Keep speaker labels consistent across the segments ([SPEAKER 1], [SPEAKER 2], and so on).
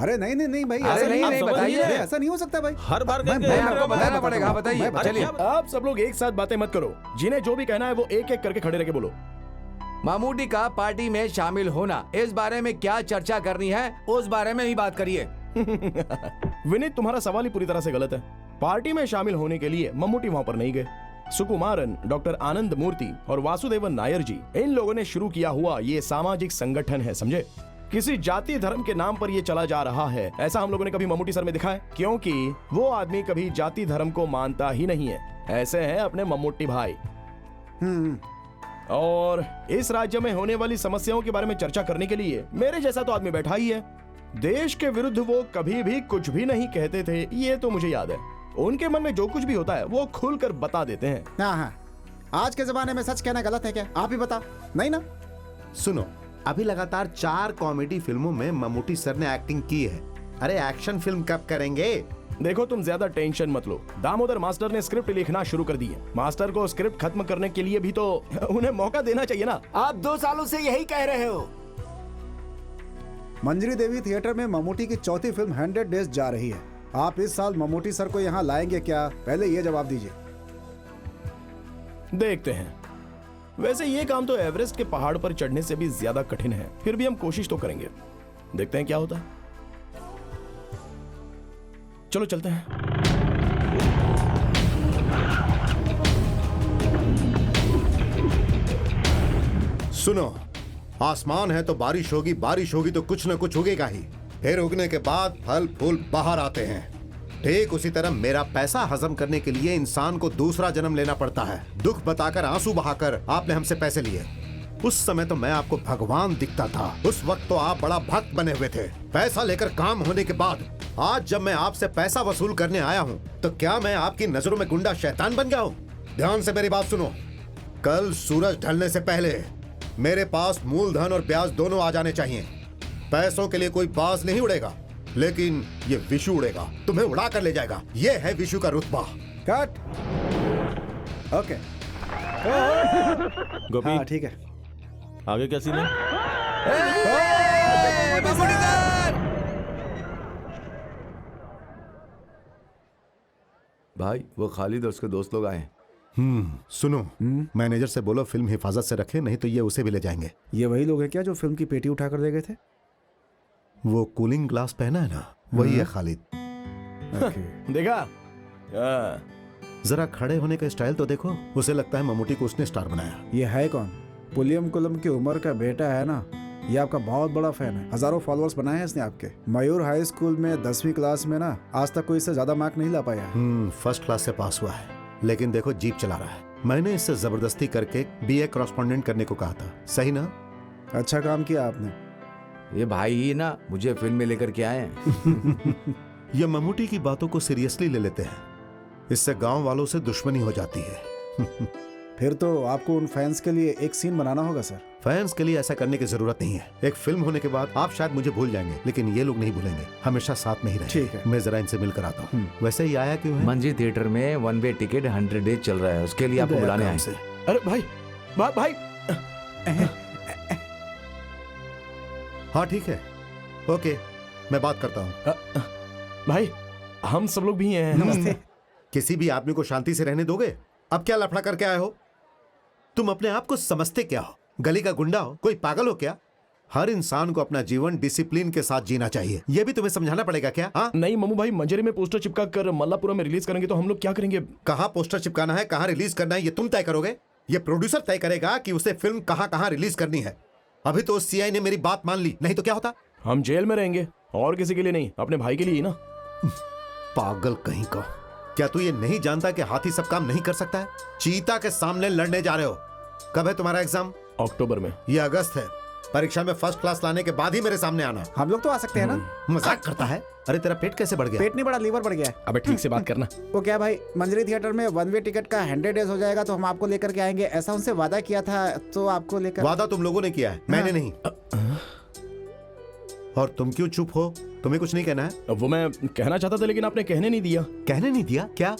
[SPEAKER 1] अरे नहीं नहीं नहीं भाई,
[SPEAKER 2] अरे
[SPEAKER 1] ऐसा
[SPEAKER 2] नहीं, बताइए।
[SPEAKER 1] ऐसा नहीं हो सकता भाई।
[SPEAKER 3] हर बार
[SPEAKER 1] मैं
[SPEAKER 2] आपको बताना पड़ेगा, बताइए। चलिए,
[SPEAKER 4] आप सब लोग एक साथ बातें मत करो, जिन्हें जो भी कहना है वो एक एक करके खड़े रह के बोलो।
[SPEAKER 2] मामूटी का पार्टी में शामिल होना, इस बारे में क्या चर्चा करनी है उस बारे में ही बात करिए।
[SPEAKER 4] विनीत, तुम्हारा सवाल ही पूरी तरह से गलत है। पार्टी में शामिल होने के लिए मम्मूटी वहां पर नहीं गए। सुकुमारन, डॉक्टर आनंद मूर्ति और वासुदेवन नायर जी, इन लोगों ने शुरू किया हुआ ये सामाजिक संगठन है, समझे? किसी जाति धर्म के नाम पर ये चला जा रहा है, ऐसा हम लोगों ने कभी मम्मूटी सर में दिखा है? क्योंकि वो आदमी कभी जाति धर्म को मानता ही नहीं है। ऐसे हैं अपने मम्मूटी भाई। और इस राज्य में होने वाली समस्याओं के बारे में चर्चा करने के लिए मेरे जैसा तो आदमी बैठा ही है। देश के विरुद्ध वो कभी भी कुछ भी नहीं कहते थे, ये तो मुझे याद है। उनके मन में जो कुछ भी होता है वो खुलकर बता देते हैं।
[SPEAKER 1] हाँ हाँ, आज के जमाने में सच कहना गलत है क्या? आप ही बता। नहीं ना?
[SPEAKER 5] सुनो, अभी लगातार 4 कॉमेडी फिल्मों में मम्मूटी सर ने एक्टिंग की है। अरे एक्शन फिल्म कब करेंगे?
[SPEAKER 4] देखो, तुम ज्यादा टेंशन मत लो। दामोदर मास्टर ने स्क्रिप्ट लिखना शुरू कर दी है। मास्टर को स्क्रिप्ट खत्म करने के लिए भी तो उन्हें मौका देना चाहिए ना।
[SPEAKER 6] आप 2 सालों से यही कह रहे हो।
[SPEAKER 1] मंजरी देवी थिएटर में मम्मूटी की चौथी फिल्म 100 डेज जा रही है। आप इस साल मम्मूटी सर को यहाँ लाएंगे क्या? पहले ये जवाब दीजिए।
[SPEAKER 4] देखते हैं। वैसे ये काम तो एवरेस्ट के पहाड़ पर चढ़ने से भी ज्यादा कठिन है, फिर भी हम कोशिश तो करेंगे। देखते हैं क्या होता है। चलो चलते हैं।
[SPEAKER 5] सुनो, आसमान है तो बारिश होगी, बारिश होगी तो कुछ न कुछ उगेगा ही। फिर उगने के बाद फल फूल बाहर आते हैं। ठीक उसी तरह मेरा पैसा हजम करने के लिए इंसान को दूसरा जन्म लेना पड़ता है। दुख बताकर, आंसू बहाकर आपने हमसे पैसे लिए। उस समय तो मैं आपको भगवान दिखता था। उस वक्त तो आप बड़ा भक्त बने हुए थे। पैसा लेकर काम होने के बाद आज जब मैं आपसे पैसा वसूल करने आया हूँ तो क्या मैं आपकी नजरों में गुंडा शैतान बन गया हूँ? ध्यान से मेरी बात सुनो। कल सूरज ढलने से पहले मेरे पास मूलधन और ब्याज दोनों आ जाने चाहिए। पैसों के लिए कोई बाज नहीं उड़ेगा, लेकिन ये विशु उड़ेगा, तुम्हें उड़ा कर ले जाएगा। ये है विशु का रुतबा।
[SPEAKER 1] कट। ओके।
[SPEAKER 3] गोपी,
[SPEAKER 1] हाँ ठीक है।
[SPEAKER 3] आगे क्या सीन है?
[SPEAKER 2] मामूटी सर! भाई, वो खालिद और उसके दोस्त लोग आए हैं।
[SPEAKER 5] सुनो, मैनेजर से बोलो फिल्म हिफाजत से रखे, नहीं तो ये उसे भी ले जाएंगे।
[SPEAKER 1] ये वही लोग हैं क्या जो फिल्म की पेटी उठाकर ले गए थे?
[SPEAKER 5] वो कूलिंग ग्लास पहना है ना, वही है खालिद।
[SPEAKER 4] देखा?
[SPEAKER 5] जरा खड़े होने का स्टाइल तो देखो। उसे लगता है मम्मूटी को उसने स्टार बनाया।
[SPEAKER 1] ये है कौन? पुलियम कुलम की उम्र का बेटा है ना। ये आपका बहुत बड़ा फैन है। हजारों फॉलोअर्स बनाए हैं इसने आपके। मयूर हाई स्कूल में 10वीं क्लास में ना आज तक कोई इससे ज्यादा मार्क नहीं ला पाया है।
[SPEAKER 5] फर्स्ट क्लास से पास हुआ है, लेकिन देखो जीप चला रहा है। मैंने इससे जबरदस्ती करके BA कॉरेस्पॉन्डेंट करने को कहा था, सही ना?
[SPEAKER 1] अच्छा काम किया आपने।
[SPEAKER 2] ये भाई ही ना मुझे फिल्म में लेकर के आए हैं।
[SPEAKER 5] ये मम्मूटी की बातों को सीरियसली ले लेते हैं। इससे गांव वालों से दुश्मनी हो जाती है।
[SPEAKER 1] फिर तो आपको उन फैंस के लिए एक सीन बनाना होगा सर।
[SPEAKER 5] फैंस के लिए ऐसा करने की जरूरत नहीं है। एक फिल्म होने के बाद आप शायद मुझे भूल जाएंगे, लेकिन ये लोग नहीं भूलेंगे, हमेशा साथ में ही रहेंगे।
[SPEAKER 1] ठीक है।
[SPEAKER 5] मैं जरा इनसे मिलकर आता हूँ। वैसे ही आया क्यों है?
[SPEAKER 2] मंजी थिएटर में 1 वे टिकट 100 डेज चल रहा है, उसके लिए आपको
[SPEAKER 5] गया
[SPEAKER 2] बुलाने
[SPEAKER 5] काम
[SPEAKER 2] आए
[SPEAKER 5] से।
[SPEAKER 4] अरे भाई, भाई।
[SPEAKER 5] हाँ ठीक है, ओके, मैं बात करता हूँ।
[SPEAKER 4] भाई, हम सब लोग भी हैं।
[SPEAKER 1] नमस्ते।
[SPEAKER 5] किसी भी आदमी को शांति से रहने दोगे? अब क्या लफड़ा करके आए हो? तुम अपने आप को समझते क्या हो? गली का गुंडा हो? कोई पागल हो क्या? हर इंसान को अपना जीवन डिसिप्लिन के साथ जीना चाहिए। यह भी तुम्हें समझाना पड़ेगा क्या? हाँ?
[SPEAKER 4] नहीं मम्मू भाई, मंजरी में पोस्टर चिपका कर मल्लापुरा में रिलीज करेंगे तो हम लोग क्या करेंगे?
[SPEAKER 5] कहाँ पोस्टर चिपकाना है, कहाँ रिलीज करना है, ये तुम तय करोगे? ये प्रोड्यूसर तय करेगा कि उसे फिल्म कहाँ कहाँ रिलीज करनी है। अभी तो CI ने मेरी बात मान ली, नहीं तो क्या होता?
[SPEAKER 4] हम जेल में रहेंगे, और किसी के लिए नहीं, अपने भाई के लिए ही ना।
[SPEAKER 5] पागल कहीं का। क्या तू ये नहीं जानता कि हाथी सब काम नहीं कर सकता है? चीता के सामने लड़ने जा रहे हो। कब है तुम्हारा एग्जाम?
[SPEAKER 4] अक्टूबर में।
[SPEAKER 5] ये अगस्त है। परीक्षा में फर्स्ट क्लास लाने के बाद ही मेरे सामने आना।
[SPEAKER 1] हम लोग तो आ सकते हैं ना?
[SPEAKER 5] मजाक करता है? अरे तेरा पेट कैसे बढ़ गया?
[SPEAKER 1] पेट नहीं बढ़ा, लीवर बढ़ गया है।
[SPEAKER 4] अबे ठीक से बात करना।
[SPEAKER 1] वो क्या भाई, मंजरी थिएटर में 1 वे टिकट का 100 डेज हो जाएगा तो हम आपको लेकर के आएंगे, ऐसा उनसे वादा किया था, तो आपको लेकर।
[SPEAKER 5] वादा तुम लोगों ने किया है, मैंने नहीं। और तुम क्यों चुप हो? तुम्हें कुछ नहीं कहना है?
[SPEAKER 4] वो मैं कहना चाहता था लेकिन आपने कहने नहीं दिया।
[SPEAKER 5] कहने नहीं दिया? क्या?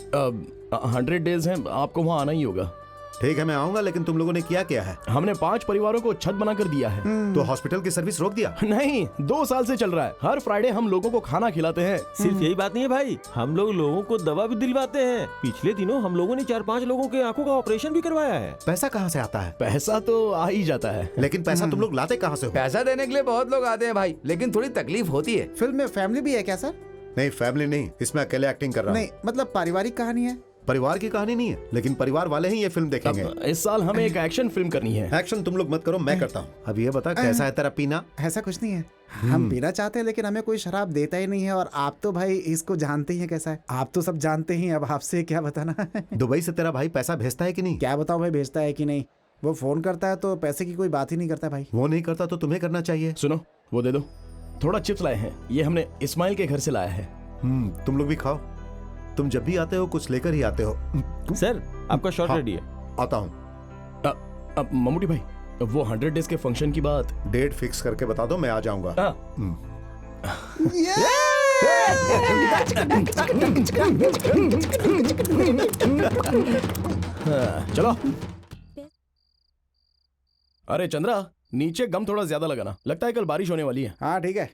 [SPEAKER 4] 100 डेज हैं, आपको वहां आना ही होगा।
[SPEAKER 5] ठीक है मैं आऊंगा, लेकिन तुम लोगों ने किया क्या है?
[SPEAKER 4] हमने 5 परिवारों को छत बनाकर दिया है।
[SPEAKER 5] तो हॉस्पिटल की सर्विस रोक दिया?
[SPEAKER 4] नहीं, 2 साल से चल रहा है। हर फ्राइडे हम लोगों को खाना खिलाते हैं।
[SPEAKER 3] सिर्फ यही बात नहीं है भाई, हम लोगों को दवा भी दिलवाते हैं। पिछले दिनों हम लोगों ने 4-5 लोगों के आंखों का ऑपरेशन भी करवाया है।
[SPEAKER 5] पैसा कहाँ से आता है?
[SPEAKER 4] पैसा तो आ ही जाता है।
[SPEAKER 5] लेकिन पैसा तुम लोग लाते कहाँ से हो?
[SPEAKER 2] पैसा देने के लिए बहुत लोग आते हैं भाई, लेकिन थोड़ी तकलीफ होती है।
[SPEAKER 1] फिल्म में फैमिली भी है क्या सर?
[SPEAKER 5] नहीं फैमिली नहीं, इसमें अकेले एक्टिंग कर रहा हूँ।
[SPEAKER 1] नहीं मतलब पारिवारिक कहानी है।
[SPEAKER 5] परिवार की कहानी नहीं है, लेकिन परिवार वाले ही ये फिल्म देखेंगे।
[SPEAKER 4] अब इस साल हमें एक एक्शन फिल्म करनी है।
[SPEAKER 5] एक्शन तुम लोग मत करो, मैं करता हूँ। अब ये बता कैसा है तेरा पीना?
[SPEAKER 1] ऐसा कुछ नहीं है, हम पीना चाहते हैं लेकिन हमें कोई शराब देता ही नहीं है। और आप तो भाई इसको जानते ही हैं कैसा है, आप तो सब जानते ही हैं, अब आपसे क्या बताना।
[SPEAKER 5] दुबई से तेरा भाई पैसा भेजता है कि नहीं?
[SPEAKER 1] क्या बताऊं भाई, भेजता है कि नहीं? वो फोन करता है तो पैसे की कोई बात ही नहीं करता भाई।
[SPEAKER 5] वो नहीं करता तो तुम्हें करना चाहिए।
[SPEAKER 4] सुनो, वो दे दो। थोड़ा चिप्स लाए हैं, ये हमने इस्माइल के घर से लाया है।
[SPEAKER 5] तुम लोग भी खाओ। तुम जब भी आते हो कुछ लेकर ही आते हो।
[SPEAKER 3] सर आपका शॉट
[SPEAKER 5] हाँ,
[SPEAKER 3] रेडी है।
[SPEAKER 5] आता हूँ।
[SPEAKER 4] अब मम्मूटी भाई, वो 100 डेज के फंक्शन की बात।
[SPEAKER 5] डेट फिक्स करके बता दो, मैं आ जाऊंगा।
[SPEAKER 4] चलो। अरे चंद्रा, नीचे गम थोड़ा ज्यादा लगाना, लगता है कल बारिश होने वाली है।
[SPEAKER 1] हाँ ठीक है।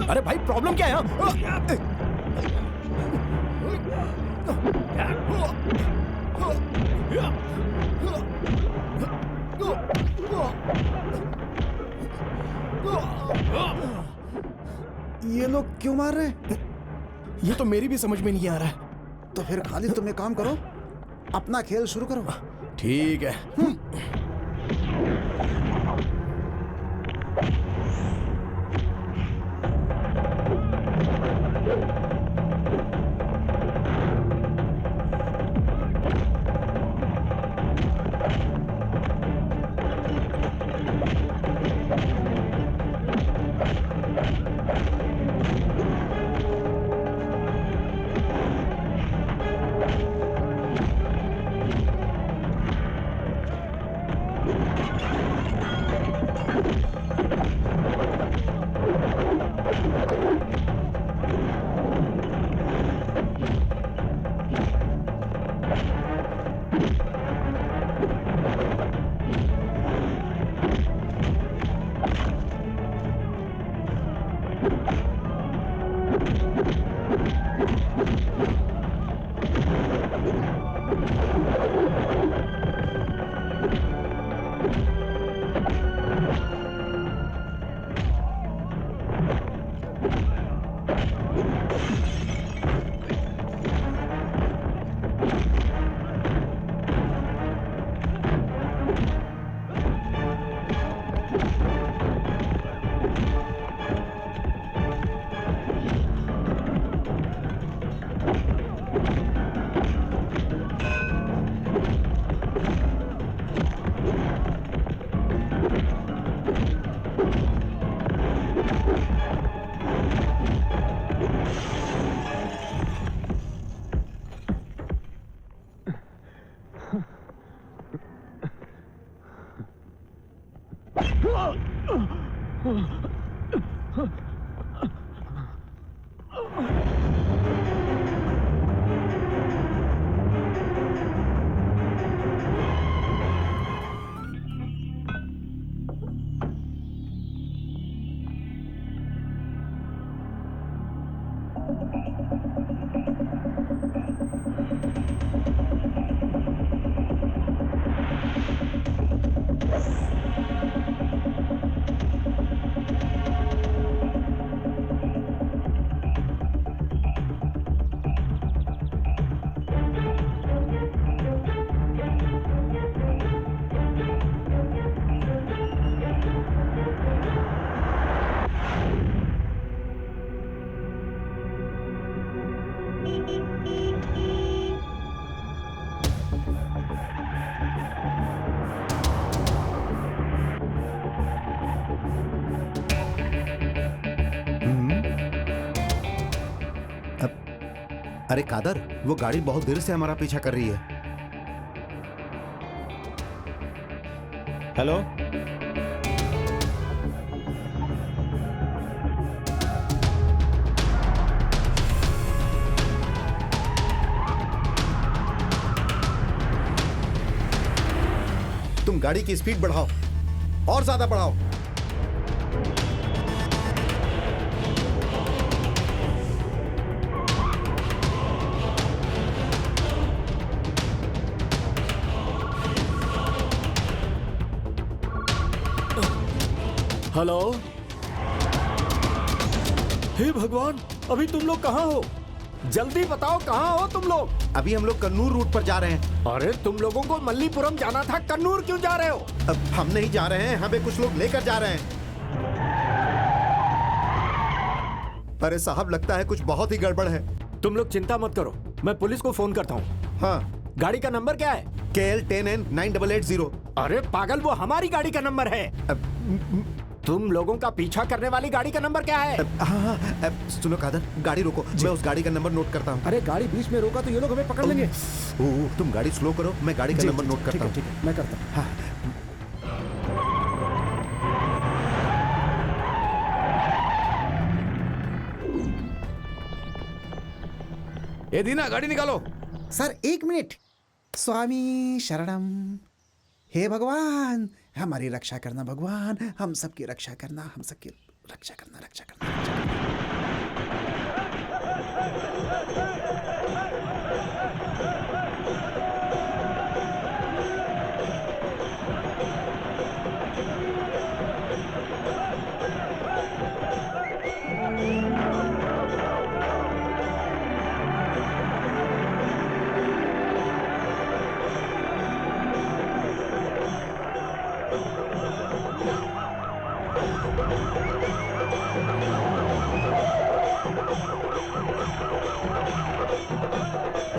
[SPEAKER 4] अरे भाई, प्रॉब्लम क्या है यहाँ?
[SPEAKER 1] ये लोग क्यों मार रहे हैं?
[SPEAKER 4] ये तो मेरी भी समझ में नहीं आ रहा है।
[SPEAKER 1] तो फिर खाली तुम एक काम करो, अपना खेल शुरू करो।
[SPEAKER 4] ठीक है।
[SPEAKER 5] अरे कादर, वो गाड़ी बहुत देर से हमारा पीछा कर रही है।
[SPEAKER 3] हेलो,
[SPEAKER 5] तुम गाड़ी की स्पीड बढ़ाओ और ज्यादा बढ़ाओ।
[SPEAKER 6] हेलो। हे भगवान, अभी तुम लोग कहाँ हो? जल्दी बताओ कहाँ हो तुम लोग?
[SPEAKER 5] अभी हम लोग कन्नूर रूट पर जा रहे हैं।
[SPEAKER 6] अरे तुम लोगों को मल्लीपुरम जाना था, कन्नूर क्यों जा रहे हो?
[SPEAKER 5] अब हम नहीं जा रहे हैं, हमें कुछ लोग लेकर जा रहे हैं। अरे साहब, लगता है कुछ बहुत ही गड़बड़ है।
[SPEAKER 6] तुम लोग चिंता मत करो, मैं पुलिस को फोन करता हूँ।
[SPEAKER 5] हाँ,
[SPEAKER 6] गाड़ी का नंबर क्या है?
[SPEAKER 5] KL10N9880।
[SPEAKER 6] अरे पागल, वो हमारी गाड़ी का नंबर है। तुम लोगों का पीछा करने वाली गाड़ी का नंबर क्या है?
[SPEAKER 5] हाँ, सुनो कादर, गाड़ी रोको, मैं उस गाड़ी का नंबर नोट करता हूँ।
[SPEAKER 1] अरे गाड़ी बीच में रोका तो ये लोग हमें पकड़ लेंगे।
[SPEAKER 5] तुम गाड़ी स्लो करो, मैं गाड़ी का नंबर नोट करता हूँ।
[SPEAKER 1] ठीक है, मैं करता हूँ। हाँ।
[SPEAKER 2] ये दीना, गाड़ी निकालो।
[SPEAKER 1] Sir 1 minute. स्वामी शरणम। हे भगवान, हमारी रक्षा करना भगवान, हम सबकी रक्षा करना, हम सबकी रक्षा करना, रक्षा करना, रक्षा करना।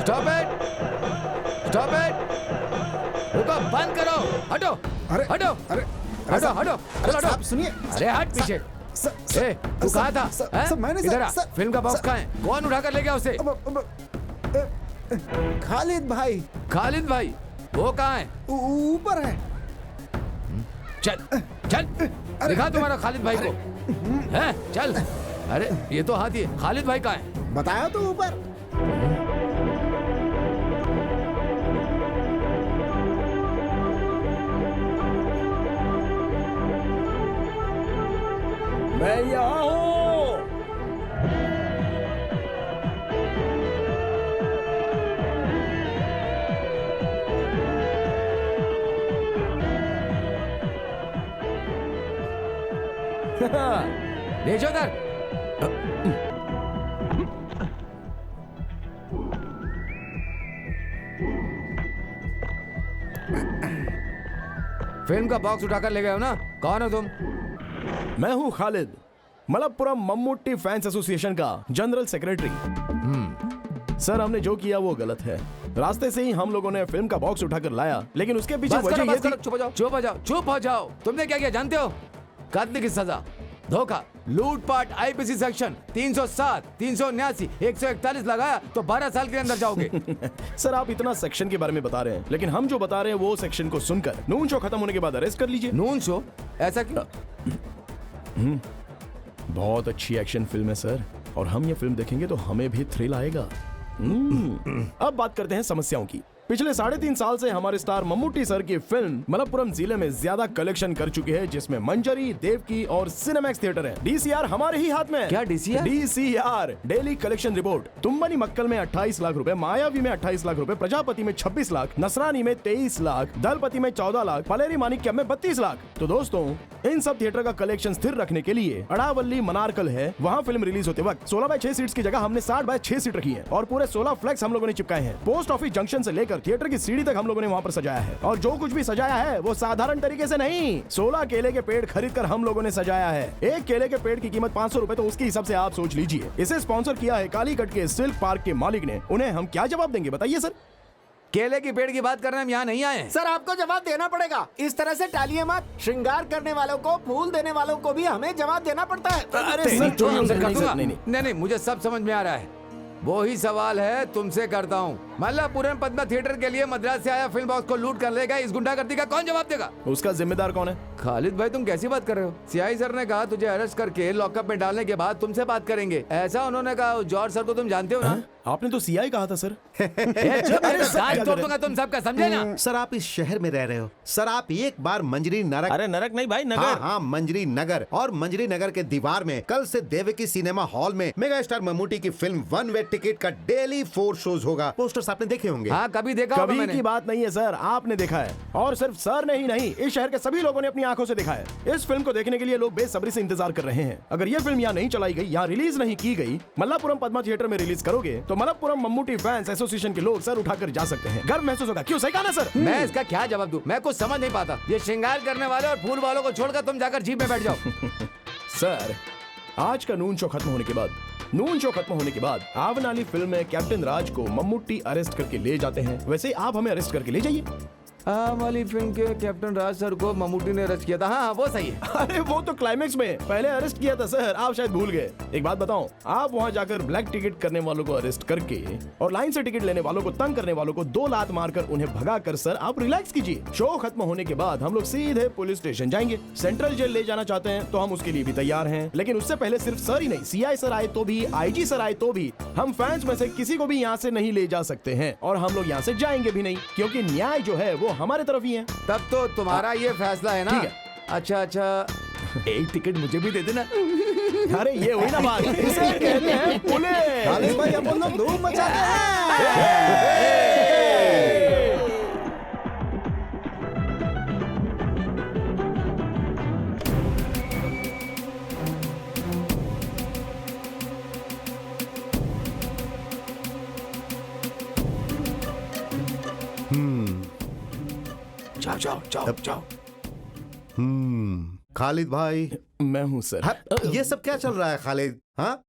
[SPEAKER 2] स्टॉप इट, स्टॉप इट, रुको, बंद करो, हटो,
[SPEAKER 1] अरे,
[SPEAKER 2] हटो,
[SPEAKER 1] अरे,
[SPEAKER 2] हटो, हटो,
[SPEAKER 1] अरे
[SPEAKER 2] हटो,
[SPEAKER 1] साहब सुनिए।
[SPEAKER 2] अरे हट पीछे। ए, तू कहाँ था? हैं?
[SPEAKER 1] मैंने
[SPEAKER 2] इधर आ,
[SPEAKER 1] सर,
[SPEAKER 2] फिल्म का बॉक्स कहाँ है? कौन उठा कर ले गया उसे?
[SPEAKER 1] खालिद भाई
[SPEAKER 2] खालिद भाई, वो कहाँ है?
[SPEAKER 1] ऊपर है।
[SPEAKER 2] चल, चल, दिखा तुम्हारा खालिद भाई को। हैं? चल। अरे ये तो हाथी है, खालिद भाई कहाँ है?
[SPEAKER 1] बताया तो ऊपर।
[SPEAKER 6] मैं यहाँ हूँ।
[SPEAKER 2] भेजो उधर। फिल्म का बॉक्स उठाकर ले गए हो ना? कौन हो तुम?
[SPEAKER 4] मैं हूँ खालिद, मलप्पुरम मम्मूटी फैंस एसोसिएशन का जनरल सेक्रेटरी। सर, हमने जो किया वो गलत है। रास्ते से ही हम लोगों ने फिल्म का बॉक्स उठाकर लाया, लेकिन उसके पीछे
[SPEAKER 2] बस
[SPEAKER 4] वजह
[SPEAKER 2] करो,
[SPEAKER 4] ये
[SPEAKER 2] बस
[SPEAKER 4] थी।
[SPEAKER 2] करो, चुप हो जाओ, चुप हो जाओ, चुप हो जाओ। तुमने क्या किया जानते हो? कत्ल की सजा, धोखा, लूटपाट, आईपीसी सेक्शन 307, 379, 141 लगाया तो 12 साल के अंदर जाओगे।
[SPEAKER 4] सर, आप इतना सेक्शन के बारे में बता रहे हैं, लेकिन हम जो बता रहे हैं वो सेक्शन को सुनकर नून शो खत्म होने के बाद अरेस्ट कर लीजिए।
[SPEAKER 2] Noon show? ऐसा क्यों?
[SPEAKER 4] बहुत अच्छी एक्शन फिल्म है सर, और हम ये फिल्म देखेंगे तो हमें भी थ्रिल आएगा। अब बात करते हैं समस्याओं की। पिछले 3.5 साल से हमारे स्टार मम्मूटी सर की फिल्म मलप्पुरम जिले में ज्यादा कलेक्शन कर चुकी है, जिसमें मंजरी, देवकी और सिनेमैक्स थिएटर है। DCR हमारे ही हाथ में है।
[SPEAKER 2] क्या DCR?
[SPEAKER 4] DCR daily collection report. तुम्बनी मक्कल में 28 लाख रुपए, मायावी में 28 लाख रुपए, प्रजापति में 26 लाख, नसरानी में 23 लाख, दलपति में 14 लाख, पलेरी मानिक्यम में 32 लाख। तो दोस्तों, इन सब थिएटर का कलेक्शन स्थिर रखने के लिए अड़ावली मनारकल है, वहाँ फिल्म रिलीज होते वक्त 16/6 सीट्स की जगह हमने 60/6 सीट रखी है, और पूरे 16 फ्लैक्स हम लोगों ने चिपकाए हैं। पोस्ट ऑफिस जंक्शन से लेकर थिएटर की सीढ़ी तक हम लोगों ने वहाँ पर सजाया है, और जो कुछ भी सजाया है वो साधारण तरीके से नहीं, 16 केले के पेड़ खरीद कर हम लोगों ने सजाया है। एक केले के पेड़ की कीमत 500 रुपए, तो उसके हिसाब से आप सोच लीजिए। इसे स्पॉन्सर किया है कालीकट के सिल्क पार्क के मालिक ने। उन्हें हम क्या जवाब देंगे बताइए सर?
[SPEAKER 2] केले की पेड़ की बात करने हम यहाँ नहीं आए हैं।
[SPEAKER 6] सर, आपको जवाब देना पड़ेगा। इस तरह से टालिए मत। श्रृंगार करने वालों को, फूल देने वालों को भी हमें जवाब देना पड़ता है।
[SPEAKER 4] अरे
[SPEAKER 2] नहीं,
[SPEAKER 4] सर,
[SPEAKER 2] तो हमसे कर
[SPEAKER 4] नहीं,
[SPEAKER 2] दूंगा।
[SPEAKER 4] नहीं,
[SPEAKER 2] नहीं, मुझे सब समझ में आ रहा है। वो ही सवाल है तुमसे करता हूँ। मल्लापुरम पद्मा थिएटर के लिए मद्रास से आया फिल्म बॉक्स को लूट कर लेगा, इस गुंडागर्दी का कौन जवाब देगा?
[SPEAKER 4] उसका जिम्मेदार कौन है?
[SPEAKER 2] खालिद भाई तुम कैसी बात कर रहे हो? सीआई सर ने कहा तुझे अरेस्ट करके लॉकअप में डालने के बाद तुमसे बात करेंगे, ऐसा उन्होंने कहा। जॉर्ज सर को तुम जानते हो ना?
[SPEAKER 4] आपने तो सीआई कहा था सर।
[SPEAKER 2] दांत तोड़ दूंगा तुम सबका, समझे ना?
[SPEAKER 5] सर आप इस शहर में रह रहे हो सर, आप एक बार मंजरी नरक,
[SPEAKER 3] अरे नरक नहीं भाई,
[SPEAKER 5] हाँ
[SPEAKER 3] नगर।
[SPEAKER 5] हाँ मंजरी नगर, और मंजरी नगर के दीवार में कल से देवकी सिनेमा हॉल में मेगा स्टार मम्मूटी की फिल्म वन वे टिकट का डेली 4 शोज होगा। पोस्टर्स आपने देखे होंगे?
[SPEAKER 2] हाँ कभी देखा होगा
[SPEAKER 4] कभी
[SPEAKER 2] मैंने।
[SPEAKER 4] की बात नहीं है सर, आपने देखा है। और सिर्फ सर ने ही नहीं, इस शहर के सभी लोगों ने अपनी आंखों से देखा है। इस फिल्म को देखने के लिए लोग बेसब्री से इंतजार कर रहे हैं। अगर ये फिल्म यहाँ नहीं चलाई गई, यहाँ रिलीज नहीं की गई, मल्लापुरम पद्मा थिएटर में रिलीज करोगे तो मल्लापुरम मम्मूटी फैंस एसोसिएशन के लोग सर उठाकर जा सकते हैं। गर्व महसूस होगा। क्यों, सही कहा ना सर?
[SPEAKER 2] मैं इसका क्या जवाब दूं? मैं कुछ समझ नहीं पाता। ये श्रृंगार करने वाले और फूल वालों को छोड़कर तुम जाकर जीप में बैठ जाओ।
[SPEAKER 4] सर आज का नून शो खत्म होने के बाद आवनाली फिल्म में कैप्टन राज को मम्मूटी अरेस्ट करके ले जाते हैं। वैसे आप हमें अरेस्ट करके ले जाइए।
[SPEAKER 2] वाली फिल्म के कैप्टन राज सर को मम्मूटी ने अरेस्ट किया था। हाँ वो सही है।
[SPEAKER 4] अरे वो तो क्लाइमेक्स में पहले अरेस्ट किया था सर, आप शायद भूल गए। एक बात बताओ, आप वहां जाकर ब्लैक टिकट करने वालों को अरेस्ट करके और लाइन से टिकट लेने वालों को तंग करने वालों को 2 लात मारकर उन्हें भगा कर सर आप रिलैक्स कीजिए। शो खत्म होने के बाद हम लोग सीधे पुलिस स्टेशन जाएंगे। सेंट्रल जेल ले जाना चाहते हैं तो हम उसके लिए भी तैयार हैं, लेकिन उससे पहले सिर्फ सर ही नहीं, सीआई सर आए तो भी, आईजी सर आए तो भी, हम फैंस में से किसी को भी यहाँ से नहीं ले जा सकते हैं। और हम लोग यहाँ से जाएंगे भी नहीं, क्योंकि न्याय जो है वो हमारे तरफ ही है।
[SPEAKER 2] तब तो तुम्हारा ये फैसला है ना?
[SPEAKER 4] ठीक है।
[SPEAKER 2] अच्छा एक टिकट मुझे भी दे देना।
[SPEAKER 4] अरे ये हुई ना बात, इसे कहते हैं पुलिस।
[SPEAKER 1] खालिद भाई अपन लोग धूम मचाते हैं।
[SPEAKER 2] जाओ।
[SPEAKER 5] खालिद भाई,
[SPEAKER 4] मैं हूँ सर।
[SPEAKER 5] हाँ, ये सब क्या चल रहा है खालिद? हाँ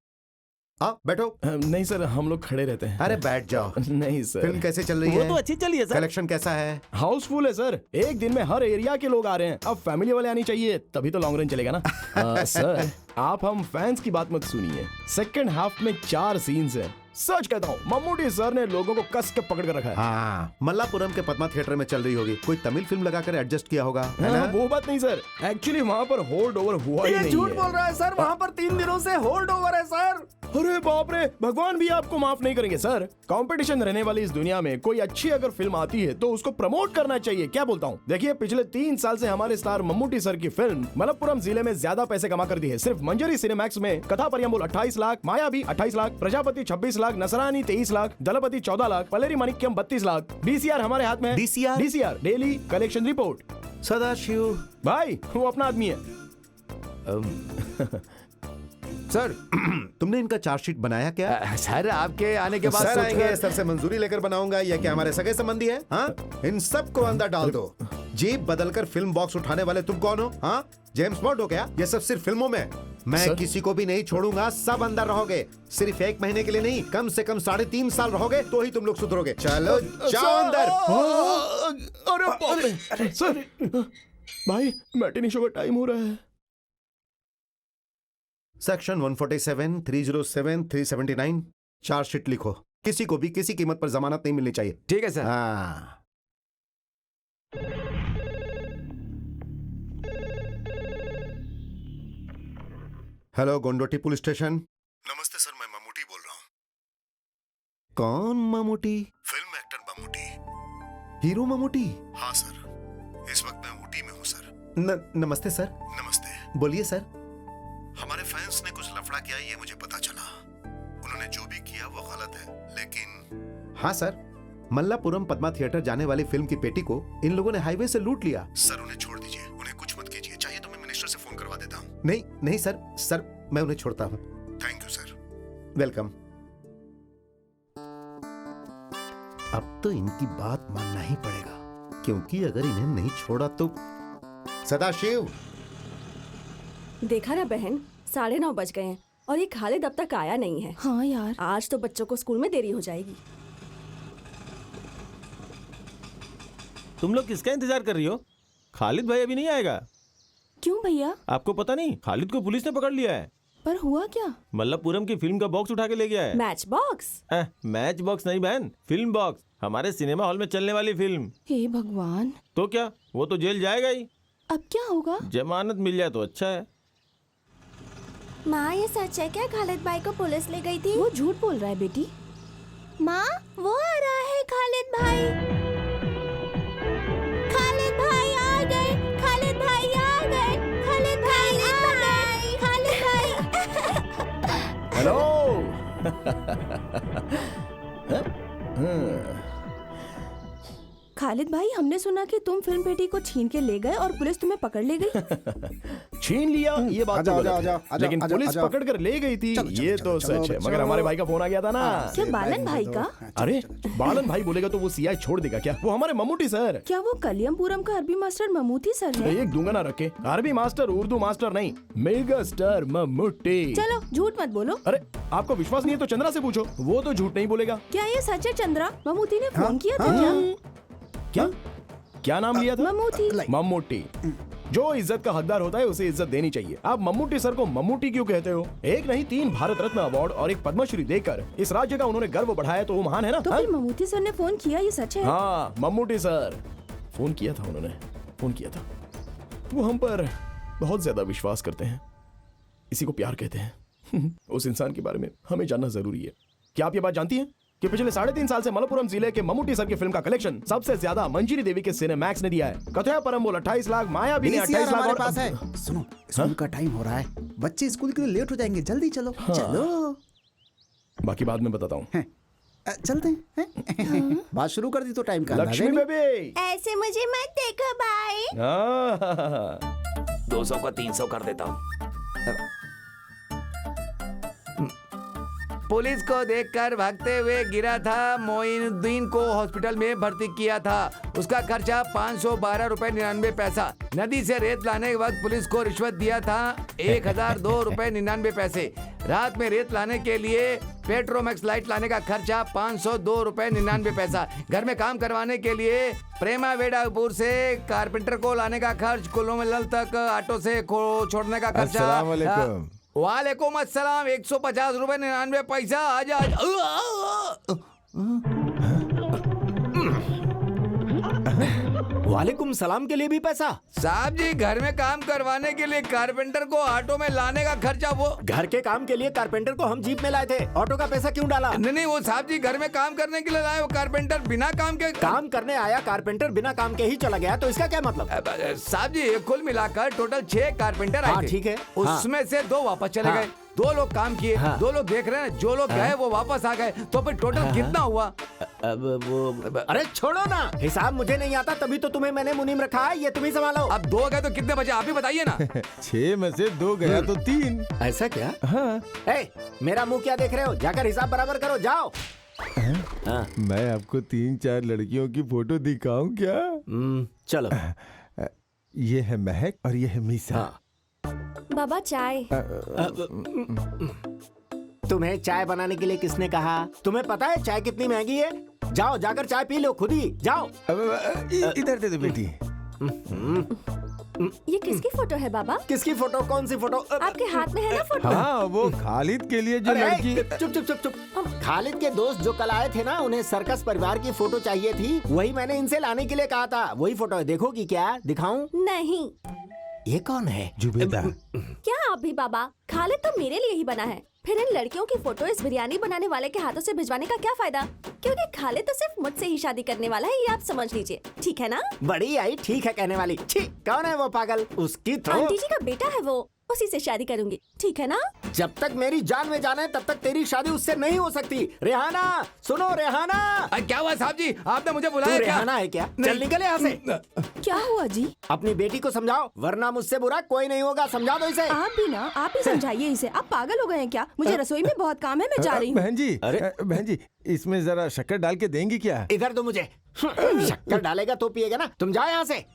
[SPEAKER 5] बैठो।
[SPEAKER 4] नहीं सर, हम लोग खड़े रहते हैं।
[SPEAKER 5] अरे बैठ जाओ।
[SPEAKER 4] नहीं सर।
[SPEAKER 5] फिल्म कैसे चल रही
[SPEAKER 3] वो
[SPEAKER 5] है?
[SPEAKER 3] तो अच्छी चली है सर।
[SPEAKER 5] कलेक्शन कैसा है?
[SPEAKER 4] हाउसफुल है सर, एक दिन में हर एरिया के लोग आ रहे हैं। अब फैमिली वाले आनी चाहिए, तभी तो लॉन्ग रन चलेगा ना। सर आप हम फैंस की बात मत सुनिए। सेकंड हाफ में 4 सीन्स हैं। सच कहता हूँ, मम्मूटी सर ने लोगों को कस के पकड़ कर रखा है।
[SPEAKER 5] हाँ, मल्लापुरम के पद्मा थिएटर में चल रही होगी। कोई तमिल फिल्म लगाकर एडजस्ट किया होगा, है ना?
[SPEAKER 4] वो बात नहीं सर, एक्चुअली वहाँ पर होल्ड ओवर हुआ ही
[SPEAKER 6] ये
[SPEAKER 4] नहीं
[SPEAKER 6] झूठ
[SPEAKER 4] है।
[SPEAKER 6] बोल रहा है सर, वहाँ पर 3 दिनों से होल्ड ओवर है सर।
[SPEAKER 4] अरे बाप रे, भगवान भी आपको माफ नहीं करेंगे सर। कंपटीशन रहने वाली इस दुनिया में कोई अच्छी अगर फिल्म आती है तो उसको प्रमोट करना चाहिए। क्या बोलता हूँ? देखिए पिछले 3 साल से हमारे स्टार मम्मूटी सर की फिल्म मलप्पुरम जिले में ज्यादा पैसे कमा कर दी है। सिर्फ मंजरी सिनेमैक्स में कथा परियम्बुल 28 लाख, मायावी 28 लाख, प्रजापति 26 लाख, नसरानी 23 लाख, दलपति 14 लाख, पलेरी माणिक्यम 32 लाख। डीसीआर हमारे हाथ में है। DCR daily collection report.
[SPEAKER 5] Sadashiv
[SPEAKER 4] भाई वो अपना आदमी है।
[SPEAKER 2] सर
[SPEAKER 5] तुमने इनका चार्जशीट बनाया क्या?
[SPEAKER 2] सर आपके आने के बाद
[SPEAKER 5] सर आएंगे,
[SPEAKER 2] सोचकर-
[SPEAKER 5] सर से मंजूरी लेकर बनाऊंगा। या क्या हमारे सगे संबंधी है? हाँ, इन सबको अंदर डाल दो। जीप बदलकर फिल्म बॉक्स उठाने वाले तुम कौन हो? हाँ, जेम्स बॉन्ड हो क्या? ये सब सिर्फ फिल्मों में। मैं
[SPEAKER 4] सर?
[SPEAKER 5] किसी को भी नहीं छोड़ूंगा, सब अंदर रहोगे। सिर्फ 1 महीने के लिए नहीं, कम से कम 3.5 साल रहोगे तो ही तुम लोग सुधरोगे। चलो जाओ अंदर।
[SPEAKER 4] अरे बाप रे सर, भाई मैटिनी शो का टाइम हो रहा है।
[SPEAKER 5] सेक्शन 147, 307, 379 चार्जशीट लिखो। किसी को भी किसी कीमत पर जमानत नहीं मिलनी चाहिए।
[SPEAKER 2] ठीक है सर।
[SPEAKER 5] हाँ। Hello Gondoti police station.
[SPEAKER 7] नमस्ते सर, मैं मम्मूटी बोल रहा हूँ।
[SPEAKER 5] कौन Mammootty?
[SPEAKER 7] Film actor Mammootty.
[SPEAKER 5] Hero Mammootty?
[SPEAKER 7] हाँ सर, इस वक्त मैं ऊटी में हूँ सर।
[SPEAKER 5] नमस्ते सर।
[SPEAKER 7] नमस्ते।
[SPEAKER 5] बोलिए सर।
[SPEAKER 7] हमारे फैंस ने कुछ लफड़ा किया, ये मुझे पता चला। उन्होंने जो भी किया वो गलत है, लेकिन
[SPEAKER 5] हाँ सर, मल्लापुरम पद्मा थिएटर जाने वाली फिल्म की पेटी को इन लोगों ने हाईवे से लूट लिया।
[SPEAKER 7] सर उन्हें छोड़ दीजिए, उन्हें कुछ मत कीजिए। चाहिए तो मैं मिनिस्टर से फोन करवा देता हूँ।
[SPEAKER 5] नहीं नहीं सर, सर मैं उन्हें छोड़ता हूँ।
[SPEAKER 7] Thank you sir.
[SPEAKER 5] वेलकम। अब तो इनकी बात मानना ही पड़ेगा, क्योंकि अगर इन्हें नहीं छोड़ा तो। सदाशिव,
[SPEAKER 8] देखा ना बहन, 9:30 बज गए हैं और ये खालिद अब तक आया नहीं है।
[SPEAKER 9] हाँ यार,
[SPEAKER 8] आज तो बच्चों को स्कूल में देरी हो जाएगी।
[SPEAKER 3] तुम लोग किसका इंतजार कर रही हो? खालिद भाई अभी नहीं आएगा।
[SPEAKER 9] क्यों भैया?
[SPEAKER 3] आपको पता नहीं, खालिद को पुलिस ने पकड़ लिया है।
[SPEAKER 9] पर हुआ क्या?
[SPEAKER 3] मल्लपुरम की फिल्म का बॉक्स उठा के ले गया है।
[SPEAKER 8] Match box?
[SPEAKER 3] मैच बॉक्स नहीं बहन, फिल्म बॉक्स, हमारे सिनेमा हॉल में चलने वाली फिल्म।
[SPEAKER 9] हे भगवान,
[SPEAKER 3] तो क्या, वो तो जेल जाएगा ही।
[SPEAKER 9] अब क्या होगा?
[SPEAKER 3] जमानत मिल जाए तो अच्छा है।
[SPEAKER 10] माँ ये सच है क्या खालिद भाई को पुलिस ले गई थी?
[SPEAKER 9] वो झूठ बोल रहा है बेटी।
[SPEAKER 10] माँ वो आ रहा है खालिद भाई। खालिद भाई आ गए, खालिद भाई आ गए, खालिद भाई आ गए, खालिद भाई।
[SPEAKER 4] हेलो।
[SPEAKER 9] खालिद भाई, हमने सुना कि तुम फिल्म पेटी को छीन के ले गए और पुलिस तुम्हें पकड़ ले गई।
[SPEAKER 4] छीन लिया ये बात तो गलत है, लेकिन पुलिस पकड़ कर ले गई थी ये तो सच है। मगर हमारे भाई का फोन आ गया था ना।
[SPEAKER 9] क्या बालन भाई का?
[SPEAKER 4] अरे बालन भाई बोलेगा तो वो सीआई छोड़ देगा क्या? वो हमारे मम्मूटी सर।
[SPEAKER 9] क्या वो कलियमपुरम का अरबी मास्टर ममूटी सर है?
[SPEAKER 4] एक दूंगा ना रखे, अरबी मास्टर उर्दू मास्टर नहीं, मेगा स्टार मम्मूटी।
[SPEAKER 9] चलो झूठ मत बोलो।
[SPEAKER 4] अरे आपको विश्वास नहीं है तो चंद्रा से पूछो, वो तो झूठ नहीं बोलेगा।
[SPEAKER 9] क्या ये सच है चंद्रा? ममूटी ने फोन किया था क्या?
[SPEAKER 4] क्या क्या नाम लिया था?
[SPEAKER 9] ममूटी।
[SPEAKER 4] मम्मूटी। जो इज्जत का हकदार होता है उसे इज्जत देनी चाहिए। आप मम्मूटी सर को मम्मूटी क्यों कहते हो? एक नहीं 3 भारत रत्न अवार्ड और एक पद्मश्री देकर इस राज्य का उन्होंने गर्व बढ़ाया, तो वो महान है ना।
[SPEAKER 9] तो फिर ममूटी सर ने फोन किया, ये सच है?
[SPEAKER 4] हाँ मम्मूटी सर फोन किया था, उन्होंने फोन किया था। वो हम पर बहुत ज्यादा विश्वास करते हैं, इसी को प्यार कहते हैं। उस इंसान के बारे में हमें जानना जरूरी है। क्या आप ये बात जानती हैं कि पिछले 3.5 साल से मलप्पुरम जिले के मम्मूटी सर की फिल्म का कलेक्शन सबसे ज्यादा मंजीरी देवी के सिनेमैक्स ने दिया है। कथया परम्बोल 28 लाख, मायावी ने 28 लाख
[SPEAKER 1] हमारे
[SPEAKER 4] और
[SPEAKER 1] पास है। सुनो, स्कूल का टाइम हो रहा है, बच्चे स्कूल के लिए लेट हो जाएंगे, जल्दी चलो। चलो
[SPEAKER 4] बाकी बाद में बताता हूँ।
[SPEAKER 1] चलते हैं। बात शुरू कर दी तो टाइम का अंदाजा
[SPEAKER 4] लक्ष्मी
[SPEAKER 1] नहीं।
[SPEAKER 4] बेबी
[SPEAKER 10] ऐसे मुझे मत देखो भाई।
[SPEAKER 2] 200 को 300 कर देता हूँ। पुलिस को देखकर भागते हुए गिरा था, मोइनुद्दीन को हॉस्पिटल में भर्ती किया था। उसका खर्चा 512 रुपए 99 पैसा। नदी से रेत लाने के वक्त पुलिस को रिश्वत दिया था 1002 रुपए 99 पैसे। रात में रेत लाने के लिए पेट्रोमैक्स लाइट लाने का खर्चा 502 रुपए 99 पैसा। घर में काम करवाने के लिए प्रेमा वेडापुर से कारपेंटर को लाने का खर्च, कुल्लूमलल तक ऑटो से छोड़ने का खर्चा।
[SPEAKER 11] अस्सलाम वालेकुम।
[SPEAKER 2] वालेकुम अस्सलाम। 150 रुपए 99 पैसा। आज
[SPEAKER 6] वालेकुम सलाम के लिए भी पैसा?
[SPEAKER 2] साहब जी, घर में काम करवाने के लिए कारपेंटर को ऑटो में लाने का खर्चा। वो
[SPEAKER 6] घर के काम के लिए कारपेंटर को हम जीप में लाए थे, ऑटो का पैसा क्यों डाला?
[SPEAKER 2] नहीं, वो साहब जी घर में काम करने के लिए लाए। वो कारपेंटर बिना काम के
[SPEAKER 6] काम करने आया, कारपेंटर बिना काम के ही चला गया, तो इसका क्या मतलब?
[SPEAKER 2] साहब जी कुल मिलाकर टोटल 6 कारपेंटर आए थे।
[SPEAKER 6] ठीक है।
[SPEAKER 2] उसमें से 2 वापस चले गए। 2 लोग काम किए, 2 लोग देख रहे हैं। जो लोग गए वो वापस आ गए। तो फिर टोटल कितना हुआ?
[SPEAKER 6] अब वो अरे छोड़ो ना, हिसाब मुझे नहीं आता, तभी तो तुम्हें मैंने मुनीम रखा है, ये तुम ही संभालो।
[SPEAKER 2] अब 2 गए तो कितने बचे आप ही बताइए ना।
[SPEAKER 11] 6 में से 2 गया तो 3।
[SPEAKER 6] ऐसा क्या?
[SPEAKER 11] हाँ।
[SPEAKER 6] मेरा मुंह क्या देख रहे हो? जाकर हिसाब बराबर करो, जाओ।
[SPEAKER 11] मैं आपको 3-4 लड़कियों की फोटो दिखाऊं क्या?
[SPEAKER 6] चलो।
[SPEAKER 11] ये है महक और ये है मीसा।
[SPEAKER 8] बाबा चाय।
[SPEAKER 6] तुम्हें चाय बनाने के लिए किसने कहा? तुम्हें पता है चाय कितनी महंगी है? जाओ जाकर चाय पी लो खुद ही, जाओ।
[SPEAKER 11] इधर दे दो बेटी।
[SPEAKER 8] ये किसकी फोटो है बाबा?
[SPEAKER 6] किसकी फोटो? कौन सी फोटो?
[SPEAKER 8] आपके हाथ में है ना फोटो?
[SPEAKER 11] हाँ, वो खालिद के लिए जो लड़की।
[SPEAKER 6] चुप चुप चुप चुप। खालिद के दोस्त जो कल आए थे ना, उन्हें सर्कस परिवार की फोटो चाहिए थी, वही मैंने इनसे लाने के लिए कहा था। वही फोटो है, देखोगी क्या? दिखाऊं?
[SPEAKER 8] नहीं।
[SPEAKER 6] ये कौन है?
[SPEAKER 11] जुबेदा।
[SPEAKER 8] क्या आप भी बाबा? खालिद तो मेरे लिए ही बना है, फिर इन लड़कियों की फोटो इस बिरयानी बनाने वाले के हाथों से भिजवाने का क्या फायदा? क्योंकि खालिद तो सिर्फ मुझसे ही शादी करने वाला है, ये आप समझ लीजिए, ठीक है ना?
[SPEAKER 6] बड़ी आई ठीक है कहने वाली। छी, कौन है वो पागल? उसकी तो
[SPEAKER 8] आंटी जी का बेटा है वो, उसी से शादी करूंगी, ठीक है ना?
[SPEAKER 6] जब तक मेरी जान में जान है तब तक तेरी शादी उससे नहीं हो सकती। रेहाना, सुनो रेहाना।
[SPEAKER 2] क्या हुआ साहब जी? आपने मुझे बुलाया क्या?
[SPEAKER 6] रेहाना है क्या? चल निकल यहाँ से।
[SPEAKER 9] क्या हुआ जी?
[SPEAKER 6] अपनी बेटी को समझाओ, वरना मुझसे बुरा कोई नहीं होगा। समझा दो इसे।
[SPEAKER 9] आप भी ना, आप ही समझाइए इसे। आप पागल हो गए हैं क्या? मुझे रसोई में बहुत काम है, मैं जा रही हूँ।
[SPEAKER 11] बहन जी, इसमें जरा शक्कर डाल के देंगी क्या?
[SPEAKER 6] इधर दो मुझे। शक्कर डालेगा तो पिएगा ना। तुम जाओ यहाँ से।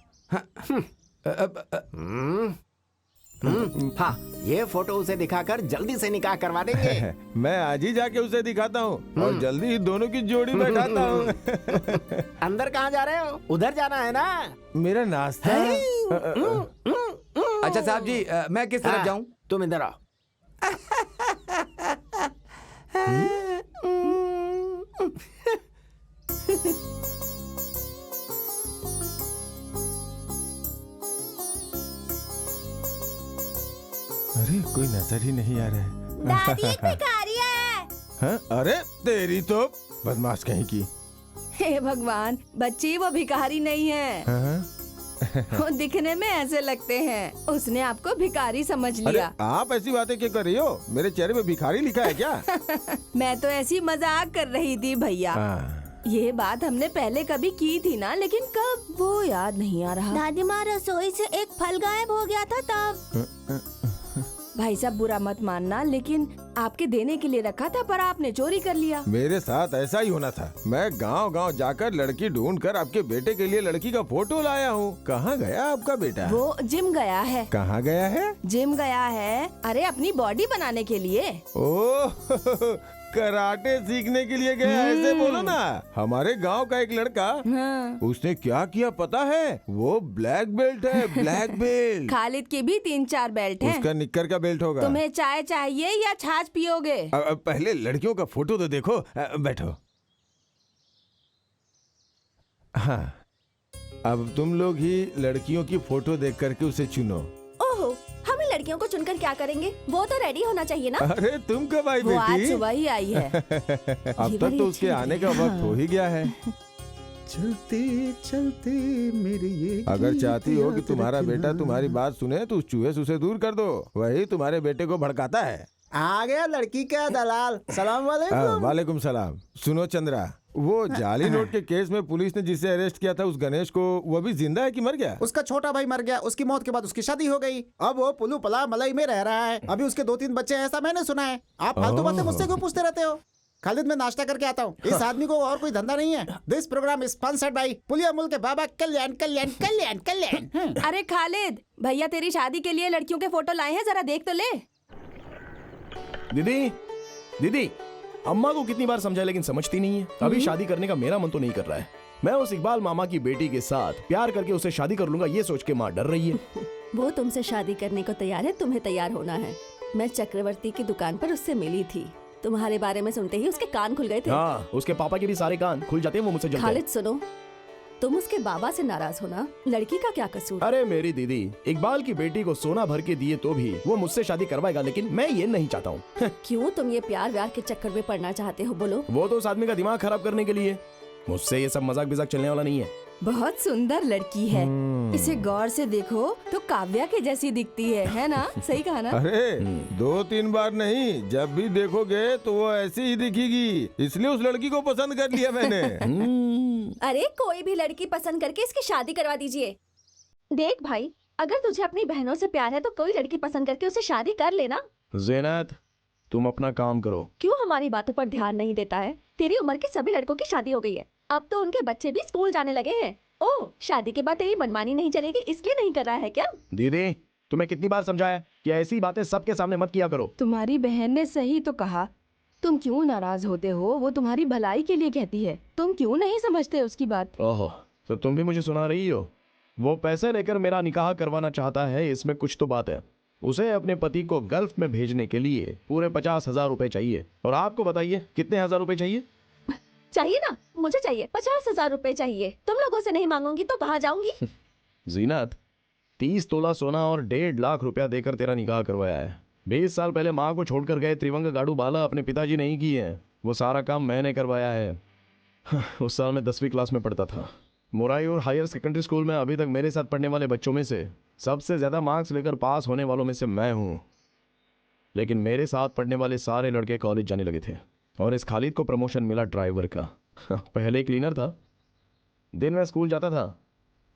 [SPEAKER 6] हाँ, ये फोटो उसे दिखाकर जल्दी से निकाह करवा देंगे।
[SPEAKER 11] मैं आज ही जाके उसे दिखाता हूँ और जल्दी ही दोनों की जोड़ी बैठाता हूँ।
[SPEAKER 6] अंदर कहाँ जा रहे हो? उधर जाना है ना?
[SPEAKER 11] मेरा नाश्ता।
[SPEAKER 2] अच्छा साहब जी, मैं किस तरफ जाऊँ?
[SPEAKER 6] तुम इधर आओ।
[SPEAKER 11] अरे कोई नजर ही नहीं आ रहा है।
[SPEAKER 10] दादी एक भिखारी है।
[SPEAKER 11] हाँ? अरे तेरी तो बदमाश कहीं की।
[SPEAKER 9] हे भगवान, बच्ची वो भिखारी नहीं है।
[SPEAKER 11] हाँ?
[SPEAKER 9] वो दिखने में ऐसे लगते हैं। उसने आपको भिखारी समझ
[SPEAKER 11] अरे
[SPEAKER 9] लिया।
[SPEAKER 11] आप ऐसी बातें क्यों कर रही हो? मेरे चेहरे पे भिखारी लिखा है क्या?
[SPEAKER 9] मैं तो ऐसी मजाक कर रही थी भैया।
[SPEAKER 11] हाँ।
[SPEAKER 9] ये बात हमने पहले कभी की थी ना, लेकिन कब वो याद नहीं आ रहा।
[SPEAKER 10] दादी माँ रसोई से एक फल गायब हो गया था तब।
[SPEAKER 9] भाई साहब बुरा मत मानना, लेकिन आपके देने के लिए रखा था पर आपने चोरी कर लिया।
[SPEAKER 11] मेरे साथ ऐसा ही होना था। मैं गांव-गांव जाकर लड़की ढूंढकर आपके बेटे के लिए लड़की का फोटो लाया हूँ। कहाँ गया आपका बेटा?
[SPEAKER 9] वो जिम गया है।
[SPEAKER 11] कहाँ गया है?
[SPEAKER 9] जिम गया है। अरे अपनी बॉडी बनाने के लिए।
[SPEAKER 11] ओह कराटे सीखने के लिए गया, ऐसे बोलो ना। हमारे गांव का एक लड़का,
[SPEAKER 9] हाँ।
[SPEAKER 11] उसने क्या किया पता है? वो ब्लैक बेल्ट है, ब्लैक बेल्ट।
[SPEAKER 9] खालिद के भी 3-4 बेल्ट हैं।
[SPEAKER 11] उसका निक्कर का बेल्ट होगा।
[SPEAKER 9] तुम्हें चाय चाहिए या छाछ पियोगे?
[SPEAKER 11] पहले लड़कियों का फोटो तो देखो। बैठो। हाँ, अब तुम लोग ही लड़कियों की फोटो देख करके उसे चुनो।
[SPEAKER 8] ओहो, हमें लड़कियों को चुनकर क्या करेंगे? वो तो रेडी होना चाहिए ना।
[SPEAKER 11] अरे तुम कब आई
[SPEAKER 9] वो आज
[SPEAKER 11] बेटी?
[SPEAKER 9] सुबह ही आई है।
[SPEAKER 11] अब
[SPEAKER 8] ये
[SPEAKER 11] तक
[SPEAKER 8] बड़ी
[SPEAKER 11] तो उसके
[SPEAKER 8] अच्छी
[SPEAKER 11] आने
[SPEAKER 8] है।
[SPEAKER 11] का वक्त हो ही गया है।
[SPEAKER 1] चलते चलते मेरे ये
[SPEAKER 11] अगर चाहती हो कि
[SPEAKER 1] याद
[SPEAKER 11] तुम्हारा
[SPEAKER 1] रखना।
[SPEAKER 11] बेटा तुम्हारी बात सुने तो उस चूहे से उसे दूर कर दो। वही तुम्हारे बेटे को भड़काता है।
[SPEAKER 6] आ गया लड़की का दलाल। सलाम वालेकुम।
[SPEAKER 11] वालेकुम सलाम। सुनो चंद्रा, वो जाली नोट के केस में पुलिस ने जिसे अरेस्ट किया था, उस गणेश को, वो अभी जिंदा है कि मर गया?
[SPEAKER 1] उसका छोटा भाई मर गया। उसकी मौत के बाद उसकी शादी हो गई। अब वो पुलू पला मलाई में रह रहा है। अभी उसके 2-3 बच्चे हैं, ऐसा मैंने सुना है। आप फालतू बातें मुझसे क्यों पूछते रहते हो? खालिद, मैं नाश्ता करके आता हूँ। इस आदमी को और कोई धंधा नहीं है। This programme is sponsored by पुलिया मुल्क के बाबा कल्याण कल्याण कल्याण कल्याण।
[SPEAKER 9] अरे खालिद, भैया तेरी शादी के लिए लड़कियों के फोटो लाए हैं, जरा देख तो ले।
[SPEAKER 4] दीदी, दीदी, अम्मा को कितनी बार समझाया लेकिन समझती नहीं है। अभी शादी करने का मेरा मन तो नहीं कर रहा है। मैं उस इकबाल मामा की बेटी के साथ प्यार करके उसे शादी कर लूंगा, ये सोच के माँ डर रही है।
[SPEAKER 8] वो तुमसे शादी करने को तैयार है, तुम्हें तैयार होना है। मैं चक्रवर्ती की दुकान पर उससे मिली थी। तुम्हारे बारे में सुनते ही उसके कान खुल गए थे।
[SPEAKER 4] हाँ, उसके पापा के भी सारे कान खुल जाते हैं, वो मुझसे जलते हैं।
[SPEAKER 8] खालिद सुनो, तुम उसके बाबा से नाराज होना, लड़की का क्या कसूर?
[SPEAKER 4] अरे मेरी दीदी, इकबाल की बेटी को सोना भर के दिए तो भी वो मुझसे शादी करवाएगा, लेकिन मैं ये नहीं चाहता हूँ।
[SPEAKER 8] क्यों तुम ये प्यार व्यार के चक्कर में पड़ना चाहते हो? बोलो।
[SPEAKER 4] वो तो उस आदमी का दिमाग खराब करने के लिए। मुझसे ये सब मजाक बिजाक चलने वाला नहीं है।
[SPEAKER 9] बहुत सुंदर लड़की है। इसे गौर से देखो तो काव्या के जैसी दिखती है ना? सही कहा ना?
[SPEAKER 11] अरे 2-3 बार नहीं, जब भी देखोगे तो वो ऐसी ही दिखेगी। इसलिए उस लड़की को पसंद कर लिया मैंने।
[SPEAKER 8] अरे कोई भी लड़की पसंद करके इसकी शादी करवा दीजिए। देख भाई, अगर तुझे अपनी बहनों से प्यार है तो कोई लड़की पसंद करके उसे शादी कर लेना।
[SPEAKER 4] ज़ैनत, तुम अपना काम करो।
[SPEAKER 8] क्यों हमारी बातों पर ध्यान नहीं देता है? तेरी उम्र के सभी लड़कों की शादी हो गई है। अब तो उनके बच्चे भी स्कूल जाने लगे हैं। ओह, शादी के बाद तेरी मनमानी नहीं चलेगी, इसलिए नहीं कर रहा है क्या?
[SPEAKER 4] दीदी, तुम्हें कितनी बार समझाया कि ऐसी बातें सबके सामने मत किया करो।
[SPEAKER 9] तुम्हारी बहन ने सही तो कहा। तुम क्यों नाराज होते हो? वो तुम्हारी भलाई के लिए कहती है। तुम क्यों नहीं समझते उसकी बात?
[SPEAKER 4] ओहो, तो तुम भी मुझे सुना रही हो? वो पैसे लेकर मेरा निकाह करवाना चाहता है, इसमें कुछ तो बात है। उसे अपने पति को गल्फ में भेजने के लिए पूरे 50,000 रुपए चाहिए। और आपको बताइए कितने हजार रुपए चाहिए?
[SPEAKER 8] चाहिए ना, मुझे चाहिए 50,000 रुपए चाहिए। तुम लोगों से नहीं मांगूंगी तो कहाँ जाऊंगी?
[SPEAKER 4] जीनत, 30 तोला सोना और 1.5 लाख रुपया देकर तेरा निकाह करवाया है। 20 साल पहले माँ को छोड़कर गए त्रिवंग गाड़ू बाला अपने पिताजी नहीं किए हैं, वो सारा काम मैंने करवाया है। उस साल मैं 10वीं क्लास में पढ़ता था। मोराई और हायर सेकेंडरी स्कूल में अभी तक मेरे साथ पढ़ने वाले बच्चों में से सबसे ज्यादा मार्क्स लेकर पास होने वालों में से मैं हूँ। लेकिन मेरे साथ पढ़ने वाले सारे लड़के कॉलेज जाने लगे थे और इस खालिद को प्रमोशन मिला ड्राइवर का। पहले क्लीनर था। दिन में स्कूल जाता था,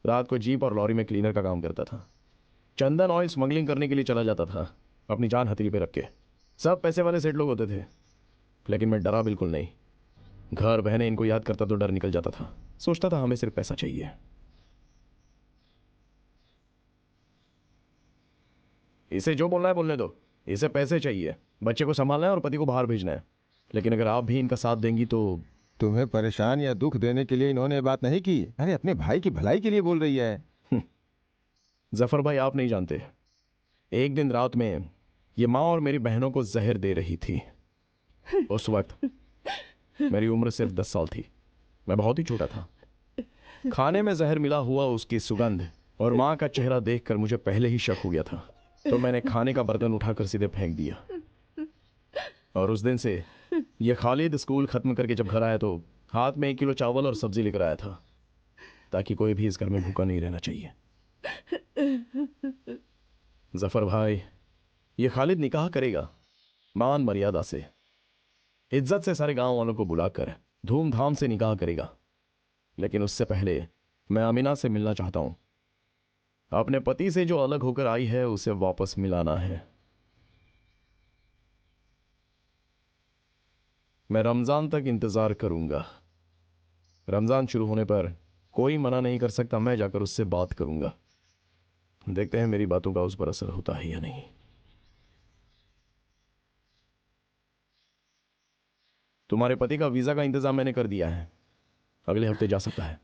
[SPEAKER 4] रात को जीप और लॉरी में क्लीनर का काम करता था। चंदन ऑयल स्मगलिंग करने के लिए चला जाता था, अपनी जान हथेली पे रख के। सब पैसे वाले सेठ लोग होते थे, लेकिन मैं डरा बिल्कुल नहीं। घर बहने इनको याद करता तो डर निकल जाता था। सोचता था हमें सिर्फ पैसा चाहिए। इसे जो बोलना है बोलने दो, इसे पैसे चाहिए, बच्चे को संभालना है और पति को बाहर भेजना है। लेकिन अगर आप भी इनका साथ देंगी तो।
[SPEAKER 11] तुम्हें परेशान या दुख देने के लिए इन्होंने बात नहीं की। अरे अपने भाई की भलाई के लिए बोल रही है।
[SPEAKER 4] जफर भाई, आप नहीं जानते, एक दिन रात में ये माँ और मेरी बहनों को जहर दे रही थी। उस वक्त मेरी उम्र सिर्फ 10 साल थी, मैं बहुत ही छोटा था। खाने में जहर मिला हुआ उसकी सुगंध और माँ का चेहरा देखकर मुझे पहले ही शक हो गया था, तो मैंने खाने का बर्तन उठाकर सीधे फेंक दिया। और उस दिन से ये खालिद स्कूल खत्म करके जब घर आया तो हाथ में 1 किलो चावल और सब्जी लेकर आया था, ताकि कोई भी इस घर में भूखा नहीं रहना चाहिए। जफर भाई, ये खालिद निकाह करेगा मान मर्यादा से, इज्जत से सारे गांव वालों को बुलाकर धूमधाम से निकाह करेगा। लेकिन उससे पहले मैं अमीना से मिलना चाहता हूं। अपने पति से जो अलग होकर आई है उसे वापस मिलाना है। मैं रमजान तक इंतजार करूंगा। रमजान शुरू होने पर कोई मना नहीं कर सकता, मैं जाकर उससे बात करूंगा। देखते हैं मेरी बातों का उस पर असर होता है या नहीं। तुम्हारे पति का वीजा का इंतजाम मैंने कर दिया है, अगले हफ्ते जा सकता है।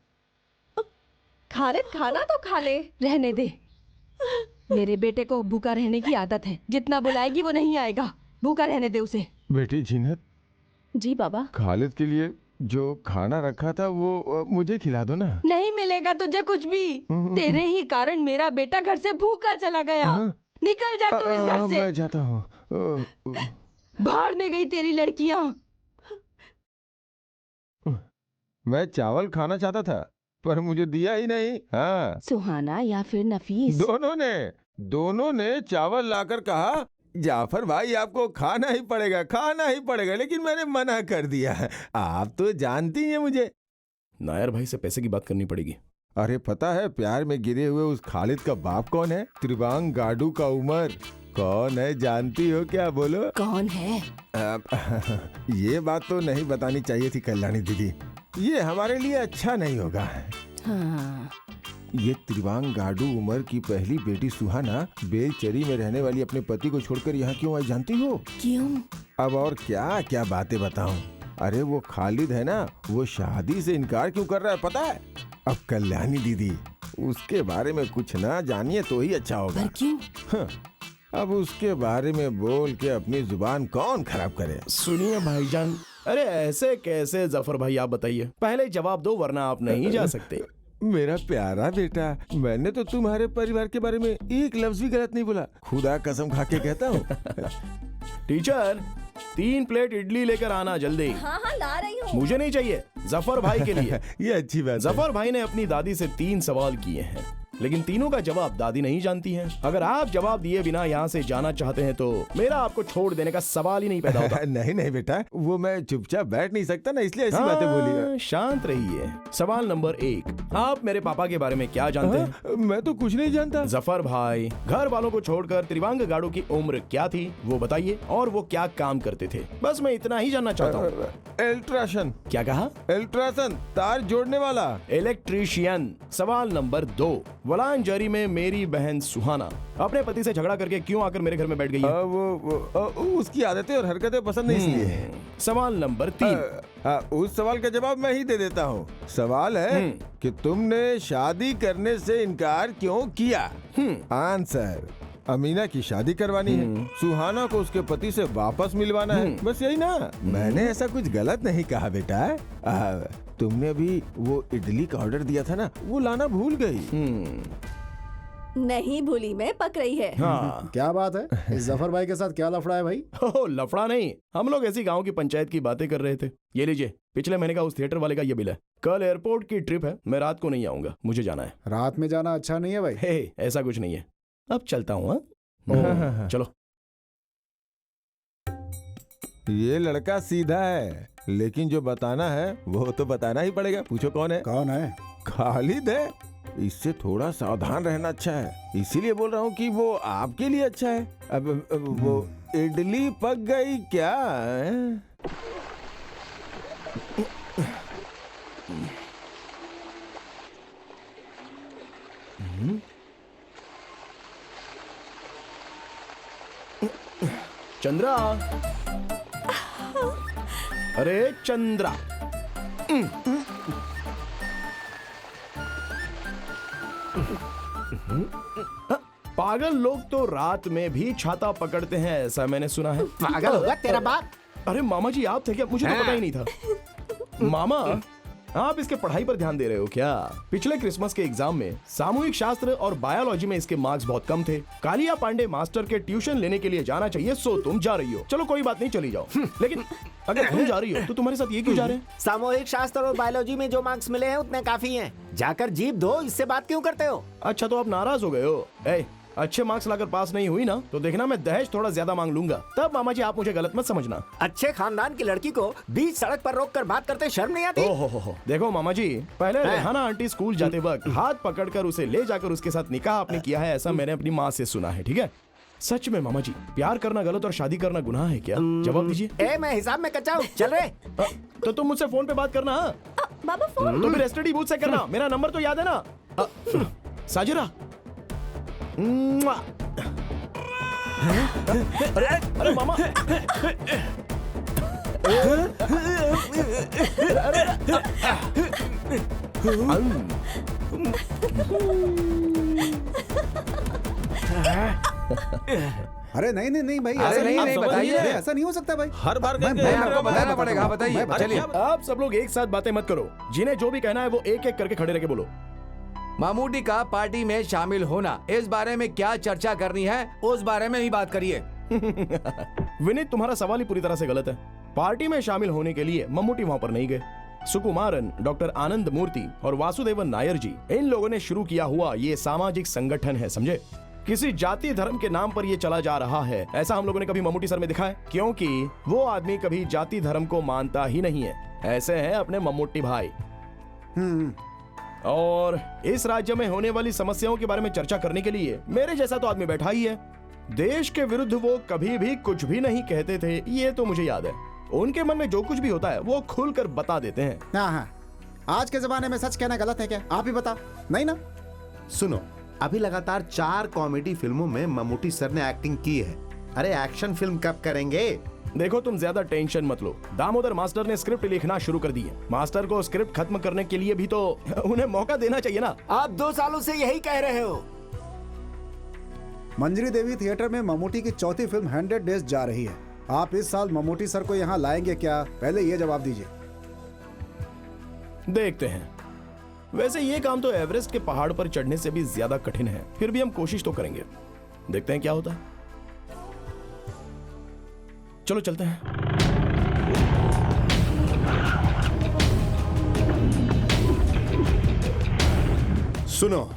[SPEAKER 9] खालिद खाना तो खा ले, रहने दे। मेरे बेटे को भूखा रहने की आदत है, जितना बुलाएगी वो नहीं आएगा। भूखा रहने दे उसे।
[SPEAKER 11] बेटी जीनत,
[SPEAKER 8] जी बाबा।
[SPEAKER 11] खालिद के लिए जो खाना रखा था वो मुझे खिला दो ना।
[SPEAKER 9] नहीं मिलेगा तुझे कुछ भी। तेरे ही कारण मेरा बेटा घर से भूखा चला गया। निकल जा तू इस घर से।
[SPEAKER 11] मैं जाता हूँ।
[SPEAKER 9] बाहर ने गई तेरी लड़कियां।
[SPEAKER 11] मैं चावल खाना चाहता था पर मुझे दिया ही नहीं। हाँ,
[SPEAKER 9] सुहाना या फिर नफीस,
[SPEAKER 11] दोनों ने चावल लाकर कहा जाफर भाई आपको खाना ही पड़ेगा, लेकिन मैंने मना कर दिया। आप तो जानती हैं मुझे।
[SPEAKER 4] नायर भाई से पैसे की बात करनी पड़ेगी।
[SPEAKER 11] अरे पता है प्यार में गिरे हुए उस खालिद का बाप कौन है? त्रिवांग गाडू का उमर। कौन है जानती हो क्या? बोलो
[SPEAKER 9] कौन है?
[SPEAKER 11] ये बात तो नहीं बतानी चाहिए थी कल्याणी दीदी, ये हमारे लिए अच्छा नहीं होगा।
[SPEAKER 9] हाँ।
[SPEAKER 11] ये त्रिवांग गाडू उमर की पहली बेटी सुहाना बेलचरी में रहने वाली अपने पति को छोड़कर यहाँ क्यों आई जानती हो?
[SPEAKER 9] क्यों?
[SPEAKER 11] अब और क्या क्या बातें बताऊं। अरे वो खालिद है ना, वो शादी से इनकार क्यों कर रहा है पता है? अब कल्याणी दीदी उसके बारे में कुछ ना जानिए तो ही अच्छा होगा।
[SPEAKER 9] पर क्यों?
[SPEAKER 11] हाँ, अब उसके बारे में बोल के अपनी जुबान कौन खराब करे?
[SPEAKER 4] सुनिए भाईजान, अरे ऐसे कैसे जफर भाई, आप बताइए, पहले जवाब दो वरना आप नहीं जा सकते।
[SPEAKER 11] मेरा प्यारा बेटा, मैंने तो तुम्हारे परिवार के बारे में एक लफ्ज भी गलत नहीं बोला, खुदा कसम खा के कहता हूँ।
[SPEAKER 4] टीचर 3 प्लेट इडली लेकर आना जल्दी।
[SPEAKER 8] हाँ हाँ ला रही हूँ।
[SPEAKER 4] मुझे नहीं चाहिए, जफर भाई के लिए।
[SPEAKER 11] ये अच्छी बात है।
[SPEAKER 4] जफर भाई ने अपनी दादी से 3 सवाल किए हैं, लेकिन तीनों का जवाब दादी नहीं जानती हैं। अगर आप जवाब दिए बिना यहाँ से जाना चाहते हैं तो मेरा आपको छोड़ देने का सवाल ही नहीं पैदा होता।
[SPEAKER 11] नहीं बेटा, वो मैं चुपचाप बैठ नहीं सकता ना, इसलिए ऐसी बातें बोली।
[SPEAKER 4] शांत रहिए। सवाल नंबर 1, आप मेरे पापा के बारे में क्या जानते हैं?
[SPEAKER 11] मैं तो कुछ नहीं जानता।
[SPEAKER 4] जफर भाई, घर वालों को छोड़कर त्रिवांग गाड़ू की उम्र क्या थी वो बताइए, और वो क्या काम करते थे, बस मैं इतना ही जानना चाहता हूँ।
[SPEAKER 11] अल्ट्रासन।
[SPEAKER 4] क्या कहा?
[SPEAKER 11] अल्ट्रासन, तार जोड़ने वाला।
[SPEAKER 4] इलेक्ट्रीशियन। सवाल नंबर 2, वलांजरी में मेरी बहन सुहाना अपने पति से झगड़ा करके क्यों आकर मेरे घर में बैठ गई है?
[SPEAKER 11] वो उसकी आदतें और हरकतें पसंद नहीं इसलिए।
[SPEAKER 4] सवाल नंबर 3,
[SPEAKER 11] उस सवाल का जवाब मैं ही दे देता हूँ। सवाल है कि तुमने शादी करने से इनकार क्यों किया? आंसर, अमीना की शादी करवानी है, सुहाना को उसके पति से वापस मिलवाना है, बस यही ना। मैंने ऐसा कुछ गलत नहीं कहा बेटा। तुमने अभी वो इडली का ऑर्डर दिया था ना, वो लाना भूल गई।
[SPEAKER 8] नहीं भूली, मैं पक रही है।
[SPEAKER 4] हाँ।
[SPEAKER 1] क्या बात है? इस जफर भाई के साथ क्या लफड़ा है भाई?
[SPEAKER 4] ओह, लफड़ा नहीं, हम लोग ऐसी गांव की पंचायत की बातें कर रहे थे। ये लीजिए, पिछले महीने का उस थिएटर वाले का ये बिल है। कल एयरपोर्ट की ट्रिप है, मैं रात को नहीं आऊंगा, मुझे जाना है।
[SPEAKER 1] रात में जाना अच्छा नहीं है भाई।
[SPEAKER 4] हे, ऐसा कुछ नहीं है, अब चलता हूँ। चलो।
[SPEAKER 11] ये लड़का सीधा है, लेकिन जो बताना है वो तो बताना ही पड़ेगा। पूछो कौन है?
[SPEAKER 1] कौन है?
[SPEAKER 11] खालिद है। इससे थोड़ा सावधान रहना अच्छा है, इसीलिए बोल रहा हूँ कि वो आपके लिए अच्छा है। अब वो इडली पक गई क्या?
[SPEAKER 4] चंद्रा, अरे चंद्रा, पागल लोग तो रात में भी छाता पकड़ते हैं, ऐसा मैंने सुना है।
[SPEAKER 6] पागल होगा तेरा बाप।
[SPEAKER 4] अरे मामा जी आप थे क्या? मुझे तो पता ही नहीं था। मामा आप इसके पढ़ाई पर ध्यान दे रहे हो क्या? पिछले क्रिसमस के एग्जाम में सामूहिक शास्त्र और बायोलॉजी में इसके मार्क्स बहुत कम थे। कालिया पांडे मास्टर के ट्यूशन लेने के लिए जाना चाहिए, सो तुम जा रही हो। चलो कोई बात नहीं, चली जाओ। लेकिन अगर तुम जा रही हो तो तुम्हारे साथ ये क्यों जा रहे हैं?
[SPEAKER 6] सामूहिक शास्त्र और बायोलॉजी में जो मार्क्स मिले हैं उतने काफी हैं। जाकर जीप दो, इससे बात क्यों करते हो?
[SPEAKER 4] अच्छा तो आप नाराज हो गए हो? अच्छे मार्क्स लाकर पास नहीं हुई ना तो देखना मैं दहेज थोड़ा ज्यादा मांग लूंगा। तब मामा जी आप मुझे गलत मत समझना।
[SPEAKER 6] अच्छे खानदान की लड़की को बीच सड़क पर रोक कर बात करते शर्म नहीं आती?
[SPEAKER 4] ओहो देखो मामा जी, पहले रेहाना आंटी स्कूल जाते वक्त हाथ पकड़कर उसे ले जाकर उसके साथ निकाह आपने किया है, ऐसा मैंने अपनी माँ से सुना है। ठीक है? सच में मामा जी, प्यार करना गलत और शादी करना गुनाह है क्या? जवाब दीजिए।
[SPEAKER 6] मैं हिसाब में कच्चा हूँ, चल रहे।
[SPEAKER 4] तो तुम मुझसे फोन पे बात करना।
[SPEAKER 8] बाबा फोन
[SPEAKER 4] तो फिर एसटीडी बूथ से करना, मेरा नंबर तो याद है ना? साजिरा। अरे मामा,
[SPEAKER 1] अरे नहीं नहीं नहीं भाई,
[SPEAKER 2] अरे
[SPEAKER 1] ऐसा
[SPEAKER 2] नहीं, नहीं, बताइए।
[SPEAKER 1] ऐसा नहीं हो सकता भाई।
[SPEAKER 3] हर बार
[SPEAKER 1] मैं-
[SPEAKER 3] करके
[SPEAKER 1] मैं
[SPEAKER 2] आपको बताना पड़ेगा। बताइए, चलिए।
[SPEAKER 4] आप सब लोग एक साथ बातें मत करो। जिन्हें जो भी कहना है वो एक एक करके खड़े रह के बोलो।
[SPEAKER 2] मामूटी का पार्टी में शामिल होना, इस बारे में क्या चर्चा करनी है उस बारे में ही बात करिए।
[SPEAKER 4] विनीत तुम्हारा सवाल ही पूरी तरह से गलत है। पार्टी में शामिल होने के लिए मम्मूटी वहाँ पर नहीं गए। सुकुमारन, डॉक्टर आनंद मूर्ति और वासुदेवन नायर जी, इन लोगों ने शुरू किया हुआ ये सामाजिक संगठन है, समझे? किसी जाति धर्म के नाम पर ये चला जा रहा है, ऐसा हम लोगों ने कभी मम्मूटी सर में दिखा है? क्योंकि वो आदमी कभी जाति धर्म को मानता ही नहीं है। ऐसे हैं अपने मम्मूटी भाई। और इस राज्य में होने वाली समस्याओं के बारे में चर्चा करने के लिए मेरे जैसा तो आदमी बैठा ही है। देश के विरुद्ध वो कभी भी कुछ भी नहीं कहते थे, ये तो मुझे याद है। उनके मन में जो कुछ भी होता है वो खुलकर बता देते हैं।
[SPEAKER 1] हाँ हाँ, आज के जमाने में सच कहना गलत है क्या? आप ही बताओ। नहीं ना?
[SPEAKER 5] सुनो, अभी लगातार 4 कॉमेडी फिल्मों में मम्मूटी सर ने एक्टिंग की है। अरे एक्शन फिल्म कब करेंगे?
[SPEAKER 4] देखो तुम ज्यादा टेंशन मत लो। दामोदर मास्टर ने स्क्रिप्ट लिखना शुरू कर दी है। मास्टर को स्क्रिप्ट खत्म करने के लिए भी तो उन्हें मौका देना चाहिए ना।
[SPEAKER 6] आप 2 सालों से यही कह रहे हो।
[SPEAKER 1] मंजरी देवी थिएटर में मम्मूटी की चौथी फिल्म 100 डेज जा रही है। आप इस साल मम्मूटी सर को यहाँ लाएंगे क्या? पहले ये जवाब दीजिए।
[SPEAKER 4] देखते हैं। वैसे ये काम तो एवरेस्ट के पहाड़ पर चढ़ने से भी ज्यादा कठिन है, फिर भी हम कोशिश तो करेंगे। देखते हैं क्या होता है। चलो चलते हैं।
[SPEAKER 5] सुनो,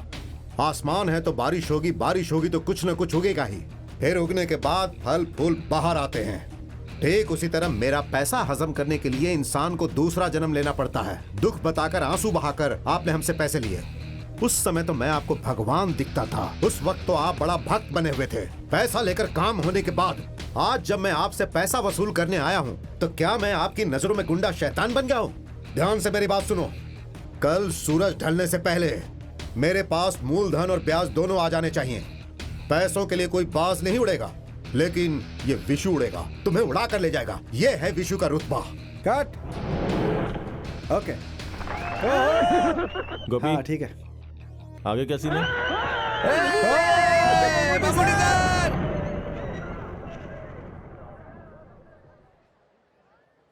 [SPEAKER 5] आसमान है तो बारिश होगी, बारिश होगी तो कुछ न कुछ उगेगा ही। फिर उगने के बाद फल फूल बाहर आते हैं। ठीक उसी तरह मेरा पैसा हजम करने के लिए इंसान को दूसरा जन्म लेना पड़ता है। दुख बताकर, आंसू बहाकर आपने हमसे पैसे लिए। उस समय तो मैं आपको भगवान दिखता था। उस वक्त तो आप बड़ा भक्त बने हुए थे। पैसा लेकर काम होने के बाद आज जब मैं आपसे पैसा वसूल करने आया हूँ तो क्या मैं आपकी नजरों में गुंडा शैतान बन गया हूँ? ध्यान से मेरी बात सुनो। कल सूरज ढलने से पहले मेरे पास मूलधन और ब्याज दोनों आ जाने चाहिए। पैसों के लिए कोई बाज नहीं उड़ेगा, लेकिन ये विशु उड़ेगा, तुम्हें उड़ा कर ले जाएगा। ये है विशु का रुतबा।
[SPEAKER 1] कट। ओके।
[SPEAKER 3] गोपी,
[SPEAKER 1] हाँ ठीक है।
[SPEAKER 3] आगे क्या सीन है?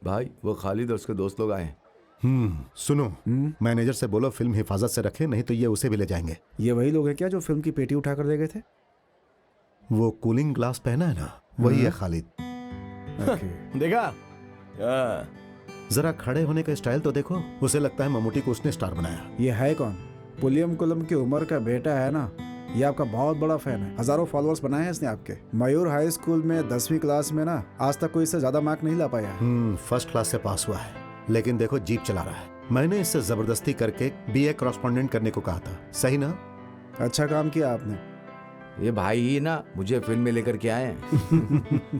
[SPEAKER 2] भाई वो खालिद और उसके दोस्त लोग आए।
[SPEAKER 5] सुनो, मैनेजर से बोलो फिल्म हिफाजत से रखे, नहीं तो ये उसे भी ले जाएंगे।
[SPEAKER 1] ये वही लोग हैं क्या जो फिल्म की पेटी उठाकर दे गए थे?
[SPEAKER 5] वो कूलिंग ग्लास पहना है ना, वही है खालिद।
[SPEAKER 4] देखा?
[SPEAKER 5] जरा खड़े होने का स्टाइल तो देखो। उसे लगता है मम्मूटी को उसने स्टार बनाया।
[SPEAKER 1] ये है कौन? पुलियम कुलम की उम्र का बेटा है ना। ये आपका बहुत बड़ा फैन है। हजारों फॉलोअर्स बनाए हैं इसने आपके। मयूर हाई स्कूल में 10वीं क्लास में ना आज तक कोई इससे ज्यादा मार्क नहीं ला पाया है।
[SPEAKER 5] फर्स्ट क्लास से पास हुआ है, लेकिन देखो जीप चला रहा है। मैंने इससे जबरदस्ती करके BA कॉरेस्पॉन्डेंट करने को कहा था, सही ना?
[SPEAKER 1] अच्छा काम किया आपने।
[SPEAKER 2] ये भाई ही ना मुझे फिल्म में लेकर के आए हैं।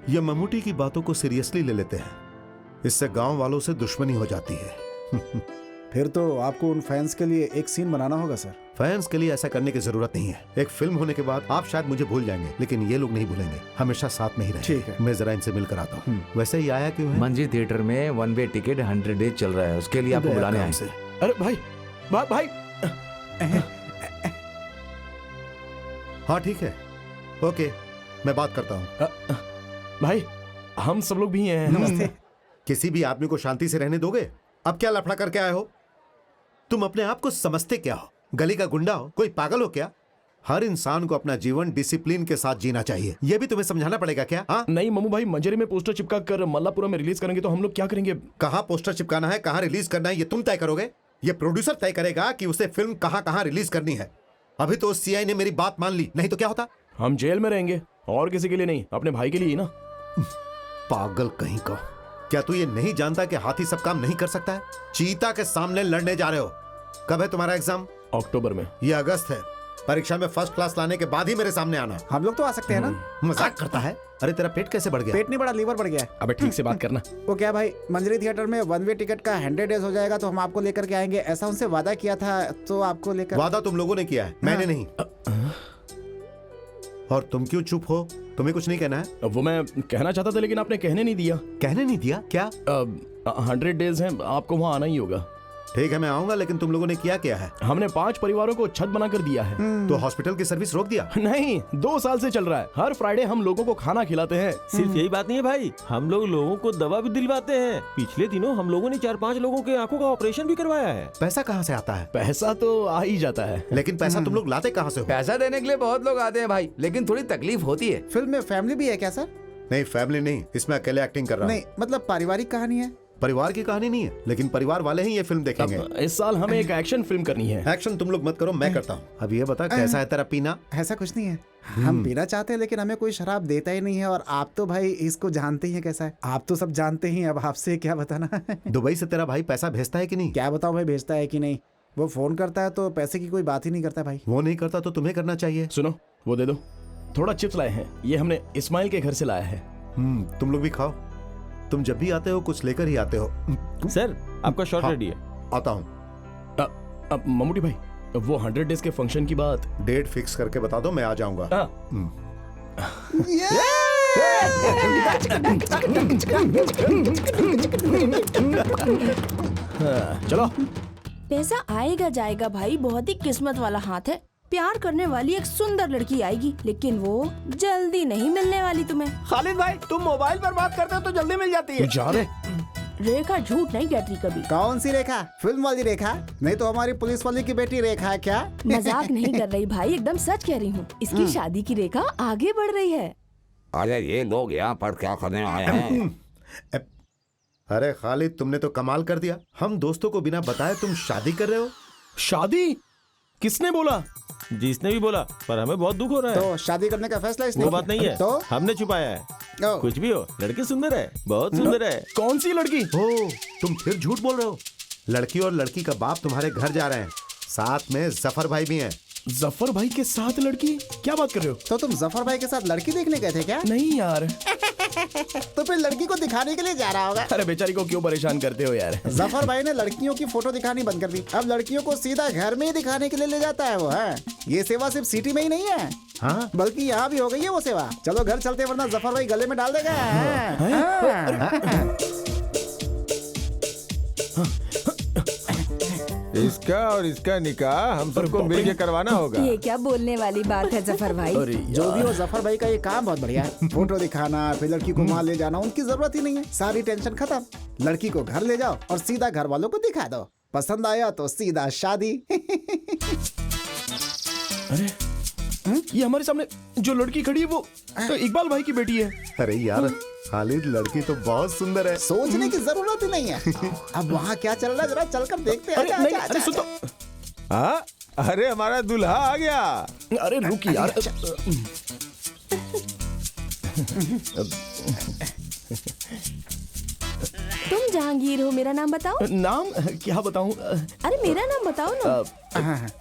[SPEAKER 5] ये मम्मूटी की बातों को सीरियसली ले लेते हैं। इससे गांव वालों से दुश्मनी हो जाती है।
[SPEAKER 1] फिर तो आपको उन फैंस के लिए एक सीन बनाना होगा सर।
[SPEAKER 5] फैंस के लिए ऐसा करने की जरूरत नहीं है। एक फिल्म होने के बाद आप शायद मुझे भूल जाएंगे, लेकिन ये लोग नहीं भूलेंगे। हमेशा साथ में ही रहेंगे।
[SPEAKER 1] ठीक है।
[SPEAKER 5] मैं जरा इनसे मिलकर आता हूँ। वैसे ही आया क्यों है?
[SPEAKER 2] मंजी थिएटर में 1 वे टिकट 100 डेज चल रहा है, उसके लिए आपको बुलाने आए
[SPEAKER 4] अरे भाई भाई
[SPEAKER 5] हाँ ठीक है, ओके, मैं बात करता हूँ।
[SPEAKER 4] भाई हम सब लोग भी हैं।
[SPEAKER 1] नमस्ते।
[SPEAKER 5] किसी भी आदमी को शांति से रहने दोगे? अब क्या लफड़ा करके आए हो? तुम अपने आप को समझते क्या हो? गली का गुंडा हो? कोई पागल हो क्या? हर इंसान को अपना जीवन डिसिप्लिन के साथ जीना चाहिए, यह भी तुम्हें समझाना पड़ेगा क्या? हाँ?
[SPEAKER 4] नहीं मम्मू भाई, मंजरी में पोस्टर चिपका कर मल्लापुरा में रिलीज करेंगे तो हम लोग क्या करेंगे?
[SPEAKER 5] कहाँ पोस्टर चिपकाना है, कहाँ रिलीज करना है, ये तुम तय करोगे? ये प्रोड्यूसर तय करेगा कि उसे फिल्म कहाँ रिलीज करनी है। अभी तो सीआई ने मेरी बात मान ली, नहीं तो क्या होता?
[SPEAKER 4] हम जेल में रहेंगे, और किसी के लिए नहीं, अपने भाई के लिए ही ना।
[SPEAKER 5] पागल कहीं का। क्या तू ये नहीं जानता कि हाथी सब काम नहीं कर सकता है? चीता के सामने लड़ने जा रहे हो। कब है तुम्हारा एग्जाम?
[SPEAKER 4] अक्टूबर में।
[SPEAKER 5] ये अगस्त है। परीक्षा में फर्स्ट क्लास लाने के बाद ही मेरे सामने आना।
[SPEAKER 1] हम लोग तो आ सकते हैं ना?
[SPEAKER 5] मजाक करता है? अरे तेरा पेट कैसे बढ़ गया?
[SPEAKER 1] पेट नहीं बढ़ा, लीवर बढ़ गया।
[SPEAKER 4] अबे ठीक से बात करना।
[SPEAKER 1] वो क्या भाई, मंजरी थिएटर में 1 वे टिकट का 100 डेज हो जाएगा तो हम आपको लेकर के आएंगे, ऐसा उनसे वादा किया था, तो आपको लेकर।
[SPEAKER 5] वादा तुम लोगों ने किया है, मैंने नहीं। और तुम क्यों चुप हो? तुम्हें कुछ नहीं कहना है?
[SPEAKER 4] वो मैं कहना चाहता था लेकिन आपने कहने नहीं दिया।
[SPEAKER 5] कहने नहीं दिया? क्या?
[SPEAKER 4] 100 डेज हैं, आपको वहाँ आना ही होगा।
[SPEAKER 5] ठीक है, मैं आऊंगा, लेकिन तुम लोगों ने किया क्या है?
[SPEAKER 4] हमने 5 परिवारों को छत बनाकर दिया है।
[SPEAKER 5] तो हॉस्पिटल की सर्विस रोक दिया?
[SPEAKER 4] नहीं, 2 साल से चल रहा है। हर फ्राइडे हम लोगों को खाना खिलाते हैं।
[SPEAKER 3] सिर्फ यही बात नहीं है भाई, हम लोग लोगों को दवा भी दिलवाते हैं। पिछले दिनों हम लोगों ने 4-5 लोगों के आंखों का ऑपरेशन भी करवाया है।
[SPEAKER 5] पैसा कहाँ से आता है?
[SPEAKER 4] पैसा तो आ ही जाता है,
[SPEAKER 5] लेकिन पैसा तुम लोग लाते कहाँ से हो?
[SPEAKER 2] पैसा देने के लिए बहुत लोग आते हैं भाई, लेकिन थोड़ी तकलीफ होती है।
[SPEAKER 1] फिल्म में फैमिली भी है क्या सर?
[SPEAKER 5] नहीं, फैमिली नहीं, इसमें अकेले एक्टिंग कर रहा हूँ।
[SPEAKER 1] नहीं, मतलब पारिवारिक कहानी है।
[SPEAKER 5] परिवार की कहानी नहीं है, लेकिन परिवार वाले ही ये फिल्म देखेंगे।
[SPEAKER 4] इस साल हमें एक एक्शन फिल्म करनी है।
[SPEAKER 5] एक्शन तुम लोग मत करो, मैं करता हूँ। अब ये बता, कैसा है तेरा पीना?
[SPEAKER 1] ऐसा कुछ नहीं है, हम पीना चाहते हैं लेकिन हमें कोई शराब देता ही नहीं है, और आप तो भाई इसको जानते ही हैं कैसा है। आप तो सब जानते ही, अब आपसे क्या बताना।
[SPEAKER 5] दुबई से तेरा भाई पैसा भेजता है कि नहीं?
[SPEAKER 1] क्या बताऊं भाई, भेजता है कि नहीं? वो फोन करता है तो पैसे की कोई बात ही नहीं करता भाई।
[SPEAKER 5] वो नहीं करता तो तुम्हें करना चाहिए।
[SPEAKER 4] सुनो, वो दे दो। थोड़ा चिप्स लाए हैं, ये हमने इस्माइल के घर से लाया है।
[SPEAKER 5] तुम लोग भी खाओ। तुम जब भी आते हो कुछ लेकर ही आते हो।
[SPEAKER 3] सर आपका शॉट रेडी है।
[SPEAKER 5] आता हूँ।
[SPEAKER 4] अब मम्मूटी भाई, वो 100 डेज के फंक्शन की बात
[SPEAKER 5] डेट फिक्स करके बता दो, मैं आ जाऊंगा।
[SPEAKER 4] चलो।
[SPEAKER 10] पैसा आएगा जाएगा भाई, बहुत ही किस्मत वाला हाथ है। प्यार करने वाली एक सुंदर लड़की आएगी, लेकिन वो जल्दी नहीं मिलने वाली तुम्हें।
[SPEAKER 6] खालिद भाई, तुम मोबाइल पर बात करते हो तो जल्दी मिल जाती है।
[SPEAKER 4] जा रहे?
[SPEAKER 10] रेखा झूठ नहीं कहती कभी।
[SPEAKER 1] कौन सी रेखा? फिल्म वाली रेखा? नहीं तो हमारी पुलिस वाली की बेटी रेखा है क्या?
[SPEAKER 10] मजाक नहीं कर रही भाई, एकदम सच कह रही हूँ। इसकी शादी की रेखा आगे बढ़ रही है।
[SPEAKER 2] अरे ये लोग यहाँ पर क्या करने आए हैं?
[SPEAKER 5] अरे खालिद, तुमने तो कमाल कर दिया। हम दोस्तों को बिना बताए तुम शादी कर रहे हो?
[SPEAKER 4] शादी? किसने बोला?
[SPEAKER 3] जिसने भी बोला, पर हमें बहुत दुख हो रहा है।
[SPEAKER 1] तो शादी करने का फैसला इसने
[SPEAKER 3] वो बात नहीं है,
[SPEAKER 1] तो
[SPEAKER 3] हमने छुपाया है।
[SPEAKER 1] ओ।
[SPEAKER 3] कुछ भी हो, लड़की सुंदर है, बहुत सुंदर है।
[SPEAKER 4] कौन सी लड़की?
[SPEAKER 5] ओ, तुम फिर झूठ बोल रहे हो। लड़की और लड़की का बाप तुम्हारे घर जा रहे हैं, साथ में जफर भाई भी हैं।
[SPEAKER 4] जफर भाई के साथ लड़की? क्या बात कर रहे हो?
[SPEAKER 1] तो तुम जफर भाई के साथ लड़की देखने गए थे क्या?
[SPEAKER 4] नहीं यार।
[SPEAKER 1] तो फिर लड़की को दिखाने के लिए जा रहा होगा।
[SPEAKER 4] अरे बेचारी को क्यों परेशान करते हो यार?
[SPEAKER 1] जफर भाई ने लड़कियों की फोटो दिखानी बंद कर दी, अब लड़कियों को सीधा घर में ही दिखाने के लिए ले जाता है वो है। ये सेवा सिर्फ सिटी में ही नहीं है,
[SPEAKER 5] हाँ?
[SPEAKER 1] बल्कि यहाँ भी हो गई है वो सेवा। चलो घर चलते, वरना जफर भाई गले में डाल देगा।
[SPEAKER 11] इसका और इसका निकाह हम सबको मिलके करवाना होगा।
[SPEAKER 10] ये क्या बोलने वाली बात है जफर भाई?
[SPEAKER 1] जो भी हो, जफर भाई का ये काम बहुत बढ़िया है। फोटो दिखाना, फिर लड़की को वहाँ ले जाना, उनकी जरूरत ही नहीं है। सारी टेंशन खत्म। लड़की को घर ले जाओ और सीधा घर वालों को दिखा दो। पसंद आया तो सीधा शादी।
[SPEAKER 4] अरे ये हमारे सामने जो लड़की खड़ी है वो तो इकबाल भाई की बेटी है।
[SPEAKER 5] अरे यार खालिद, लड़की तो बहुत सुंदर है।
[SPEAKER 1] सोचने की जरूरत ही नहीं है। अब वहाँ क्या चल रहा है, जरा चलकर देखते हैं।
[SPEAKER 4] अरे नहीं, अरे सुन तो।
[SPEAKER 11] हाँ, अरे हमारा दूल्हा आ गया।
[SPEAKER 4] अरे रुक यार।
[SPEAKER 10] तुम जहांगीर हो, मेरा नाम बताओ।
[SPEAKER 4] नाम क्या बताऊं?
[SPEAKER 10] अरे मेरा नाम बताओ ना।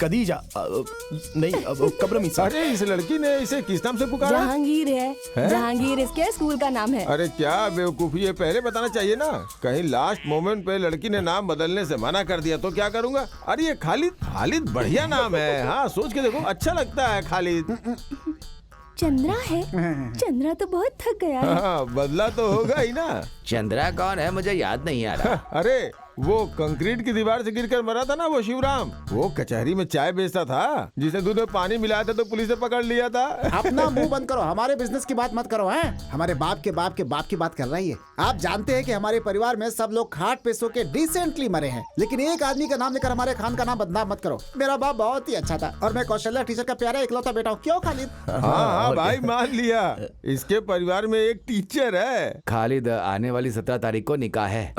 [SPEAKER 4] कदीजा नहीं, कब्रमीसा।
[SPEAKER 11] अरे इस लड़की ने इसे किस नाम से पुकारा?
[SPEAKER 10] जहांगीर है? जहांगीर इसके स्कूल का नाम है।
[SPEAKER 11] अरे क्या बेवकूफी, ये पहले बताना चाहिए ना। कहीं लास्ट मोमेंट पे लड़की ने नाम बदलने से मना कर दिया तो क्या करूंगा? अरे ये खालिद, खालिद बढ़िया नाम है। हाँ, सोच के देखो, अच्छा लगता है खालिद।
[SPEAKER 10] चंद्रा है? चंद्रा तो बहुत थक गया है।
[SPEAKER 11] हाँ, बदला तो होगा ही ना।
[SPEAKER 2] चंद्रा कौन है, मुझे याद नहीं आ रहा।
[SPEAKER 11] अरे वो कंक्रीट की दीवार से गिरकर मरा था ना वो शिवराम, वो कचहरी में चाय बेचता था, जिसे दूध में पानी मिलाया था तो पुलिस ने पकड़ लिया था।
[SPEAKER 1] अपना मुंह बंद करो, हमारे बिजनेस की बात मत करो। हैं हमारे बाप के बाप के बाप की बात कर रही है। आप जानते हैं कि हमारे परिवार में सब लोग खाट पे सो के डिसेंटली मरे हैं, लेकिन एक आदमी का नाम लेकर हमारे खान का नाम बदनाम मत करो। मेरा बाप बहुत ही अच्छा था और मैं कौशल्या टीचर का प्यारा इकलौता बेटा हूँ। क्यों खालिद?
[SPEAKER 11] हाँ भाई मान लिया, इसके परिवार में एक टीचर है।
[SPEAKER 2] खालिद, आने वाली 17 तारीख को निकाह है।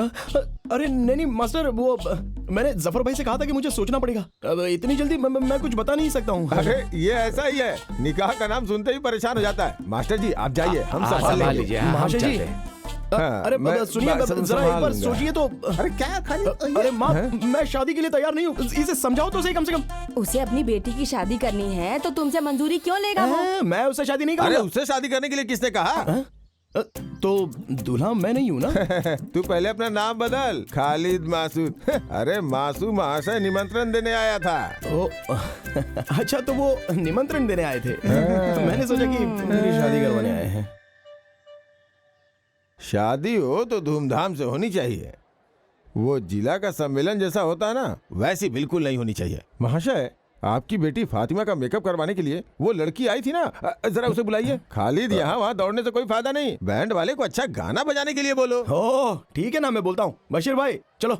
[SPEAKER 4] अरे नहीं मास्टर, वो मैंने जफर भाई से कहा था कि मुझे सोचना पड़ेगा। अब इतनी जल्दी मैं कुछ बता नहीं सकता हूँ।
[SPEAKER 11] अरे ये ऐसा ही है, निकाह का नाम सुनते ही परेशान हो जाता है। मास्टर जी आप जाइए, हम संभाल लेंगे।
[SPEAKER 4] महाशय जी, अरे सुनिए जरा एक बार सोचिए तो।
[SPEAKER 1] अरे क्या खालिद?
[SPEAKER 4] अरे माँ, मैं शादी के लिए तैयार नहीं हूँ, इसे समझाओ तो सही कम से कम।
[SPEAKER 10] उसे अपनी बेटी की शादी करनी है तो तुमसे मंजूरी क्यों लेगा वो?
[SPEAKER 4] मैं उससे शादी नहीं
[SPEAKER 11] अरे
[SPEAKER 4] करूँगा।
[SPEAKER 11] उससे शादी करने के लिए किसने कहा?
[SPEAKER 4] तो दूल्हा मैं नहीं हूँ ना।
[SPEAKER 11] तू पहले अपना नाम बदल, खालिद मासूद। अरे मासू महाशय निमंत्रण देने आया था।
[SPEAKER 4] ओ, अच्छा तो वो निमंत्रण देने आए थे। मैंने सोचा कि मेरी शादी करवाने आए हैं।
[SPEAKER 11] शादी हो तो धूमधाम से होनी चाहिए, वो जिला का सम्मेलन जैसा होता है ना वैसी बिल्कुल नहीं होनी चाहिए। महाशय, आपकी बेटी फातिमा का मेकअप करवाने के लिए वो लड़की आई थी ना, जरा उसे बुलाइए। खालिद यहाँ वहाँ दौड़ने से कोई फायदा नहीं, बैंड वाले को अच्छा गाना बजाने के लिए बोलो।
[SPEAKER 4] ओ ठीक है ना, मैं बोलता हूँ। बशीर भाई चलो।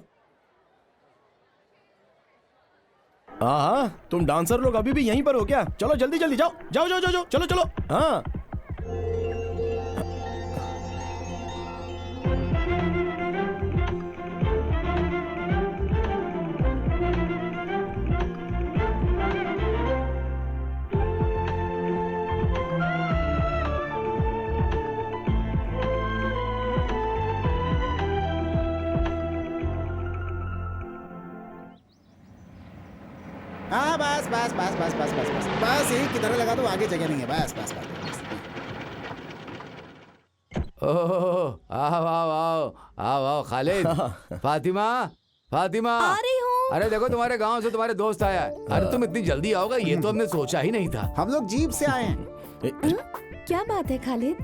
[SPEAKER 4] हाँ, तुम डांसर लोग अभी भी यहीं पर हो क्या? चलो जल्दी जल्दी जाओ जाओ जाओ जाओ, चलो चलो। हाँ
[SPEAKER 1] हाँ बस बस बस बस बस बस बस बस यही किधर लगा दो, आगे जगह नहीं है। बस बस बस।
[SPEAKER 2] ओह आओ आओ आओ आओ आओ खालिद। फातिमा, फातिमा
[SPEAKER 10] आ रही हूँ।
[SPEAKER 2] अरे देखो तुम्हारे गांव से तुम्हारे दोस्त आया है। अरे तुम इतनी जल्दी आओगे ये तो हमने सोचा ही नहीं था।
[SPEAKER 1] हम लोग जीप से आए हैं।
[SPEAKER 10] क्या बात है खालिद?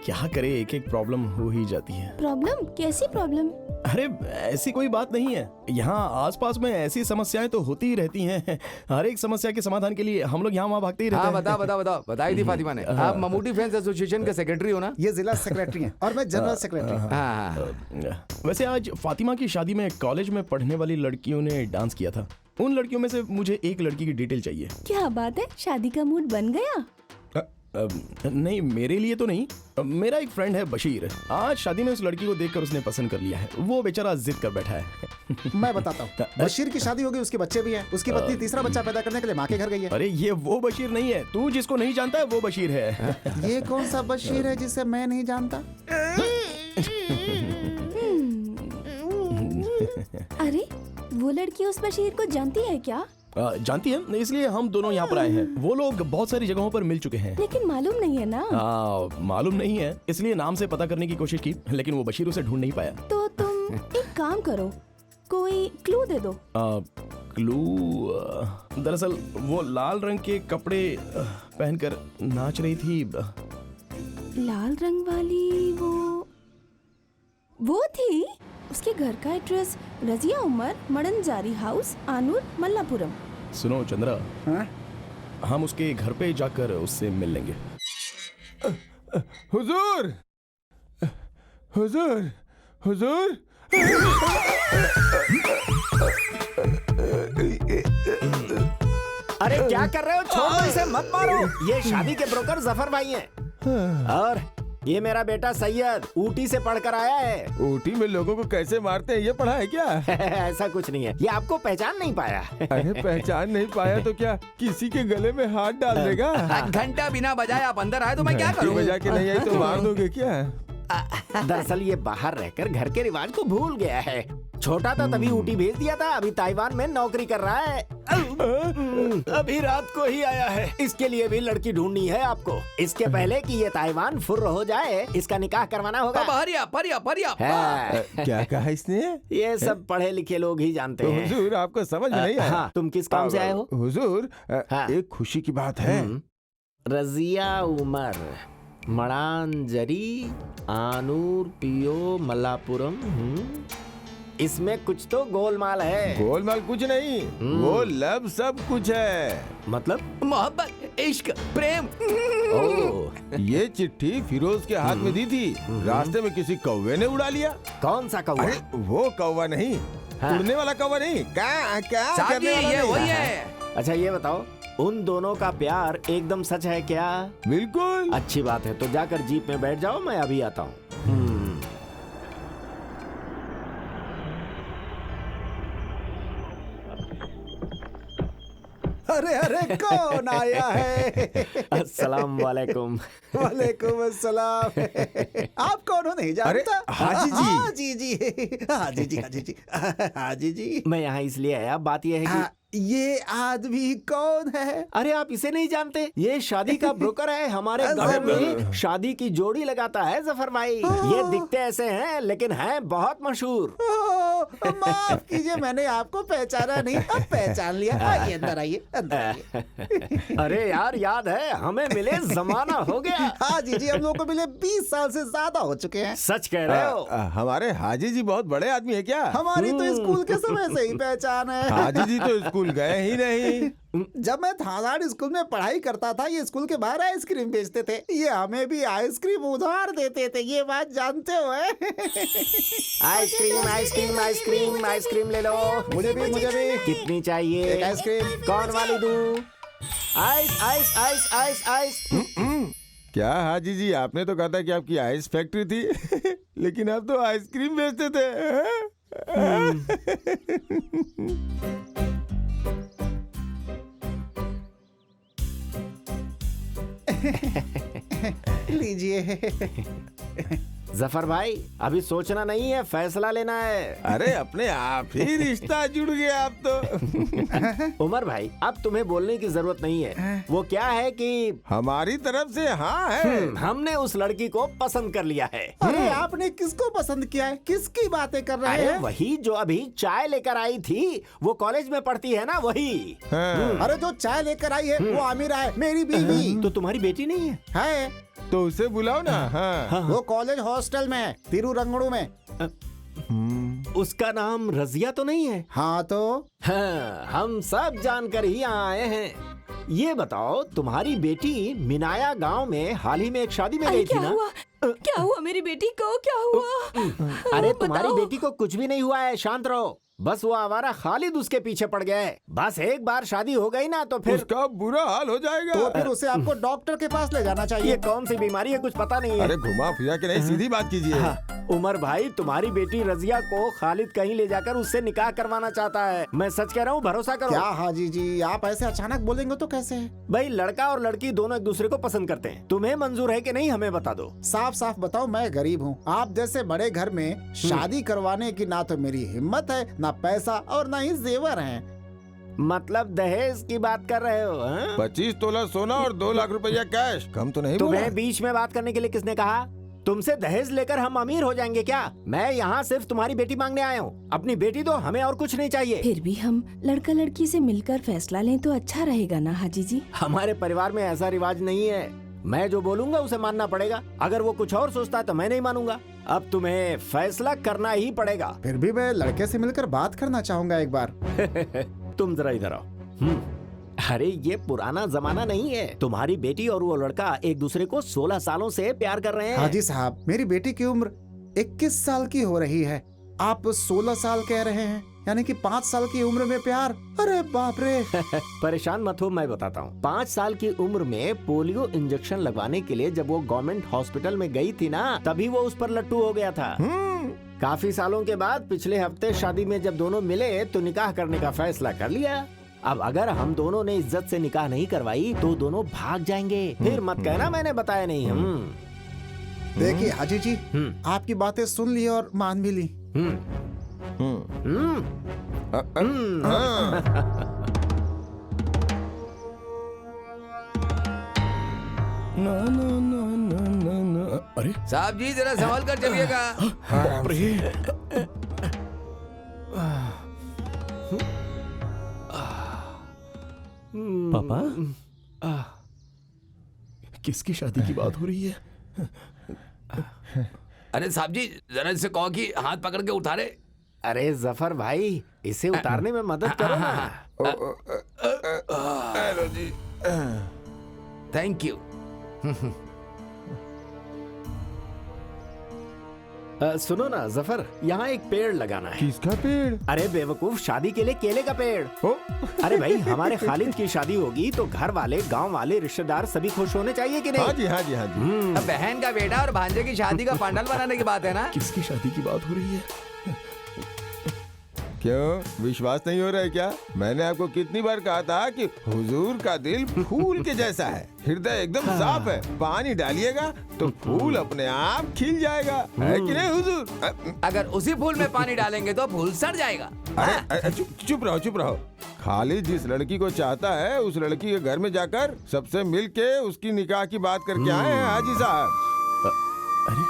[SPEAKER 4] क्या करे, एक एक प्रॉब्लम हो ही जाती है।
[SPEAKER 10] प्रॉब्लम? कैसी प्रॉब्लम?
[SPEAKER 4] अरे ऐसी कोई बात नहीं है, यहाँ आसपास में ऐसी समस्याएं तो होती ही रहती हैं। हर एक समस्या के समाधान के लिए हम लोग यहाँ वहाँ भागते ही रहते हैं।
[SPEAKER 2] हाँ बताओ बताई थी फातिमा ने। आप ममूटी फैंस एसोसिएशन के सेक्रेटरी हो ना?
[SPEAKER 1] ये जिला सेक्रेटरी हैं और मैं जनरल सेक्रेटरी।
[SPEAKER 2] हाँ।
[SPEAKER 4] वैसे आज फातिमा की शादी में कॉलेज में पढ़ने वाली लड़कियों ने डांस किया था। उन लड़कियों में से मुझे एक लड़की की डिटेल चाहिए।
[SPEAKER 10] क्या बात है, शादी का मूड बन गया?
[SPEAKER 4] नहीं, मेरे लिए तो नहीं। मेरा एक फ्रेंड है बशीर, आज शादी में उस लड़की को देखकर उसने पसंद कर लिया है। वो बेचारा जिद कर बैठा है।
[SPEAKER 1] मैं बताता हूँ, बशीर की शादी होगी, उसके बच्चे भी हैं। उसकी पत्नी तीसरा बच्चा पैदा करने के लिए माँ के घर गई है।
[SPEAKER 4] अरे ये वो बशीर नहीं है, तू जिसको नहीं जानता है वो बशीर है।
[SPEAKER 1] ये कौन सा बशीर है जिसे मैं नहीं जानता?
[SPEAKER 10] अरे वो लड़की उस बशीर को जानती है क्या?
[SPEAKER 4] जानती है, इसलिए हम दोनों यहाँ पर आए हैं। वो लोग बहुत सारी जगहों पर मिल चुके हैं,
[SPEAKER 10] लेकिन मालूम नहीं है ना।
[SPEAKER 4] मालूम नहीं है, इसलिए नाम से पता करने की कोशिश की, लेकिन वो बशीर उसे ढूंढ नहीं पाया।
[SPEAKER 10] तो तुम एक काम करो, कोई क्लू दे दो।
[SPEAKER 4] क्लू? दरअसल वो लाल रंग के कपड़े पहनकर नाच रही थी।
[SPEAKER 10] लाल रंग वाली वो थी। उसके घर का एड्रेस रजिया उमर, मडनजारी हाउस, आनूर, मल्लापुरम।
[SPEAKER 4] सुनो चंद्रा, हम उसके घर पे जाकर उससे मिल लेंगे।
[SPEAKER 11] हुजूर, हुजूर, हुजूर।
[SPEAKER 6] अरे क्या कर रहे हो? छोड़ दो इसे, मत मारो। ये शादी के ब्रोकर जफर भाई हैं और ये मेरा बेटा सैयद ऊटी से पढ़कर आया है।
[SPEAKER 11] ऊटी में लोगों को कैसे मारते हैं ये पढ़ा है क्या?
[SPEAKER 6] ऐसा कुछ नहीं है, ये आपको पहचान नहीं पाया।
[SPEAKER 11] अरे पहचान नहीं पाया तो क्या किसी के गले में हाथ डाल देगा?
[SPEAKER 2] घंटा बिना बजाए आप अंदर आए तो मैं क्या करूं?
[SPEAKER 11] बजा के नहीं आई तो मार दोगे क्या?
[SPEAKER 6] दरअसल ये बाहर रहकर घर के रिवाज को भूल गया है। छोटा था तभी ऊटी भेज दिया था, अभी ताइवान में नौकरी कर रहा है। अभी रात को ही आया है। इसके लिए भी लड़की ढूंढनी है आपको। इसके पहले कि ये ताइवान फुर्र हो जाए, इसका निकाह करवाना होगा।
[SPEAKER 11] क्या कहा इसने?
[SPEAKER 6] ये सब पढ़े लिखे लोग ही जानते
[SPEAKER 11] तो
[SPEAKER 6] हैं।
[SPEAKER 11] हुजूर आपको समझ में नहीं आया?
[SPEAKER 6] हाँ, तुम किस काम से आए हो?
[SPEAKER 11] हुजूर एक खुशी की बात है।
[SPEAKER 6] रजिया उमर, मड़ांजरी आनूर पियो मल्लापुरम। इसमें कुछ तो गोलमाल है।
[SPEAKER 11] गोलमाल कुछ नहीं, वो लब सब कुछ है।
[SPEAKER 6] मतलब
[SPEAKER 2] मोहब्बत, इश्क, प्रेम।
[SPEAKER 6] ओह,
[SPEAKER 11] ये चिट्ठी फिरोज के हाथ में दी थी, रास्ते में किसी कौवे ने उड़ा लिया।
[SPEAKER 6] कौन सा कौवा?
[SPEAKER 11] अरे वो कौवा नहीं, उड़ने वाला कौवा नहीं, क्या क्या
[SPEAKER 2] साहब जी,
[SPEAKER 11] करने वाला
[SPEAKER 2] ये
[SPEAKER 11] नहीं।
[SPEAKER 2] वही है।
[SPEAKER 6] अच्छा ये बताओ, उन दोनों का प्यार एकदम सच है क्या?
[SPEAKER 11] बिल्कुल।
[SPEAKER 6] अच्छी बात है, तो जाकर जीप में बैठ जाओ, मैं अभी आता हूँ।
[SPEAKER 1] अरे अरे कौन आया है?
[SPEAKER 6] अस्सलाम वालेकुम।
[SPEAKER 1] वालेकुम अस्सलाम। आप कौन हो नहीं जानता?
[SPEAKER 11] हाजी जी।
[SPEAKER 1] हाजी जी, हाजी जी, हाजी जी, हाजी जी।
[SPEAKER 6] मैं यहाँ इसलिए आया, बात यह है कि
[SPEAKER 1] ये आदमी कौन है?
[SPEAKER 6] अरे आप इसे नहीं जानते? ये शादी का ब्रोकर है, हमारे गांव में शादी की जोड़ी लगाता है जफर भाई। ये दिखते ऐसे हैं लेकिन हैं बहुत मशहूर।
[SPEAKER 1] माफ कीजिए, मैंने आपको पहचाना नहीं, अब पहचान लिया। आइए अंदर, आइए अंदर आइए।
[SPEAKER 6] अरे यार याद है, हमें मिले जमाना हो गया।
[SPEAKER 1] हाँ जी, हम लोग को मिले 20 साल से ज्यादा हो चुके हैं।
[SPEAKER 6] सच कह रहे हो?
[SPEAKER 11] हमारे हाजी जी बहुत बड़े आदमी है क्या?
[SPEAKER 1] हमारी तो स्कूल के समय से ही पहचान है।
[SPEAKER 11] हाजी जी तो स्कूल गए ही नहीं।
[SPEAKER 1] जब मैं थानाड़ स्कूल में पढ़ाई करता था, ये स्कूल के बाहर आइसक्रीम बेचते थे। ये हमें भी आइसक्रीम उधार देते थे, ये बात जानते हो?
[SPEAKER 6] आइसक्रीम आइसक्रीम आइसक्रीम आइसक्रीम ले लो।
[SPEAKER 1] मुझे भी, मुझे भी।
[SPEAKER 6] कितनी चाहिए?
[SPEAKER 1] एक आइसक्रीम।
[SPEAKER 6] कौन वाली दूं? Ice ice ice ice ice.
[SPEAKER 11] क्या हाजी जी, आपने तो कहा था कि आपकी आइस फैक्ट्री थी लेकिन आप तो आइसक्रीम बेचते थे।
[SPEAKER 1] लीजिए।
[SPEAKER 6] जफर भाई, अभी सोचना नहीं है, फैसला लेना है।
[SPEAKER 11] अरे अपने आप ही रिश्ता जुड़ गया आप तो।
[SPEAKER 6] उमर भाई, अब तुम्हें बोलने की जरूरत नहीं है। वो क्या है कि
[SPEAKER 11] हमारी तरफ से हाँ है।
[SPEAKER 6] हमने उस लड़की को पसंद कर लिया है।
[SPEAKER 1] अरे आपने किसको पसंद किया है? किसकी बातें कर रहे
[SPEAKER 6] अरे
[SPEAKER 1] हैं?
[SPEAKER 6] वही जो अभी चाय लेकर आई थी, वो कॉलेज में पढ़ती है ना, वही।
[SPEAKER 1] अरे जो चाय लेकर आई है वो आमिरा है, मेरी बीवी।
[SPEAKER 6] तो तुम्हारी बेटी नहीं है?
[SPEAKER 1] है।
[SPEAKER 11] तो उसे बुलाओ ना। हाँ।
[SPEAKER 1] वो कॉलेज हॉस्टल में है, तिरुरंगड़ू में।
[SPEAKER 6] उसका नाम रजिया तो नहीं है?
[SPEAKER 1] हाँ तो
[SPEAKER 6] हाँ, हम सब जानकर ही यहाँ आए हैं। ये बताओ, तुम्हारी बेटी मिनाया गांव में हाल ही में एक शादी में गई थी ना?
[SPEAKER 10] क्या हुआ मेरी बेटी को? क्या हुआ?
[SPEAKER 6] अरे तुम्हारी बेटी को कुछ भी नहीं हुआ है, शांत रहो। बस वो आवारा खालिद उसके पीछे पड़ गया है। बस एक बार शादी हो गई ना तो फिर
[SPEAKER 11] उसका बुरा हाल हो जाएगा।
[SPEAKER 1] तो फिर उसे आपको डॉक्टर के पास ले जाना चाहिए।
[SPEAKER 6] ये कौन सी बीमारी है, कुछ पता नहीं है।
[SPEAKER 11] अरे घुमा फिरा के नहीं, सीधी बात कीजिए।
[SPEAKER 6] उमर भाई, तुम्हारी बेटी रजिया को खालिद कहीं ले जाकर उससे निकाह करवाना चाहता है। मैं सच कह रहा हूँ, भरोसा करो।
[SPEAKER 1] क्या हाजी जी, आप ऐसे अचानक बोलेंगे तो कैसे?
[SPEAKER 6] भाई, लड़का और लड़की दोनों एक दूसरे को पसंद करते हैं। तुम्हें मंजूर है कि नहीं, हमें बता दो।
[SPEAKER 1] साफ साफ बताओ, मैं गरीब हूँ। आप जैसे बड़े घर में शादी करवाने की ना तो मेरी हिम्मत है, ना पैसा और ना ही जेवर हैं।
[SPEAKER 6] मतलब दहेज की बात कर रहे हो?
[SPEAKER 11] 25 तोला सोना और 2 लाख रुपया कैश, कम तो नहीं बोला?
[SPEAKER 6] तुम्हें बीच में बात करने के लिए किसने कहा? तुमसे दहेज लेकर हम अमीर हो जाएंगे क्या? मैं यहाँ सिर्फ तुम्हारी बेटी मांगने आया हूँ। अपनी बेटी दो, हमें और कुछ नहीं चाहिए।
[SPEAKER 10] फिर भी हम लड़का लड़की से मिलकर फैसला लें तो अच्छा रहेगा ना हाजी जी?
[SPEAKER 6] हमारे परिवार में ऐसा रिवाज नहीं है। मैं जो बोलूंगा उसे मानना पड़ेगा। अगर वो कुछ और सोचता है तो मैं नहीं मानूंगा। अब तुम्हें फैसला करना ही पड़ेगा।
[SPEAKER 1] फिर भी मैं लड़के से मिलकर बात करना चाहूंगा एक बार।
[SPEAKER 6] तुम जरा इधर आओ। अरे ये पुराना जमाना नहीं है। तुम्हारी बेटी और वो लड़का एक दूसरे को 16 सालों से प्यार कर रहे हैं।
[SPEAKER 1] हाजी साहब, मेरी बेटी की उम्र 21 साल की हो रही है। आप 16 साल कह रहे हैं, यानी कि 5 साल की उम्र में प्यार? अरे बाप रे।
[SPEAKER 6] परेशान मत हो, मैं बताता हूँ। 5 साल की उम्र में पोलियो इंजेक्शन लगवाने के लिए जब वो गवर्नमेंट हॉस्पिटल में गई थी ना, तभी वो उस पर लट्टू हो गया था। काफी सालों के बाद पिछले हफ्ते शादी में जब दोनों मिले तो निकाह करने का फैसला कर लिया। अब अगर हम दोनों ने इज्जत से निकाह नहीं करवाई तो दोनों भाग जाएंगे। फिर मत कहना मैंने बताया नहीं।
[SPEAKER 1] देखिए हाजी जी, आपकी बातें सुन ली और मान भी ली।
[SPEAKER 4] अरे
[SPEAKER 2] साहब जी, जरा संभाल कर चलिएगा।
[SPEAKER 3] पापा,
[SPEAKER 4] किसकी शादी की बात हो रही है?
[SPEAKER 2] अरे साहब जी, जरा इससे कहो कि हाथ पकड़ के उतारे।
[SPEAKER 6] अरे जफर भाई, इसे उतारने में मदद करो ना।
[SPEAKER 2] Thank you.
[SPEAKER 6] सुनो ना जफर, यहाँ एक पेड़ लगाना है।
[SPEAKER 11] किसका पेड़?
[SPEAKER 6] अरे बेवकूफ, शादी के लिए केले का पेड़। अरे भाई, हमारे खालिद की शादी होगी तो घर वाले, गांव वाले, रिश्तेदार सभी खुश होने चाहिए कि नहीं?
[SPEAKER 11] हाँ जी, हाँ जी, हाँ जी।
[SPEAKER 2] अब बहन का बेटा और भांजे की शादी का पंडाल बनाने की बात है ना?
[SPEAKER 4] किसकी शादी की बात हो रही है?
[SPEAKER 11] क्यों, विश्वास नहीं हो रहा है क्या? मैंने आपको कितनी बार कहा था कि हुजूर का दिल फूल के जैसा है, हृदय एकदम साफ है, पानी डालिएगा तो फूल अपने आप खिल जाएगा, है कि नहीं हुजूर?
[SPEAKER 2] अगर उसी फूल में पानी डालेंगे तो फूल सड़ जाएगा।
[SPEAKER 11] अरे चुप रहो, चुप रहो। खालिद जिस लड़की को चाहता है उस लड़की के घर में जाकर सबसे मिल के उसकी निकाह की बात करके आए हैं हाजी साहब।
[SPEAKER 4] अरे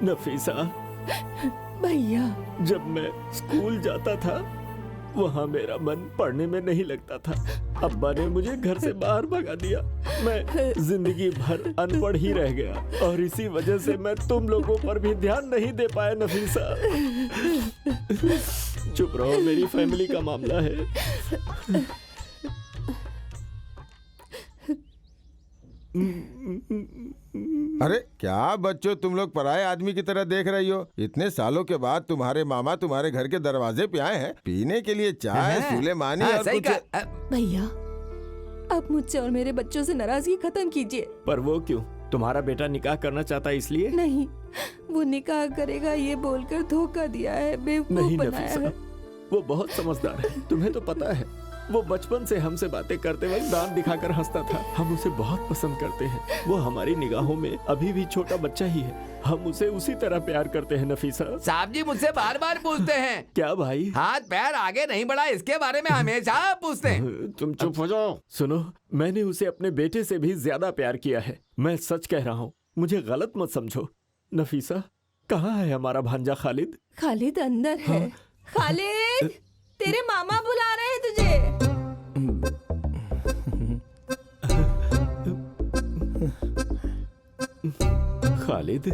[SPEAKER 3] नफीसा,
[SPEAKER 9] भैया,
[SPEAKER 3] जब मैं स्कूल जाता था वहाँ मेरा मन पढ़ने में नहीं लगता था। अब्बा ने मुझे घर से बाहर भगा दिया। मैं जिंदगी भर अनपढ़ ही रह गया और इसी वजह से मैं तुम लोगों पर भी ध्यान नहीं दे पाया नफीसा। चुप रहो, मेरी फैमिली का मामला है।
[SPEAKER 11] अरे क्या बच्चों, तुम लोग पराये आदमी की तरह देख रही हो? इतने सालों के बाद तुम्हारे मामा तुम्हारे घर के दरवाजे पे आए हैं पीने के लिए चाय, सुलेमानी और कुछ।
[SPEAKER 9] भैया, अब मुझसे और मेरे बच्चों से नाराजगी खत्म कीजिए।
[SPEAKER 3] पर वो क्यों? तुम्हारा बेटा निकाह करना चाहता है इसलिए?
[SPEAKER 9] नहीं, वो निकाह करेगा ये बोलकर धोखा दिया है, बेवकूफ
[SPEAKER 3] नहीं
[SPEAKER 9] बनाया है।
[SPEAKER 3] वो बहुत समझदार है, तुम्हें तो पता है। वो बचपन से हमसे बातें करते वक्त दांत दिखाकर हंसता था। हम उसे बहुत पसंद करते हैं। वो हमारी निगाहों में अभी भी छोटा बच्चा ही है। हम उसे उसी तरह प्यार करते हैं नफीसा।
[SPEAKER 2] साहब जी मुझसे बार बार पूछते हैं।
[SPEAKER 3] क्या भाई?
[SPEAKER 2] हाथ पैर आगे नहीं बढ़ा, इसके बारे में हमेशा पूछते हैं।
[SPEAKER 3] तुम चुप हो जाओ। सुनो, मैंने उसे अपने बेटे से भी ज्यादा प्यार किया है। मैं सच कह रहा हूँ, मुझे गलत मत समझो। नफीसा, कहाँ है हमारा भांजा खालिद?
[SPEAKER 9] खालिद अंदर है। खालिद, तेरे मामा बुला रहे हैं तुझे।
[SPEAKER 3] खालिद,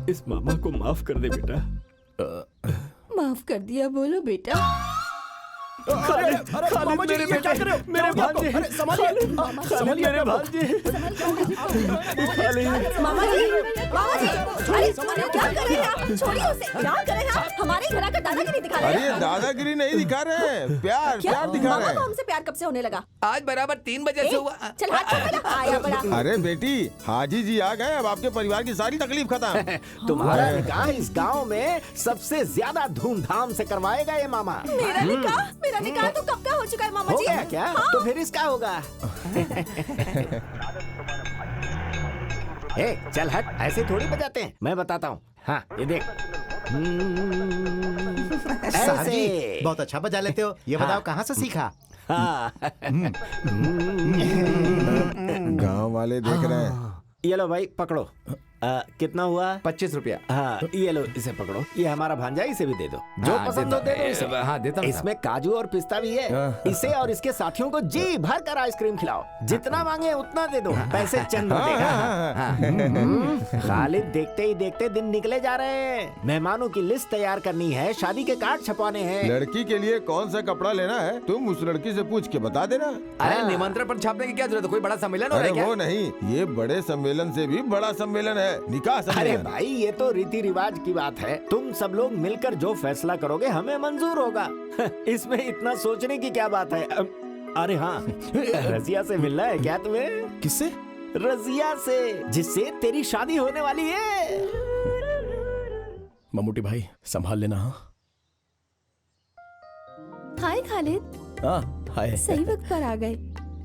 [SPEAKER 3] इस मामा को माफ कर दे बेटा।
[SPEAKER 9] माफ कर दिया बोलो बेटा।
[SPEAKER 3] खालिद, खालिद मेरे बेटा, मेरे भांजे, खालिद मेरे भांजे।
[SPEAKER 8] मामा जी, अरे क्या कर रहे हैं आप? छोड़िए उसे, क्या कर रहे हैं आप? हमारे घर आकर दादागिरी दिखा रहे
[SPEAKER 11] अरे
[SPEAKER 8] हैं।
[SPEAKER 11] ये दादागिरी नहीं दिखा रहे हैं, प्यार प्यार दिखा
[SPEAKER 8] मामा
[SPEAKER 11] रहे
[SPEAKER 8] को
[SPEAKER 11] हैं।
[SPEAKER 8] हमसे प्यार कब से होने लगा?
[SPEAKER 2] आज बराबर 3 बजे से हुआ।
[SPEAKER 8] चल हाथ छोड़ पहले, आया बड़ा।
[SPEAKER 11] अरे बेटी, हाजी जी आ गए, अब आपके परिवार की सारी तकलीफ खत्म।
[SPEAKER 6] तुम्हारा निकाह इस गांव में सबसे ज्यादा धूमधाम से करवाएगा ये मामा।
[SPEAKER 8] मेरा निकाह तो कब का हो चुका है मामा
[SPEAKER 6] हो
[SPEAKER 8] जी।
[SPEAKER 6] गया क्या?
[SPEAKER 8] हाँ।
[SPEAKER 6] तो फिर इसका होगा। ए, चल हट, ऐसे थोड़ी बजाते हैं। मैं बताता हूँ। हाँ, ये देख।
[SPEAKER 5] साहब जी,
[SPEAKER 6] ऐसे।
[SPEAKER 5] बहुत अच्छा बजा लेते हो। ये बताओ कहाँ से सीखा?
[SPEAKER 6] हाँ।
[SPEAKER 11] गांव वाले देख रहे हैं।
[SPEAKER 6] ये लो भाई, पकड़ो। कितना हुआ?
[SPEAKER 2] 25 रुपया।
[SPEAKER 6] हाँ, ये लो, इसे पकड़ो। ये हमारा भांजा, इसे भी दे दो। जो
[SPEAKER 2] हाँ,
[SPEAKER 6] पसंद हो
[SPEAKER 2] देता
[SPEAKER 6] दे दो इसे।
[SPEAKER 2] हाँ, देता हूँ
[SPEAKER 6] इसमें काजू और पिस्ता भी है। इसे और इसके साथियों को जी भर कर आइसक्रीम खिलाओ। जितना मांगे उतना दे दो, पैसे चंद देगा। खालिद, देखते ही देखते दिन निकले जा रहे हैं। मेहमानों की लिस्ट तैयार करनी है, शादी के कार्ड छपवाने हैं।
[SPEAKER 11] लड़की के लिए कौन सा कपड़ा लेना है तुम उस लड़की से पूछ के बता देना।
[SPEAKER 2] अरे निमंत्रण पर छापने की क्या जरूरत है? कोई बड़ा सम्मेलन हो रहा है
[SPEAKER 11] अरे
[SPEAKER 2] क्या?
[SPEAKER 11] वो नहीं, ये बड़े सम्मेलन से भी बड़ा सम्मेलन है, निकाह
[SPEAKER 6] अरे
[SPEAKER 11] सम्मेलन।
[SPEAKER 6] भाई, ये तो रीति रिवाज की बात है। तुम सब लोग मिलकर जो फैसला करोगे हमें मंजूर होगा। इसमें इतना सोचने की क्या बात है? अरे हाँ, रजिया से मिलना है क्या तुम्हें?
[SPEAKER 4] किससे?
[SPEAKER 6] रजिया से, जिससे तेरी शादी होने वाली है।
[SPEAKER 4] मम्मूटी भाई, संभाल लेना। हाँ,
[SPEAKER 8] हाय खालिद,
[SPEAKER 4] हाय।
[SPEAKER 8] सही वक्त पर आ गए।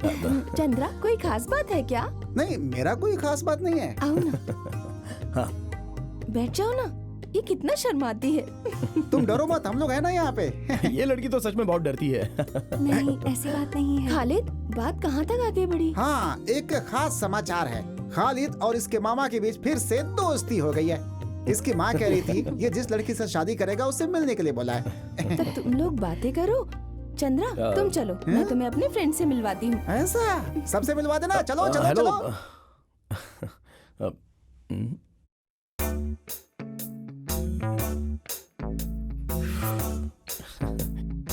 [SPEAKER 8] चंद्रा, कोई खास बात है क्या?
[SPEAKER 1] नहीं, मेरा कोई खास बात नहीं है।
[SPEAKER 8] आओ ना।
[SPEAKER 4] हाँ।
[SPEAKER 8] बैठ जाओ ना।
[SPEAKER 10] ये कितना शर्माती है।
[SPEAKER 1] तुम डरो मत, हम लोग है ना यहाँ पे।
[SPEAKER 4] ये लड़की तो सच में बहुत डरती है।
[SPEAKER 8] नहीं, ऐसी बात नहीं है।
[SPEAKER 10] खालिद, बात कहाँ तक आगे बढ़ी?
[SPEAKER 1] हाँ, एक खास समाचार है। खालिद और इसके मामा के बीच फिर से दोस्ती हो गई है। इसकी माँ कह रही थी ये जिस लड़की से शादी करेगा उससे मिलने के लिए बोला है।
[SPEAKER 10] तब तुम लोग बातें करो। चंद्रा, तुम चलो, मैं तुम्हें अपने फ्रेंड से मिलवाती हूँ।
[SPEAKER 1] ऐसा? सबसे मिलवा देना। चलो चलो
[SPEAKER 4] हेलो।
[SPEAKER 1] चलो।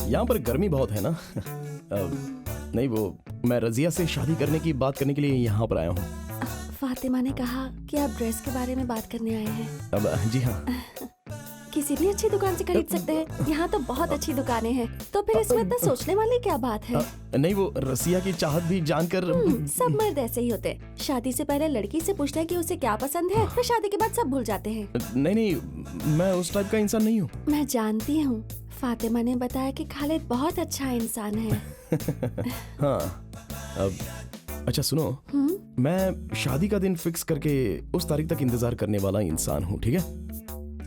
[SPEAKER 4] यहाँ पर गर्मी बहुत है ना। नहीं, वो मैं रजिया से शादी करने की बात करने के लिए यहाँ पर आया हूँ।
[SPEAKER 8] फातिमा ने कहा कि आप ड्रेस के बारे में बात करने आए हैं।
[SPEAKER 4] अब जी हाँ।
[SPEAKER 8] किसी भी अच्छी दुकान से खरीद सकते हैं। यहाँ तो बहुत अच्छी दुकानें हैं। तो फिर इसमें इतना सोचने वाली क्या बात है?
[SPEAKER 4] नहीं, वो रसिया की चाहत भी जानकर।
[SPEAKER 8] सब मर्द ऐसे ही होते हैं। शादी से पहले लड़की से पूछते हैं कि उसे क्या पसंद है, फिर शादी के बाद सब भूल जाते हैं।
[SPEAKER 4] नहीं, मैं उस टाइप का इंसान नहीं हूँ।
[SPEAKER 8] मैं जानती हूँ। फातिमा ने बताया कि खालिद बहुत अच्छा इंसान है।
[SPEAKER 4] हाँ, अब अच्छा सुनो, मैं शादी का दिन फिक्स करके उस तारीख तक इंतजार करने वाला इंसान हूँ, ठीक है?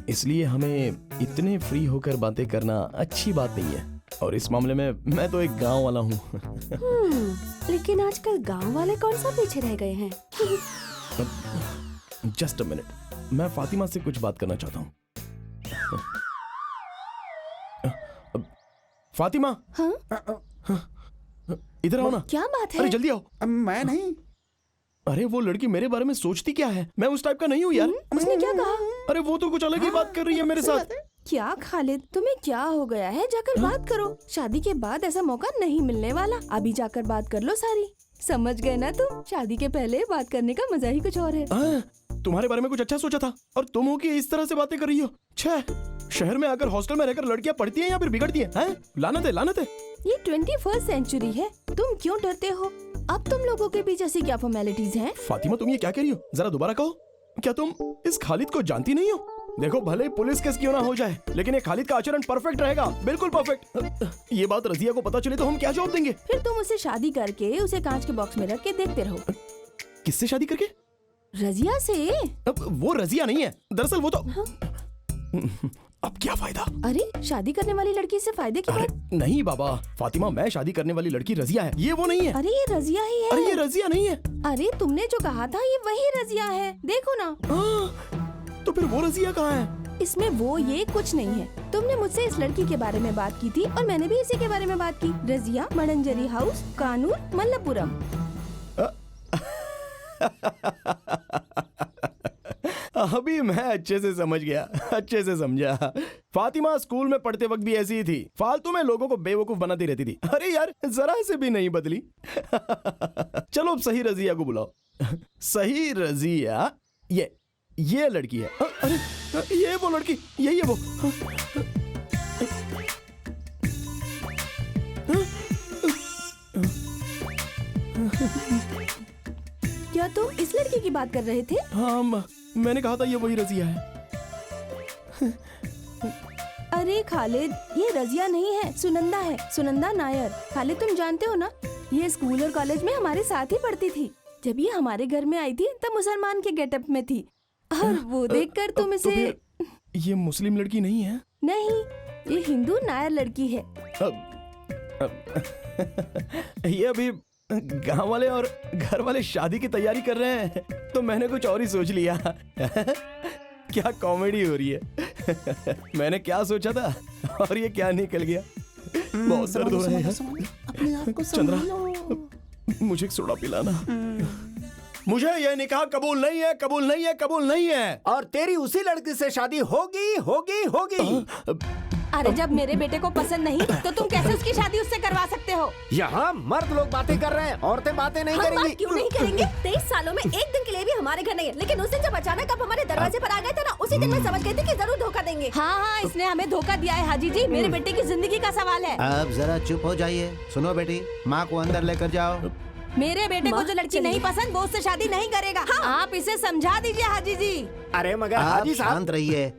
[SPEAKER 4] इसलिए हमें इतने फ्री होकर बातें करना अच्छी बात नहीं है। और इस मामले में मैं तो एक गांव वाला हूँ।
[SPEAKER 8] लेकिन आजकल गांव वाले कौन सा पीछे रह गए हैं?
[SPEAKER 4] जस्ट अ मिनट, मैं फातिमा से कुछ बात करना चाहता हूँ। फातिमा,
[SPEAKER 10] हाँ?
[SPEAKER 4] इधर आओ ना।
[SPEAKER 10] क्या बात है?
[SPEAKER 4] अरे जल्दी आओ।
[SPEAKER 1] मैं नहीं।
[SPEAKER 4] अरे वो लड़की मेरे बारे में सोचती क्या है? मैं उस टाइप का नहीं हूँ यार।
[SPEAKER 10] उसने क्या कहा?
[SPEAKER 4] अरे वो तो कुछ अलग ही बात कर रही है मेरे साथ।
[SPEAKER 10] क्या खालिद, तुम्हें क्या हो गया है? जाकर बात करो। शादी के बाद ऐसा मौका नहीं मिलने वाला। अभी जाकर बात कर लो सारी। समझ गए ना तुम? शादी के पहले बात करने का मजा ही कुछ और है।
[SPEAKER 4] तुम्हारे बारे में कुछ अच्छा सोचा था और तुम हो कि इस तरह से बातें कर रही हो। छह, शहर में आकर हॉस्टल में रहकर लड़कियां पढ़ती हैं या फिर बिगड़ती हैं? लानत है, लानत है।
[SPEAKER 10] ये 21st सेंचुरी है। तुम क्यों डरते हो? अब तुम लोगों के बीच ऐसी क्या फॉर्मेलिटीज हैं?
[SPEAKER 4] फातिमा, तुम ये क्या कह रही हो? जरा दोबारा कहो। क्या तुम इस खालिद को जानती नहीं हो? देखो, भले पुलिस केस क्यों ना हो जाए, लेकिन ये खालिद का आचरण परफेक्ट रहेगा, बिल्कुल परफेक्ट। ये बात रजिया को पता चले तो हम क्या जवाब देंगे?
[SPEAKER 10] फिर तुम उसे शादी करके उसे कांच के बॉक्स में रख के देखते रहो।
[SPEAKER 4] किससे शादी करके?
[SPEAKER 10] रजिया से।
[SPEAKER 4] अब वो रजिया नहीं है, दरअसल वो तो अब क्या फायदा?
[SPEAKER 10] अरे शादी करने वाली लड़की से फायदे की बात?
[SPEAKER 4] नहीं बाबा, फातिमा, मैं शादी करने वाली लड़की रजिया है, ये वो नहीं है।
[SPEAKER 10] अरे ये रजिया ही है।
[SPEAKER 4] अरे ये रजिया नहीं है।
[SPEAKER 10] अरे तुमने जो कहा था ये वही रजिया है, देखो ना।
[SPEAKER 4] तो फिर वो रजिया कहाँ है?
[SPEAKER 10] इसमें वो ये कुछ नहीं है। तुमने मुझसे इस लड़की के बारे में बात की थी और मैंने भी इसी के बारे में बात की। रजिया, मडंजरी हाउस, कानूर, मल्लपुरम।
[SPEAKER 4] अभी मैं अच्छे से समझ गया, अच्छे से समझा। फातिमा स्कूल में पढ़ते वक्त भी ऐसी ही थी, फालतू में लोगों को बेवकूफ बनाती रहती थी। अरे यार, जरा से भी नहीं बदली। चलो अब सही रजिया को बुलाओ। सही रजिया, ये लड़की है। अरे ये वो लड़की, यही है वो।
[SPEAKER 10] क्या तुम इस लड़की की बात कर रहे थे?
[SPEAKER 4] हाँ, मैंने कहा था ये वही रजिया है।
[SPEAKER 10] अरे खालिद, ये रजिया नहीं है, सुनंदा है, सुनंदा नायर। खालिद, तुम जानते हो ना, ये स्कूल और कॉलेज में हमारे साथ ही पढ़ती थी। जब ये हमारे घर में आई थी तब मुसलमान के गेटअप में थी, और वो देखकर तुम इसे।
[SPEAKER 4] तो ये मुस्लिम लड़की नहीं है?
[SPEAKER 10] नहीं, ये हिंदू नायर लड़की है।
[SPEAKER 4] ये अभी गांव वाले और घर वाले शादी की तैयारी कर रहे हैं, तो मैंने कुछ और ही सोच लिया। क्या कॉमेडी हो रही है। मैंने क्या सोचा था और ये क्या निकल गया। बहुत दर्द हो रहा है यार। चंद्रा, मुझे एक सोडा पिलाना। मुझे ये निकाह कबूल नहीं है, कबूल नहीं है, कबूल नहीं है।
[SPEAKER 6] और तेरी उसी लड़की से शादी होगी, होगी, होगी।
[SPEAKER 10] अरे जब मेरे बेटे को पसंद नहीं तो तुम कैसे उसकी शादी उससे करवा सकते हो?
[SPEAKER 6] यहाँ मर्द लोग बातें कर रहे हैं, औरतें बातें नहीं
[SPEAKER 8] हम
[SPEAKER 6] करेंगी।
[SPEAKER 8] बात क्यों नहीं करेंगे? 23 सालों में एक दिन के लिए भी हमारे घर नहीं है, लेकिन उस दिन जब अचानक आप हमारे दरवाजे पर आ गए थे ना, उसी दिन मैं समझ गई थी कि जरूर धोखा देंगे।
[SPEAKER 10] हाँ, इसने हमें धोखा दिया है हाजी जी। मेरे बेटे की जिंदगी का सवाल है।
[SPEAKER 5] अब जरा चुप हो जाइए। सुनो बेटी, माँ को अंदर लेकर जाओ।
[SPEAKER 10] मेरे बेटे को जो लड़की नहीं पसंद वो उससे शादी नहीं करेगा। हाँ। आप इसे समझा दीजिए हाजी जी।
[SPEAKER 6] अरे मगर
[SPEAKER 5] आप
[SPEAKER 6] हाजी साहब,
[SPEAKER 5] शांत रहिए।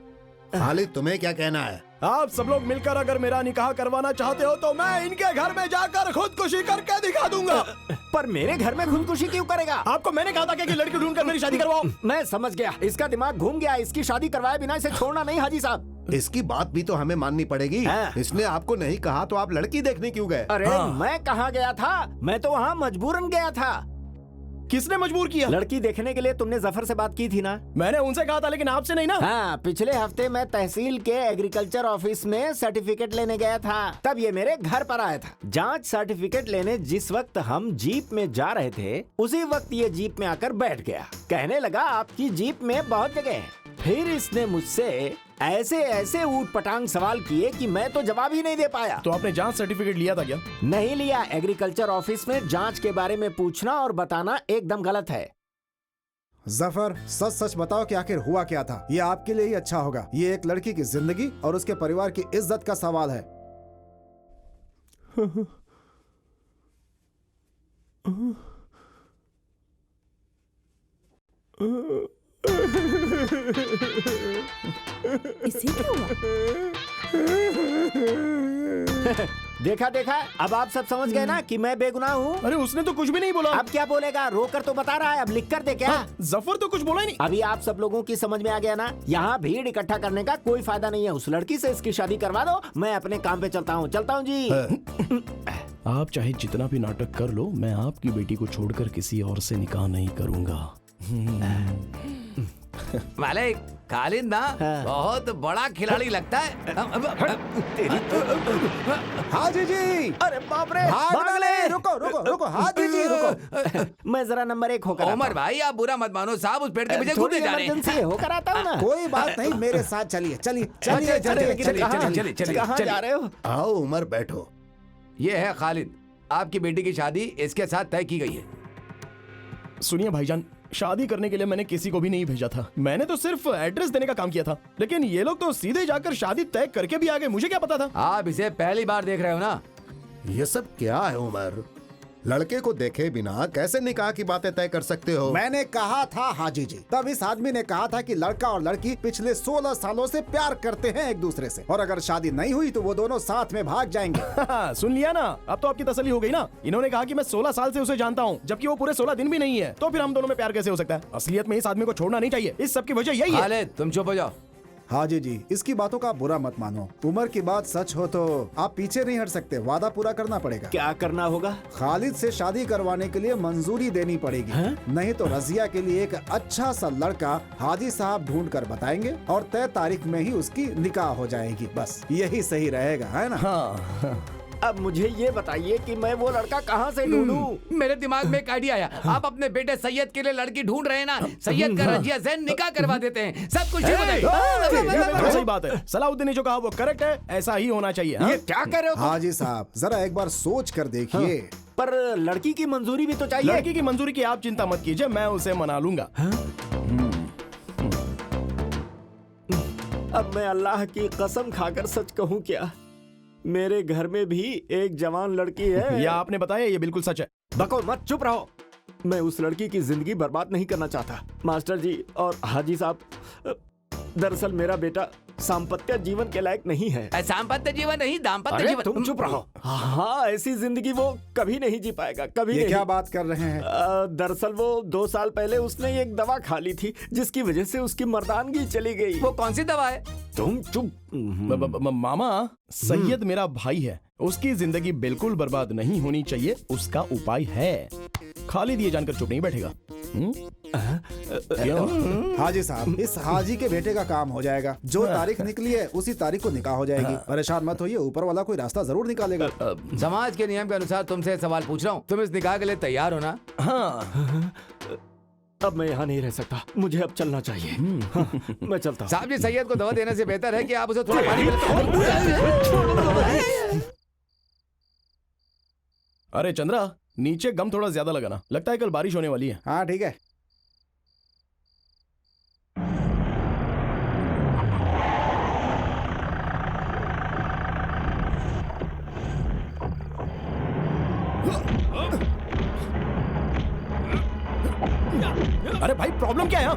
[SPEAKER 5] खालिद तुम्हें क्या कहना है?
[SPEAKER 4] आप सब लोग मिलकर अगर मेरा निकाह करवाना चाहते हो तो मैं इनके घर में जाकर खुदकुशी करके दिखा दूंगा।
[SPEAKER 6] पर मेरे घर में खुदकुशी क्यों करेगा?
[SPEAKER 4] आपको मैंने कहा था कि लड़की ढूंढकर मेरी शादी करवाओ।
[SPEAKER 6] मैं समझ गया, इसका दिमाग घूम गया। इसकी शादी करवाए बिना इसे छोड़ना नहीं हाजी साहब।
[SPEAKER 5] इसकी बात भी तो हमें माननी पड़ेगी। इसने आपको नहीं कहा तो आप लड़की देखने क्यों गए?
[SPEAKER 6] अरे मैं कहाँ गया था, मैं तो वहाँ मजबूरन गया था।
[SPEAKER 4] किसने मजबूर किया?
[SPEAKER 6] लड़की देखने के लिए तुमने जफर से बात की थी ना?
[SPEAKER 4] मैंने उनसे कहा था लेकिन आपसे नहीं ना।
[SPEAKER 6] हाँ, पिछले हफ्ते मैं तहसील के एग्रीकल्चर ऑफिस में सर्टिफिकेट लेने गया था, तब ये मेरे घर पर आया था। जांच सर्टिफिकेट लेने जिस वक्त हम जीप में जा रहे थे उसी वक्त ये जीप में आकर बैठ गया। कहने लगा आपकी जीप में बहुत जगह है। फिर इसने मुझसे ऐसे ऐसे ऊट पटांग सवाल किए कि मैं तो जवाब ही नहीं दे पाया।
[SPEAKER 4] तो आपने जांच सर्टिफिकेट लिया था क्या?
[SPEAKER 6] नहीं लिया। एग्रीकल्चर ऑफिस में जांच के बारे में पूछना और बताना एकदम गलत है।
[SPEAKER 1] जफर, सच सच बताओ कि आखिर हुआ क्या था। ये आपके लिए ही अच्छा होगा। ये एक लड़की की जिंदगी और उसके परिवार की इज्जत का सवाल है।
[SPEAKER 8] इसे क्या हुआ?
[SPEAKER 6] देखा देखा, अब आप सब समझ गए ना कि मैं बेगुनाह हूँ।
[SPEAKER 4] अरे उसने तो कुछ भी नहीं बोला।
[SPEAKER 6] अब क्या बोलेगा? रोकर तो बता रहा है, अब लिख कर दे क्या?
[SPEAKER 4] जफर तो कुछ बोला ही नहीं।
[SPEAKER 6] अभी आप सब लोगों की समझ में आ गया ना? यहाँ भीड़ इकट्ठा करने का कोई फायदा नहीं है। उस लड़की से इसकी शादी करवा दो, मैं अपने काम पे चलता हूँ जी।
[SPEAKER 4] आप चाहे जितना भी नाटक कर लो, मैं आपकी बेटी को छोड़कर किसी और से निकाह नहीं करूंगा।
[SPEAKER 2] मालिक, खालिद ना बहुत बड़ा खिलाड़ी लगता है।
[SPEAKER 1] हाजी जी!
[SPEAKER 6] अरे बाप रे!
[SPEAKER 1] भागना नहीं! रुको रुको रुको हाजी जी रुको।
[SPEAKER 6] मैं जरा नंबर 1 होकर
[SPEAKER 2] उमर भाई, आप बुरा मत मानो साहब, उस पेड़ के पीछे कूदे जा रहे हैं।
[SPEAKER 6] इमरजेंसी होकर आता हूँ ना।
[SPEAKER 1] कोई बात नहीं, मेरे साथ चलिए चलिए चलिए चलिए।
[SPEAKER 6] कहाँ जा रहे हो?
[SPEAKER 5] आओ उमर, बैठो।
[SPEAKER 2] ये है खालिद, आपकी बेटी की शादी इसके साथ तय की गई है।
[SPEAKER 4] सुनिए भाईजान, शादी करने के लिए मैंने किसी को भी नहीं भेजा था। मैंने तो सिर्फ एड्रेस देने का काम किया था। लेकिन ये लोग तो सीधे जाकर शादी तय करके भी आ गए। मुझे क्या पता था?
[SPEAKER 2] आप इसे पहली बार देख रहे हो ना?
[SPEAKER 5] ये सब क्या है उमर? लड़के को देखे बिना कैसे निकाह की बातें तय कर सकते हो?
[SPEAKER 1] मैंने कहा था हाजी जी, तब इस आदमी ने कहा था कि लड़का और लड़की पिछले 16 सालों से प्यार करते हैं एक दूसरे से, और अगर शादी नहीं हुई तो वो दोनों साथ में भाग जाएंगे।
[SPEAKER 4] सुन लिया ना? अब तो आपकी तसल्ली हो गई ना? इन्होंने कहा कि मैं 16 साल से उसे जानता हूँ, जबकि वो पूरे 16 दिन भी नहीं है। तो फिर हम दोनों में प्यार कैसे हो सकता है? असलियत में इस आदमी को छोड़ना नहीं चाहिए। इस सब की वजह यही है।
[SPEAKER 2] खालिद, तुम चुप हो जाओ।
[SPEAKER 1] हाजी जी, इसकी बातों का बुरा मत मानो। उमर की बात सच हो तो आप पीछे नहीं हट सकते। वादा पूरा करना पड़ेगा।
[SPEAKER 6] क्या करना होगा?
[SPEAKER 1] खालिद से शादी करवाने के लिए मंजूरी देनी पड़ेगी। नहीं तो रजिया के लिए एक अच्छा सा लड़का हाजी साहब ढूंढ कर बताएंगे और तय तारीख में ही उसकी निकाह हो जाएगी। बस यही सही रहेगा, है ना?
[SPEAKER 4] हाँ।
[SPEAKER 6] अब मुझे ये बताइए कि मैं वो लड़का कहाँ से ढूंढूं?
[SPEAKER 2] मेरे दिमाग में एक आइडिया आया। आप अपने बेटे सैयद के लिए लड़की ढूंढ रहे हैं ना? सैयद का रजिया से निकाह करवा देते हैं, सब कुछ ठीक हो जाएगा।
[SPEAKER 4] सही बात है। सलाउद्दीन ने जो कहा वो करेक्ट है। ऐसा ही होना चाहिए।
[SPEAKER 6] ये क्या कह रहे हो?
[SPEAKER 1] हाजी साहब, जरा एक बार सोच कर देखिए।
[SPEAKER 6] पर लड़की की मंजूरी भी तो चाहिए।
[SPEAKER 4] लड़की की मंजूरी की आप चिंता मत कीजिए, मैं उसे मना लूंगा।
[SPEAKER 6] अब मैं अल्लाह की कसम खाकर सच कहूँ क्या, मेरे घर में भी एक जवान लड़की है।
[SPEAKER 4] या आपने बताया ये बिल्कुल सच है।
[SPEAKER 6] बको मत, चुप रहो। मैं उस लड़की की जिंदगी बर्बाद नहीं करना चाहता। मास्टर जी और हाजी साहब, दरअसल मेरा बेटा सांपत्य जीवन के लायक नहीं है।
[SPEAKER 2] सांपत्य जीवन नहीं, दाम्पत्य जीवन।
[SPEAKER 6] तुम चुप रहो। हाँ, ऐसी जिंदगी वो कभी नहीं जी पाएगा, कभी
[SPEAKER 1] ये
[SPEAKER 6] नहीं।
[SPEAKER 1] क्या बात कर रहे हैं?
[SPEAKER 6] दरअसल वो 2 साल पहले उसने एक दवा खा ली थी जिसकी वजह से उसकी मर्दानगी चली गई।
[SPEAKER 2] वो कौन सी दवा है?
[SPEAKER 6] तुम चुप।
[SPEAKER 4] मामा, सैयद मेरा भाई है, उसकी जिंदगी बिल्कुल बर्बाद नहीं होनी चाहिए, उसका उपाय है। खालिद ये जानकर चुप नहीं बैठेगा।
[SPEAKER 1] हाजी साहब, इस हाजी के बेटे का काम हो जाएगा। जो तारीख निकली है उसी तारीख को निकाह हो जाएगी। परेशान मत होइए, ऊपर वाला कोई रास्ता जरूर निकालेगा।
[SPEAKER 2] समाज के नियम के अनुसार तुमसे सवाल पूछ रहा हूँ, तुम इस निकाह के लिए तैयार हो ना?
[SPEAKER 4] हाँ।
[SPEAKER 6] अब मैं यहाँ नहीं रह सकता, मुझे अब चलना चाहिए। हाँ, मैं चलता हूँ।
[SPEAKER 2] साहब जी, सैयद को दवा देने से बेहतर है कि आप उसे थोड़ा पानी
[SPEAKER 4] अरे चंद्रा, नीचे गम थोड़ा ज्यादा लगाना, लगता है कल बारिश होने वाली है।
[SPEAKER 1] हाँ ठीक है।
[SPEAKER 4] अरे भाई, प्रॉब्लम क्या है?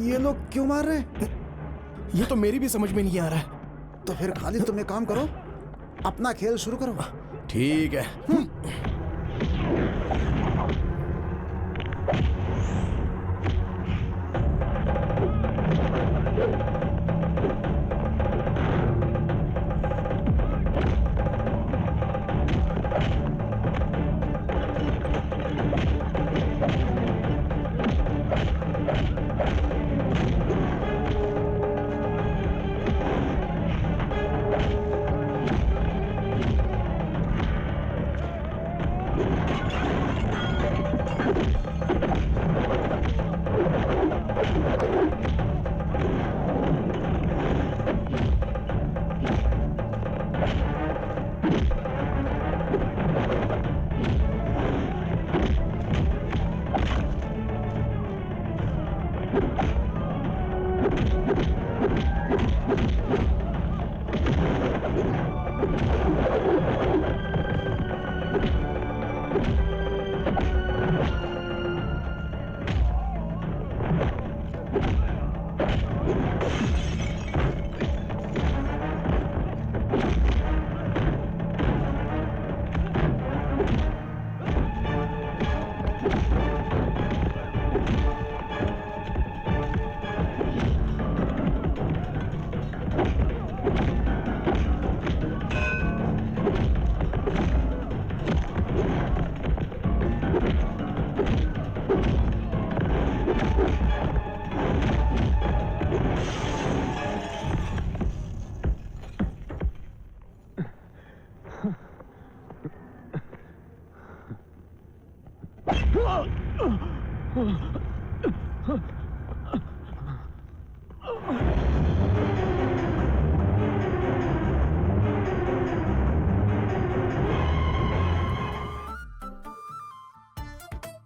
[SPEAKER 1] ये लोग क्यों मार रहे हैं?
[SPEAKER 4] ये तो मेरी भी समझ में नहीं आ रहा है।
[SPEAKER 1] तो फिर खालिद तुम एक काम करो, अपना खेल शुरू करो।
[SPEAKER 4] ठीक है।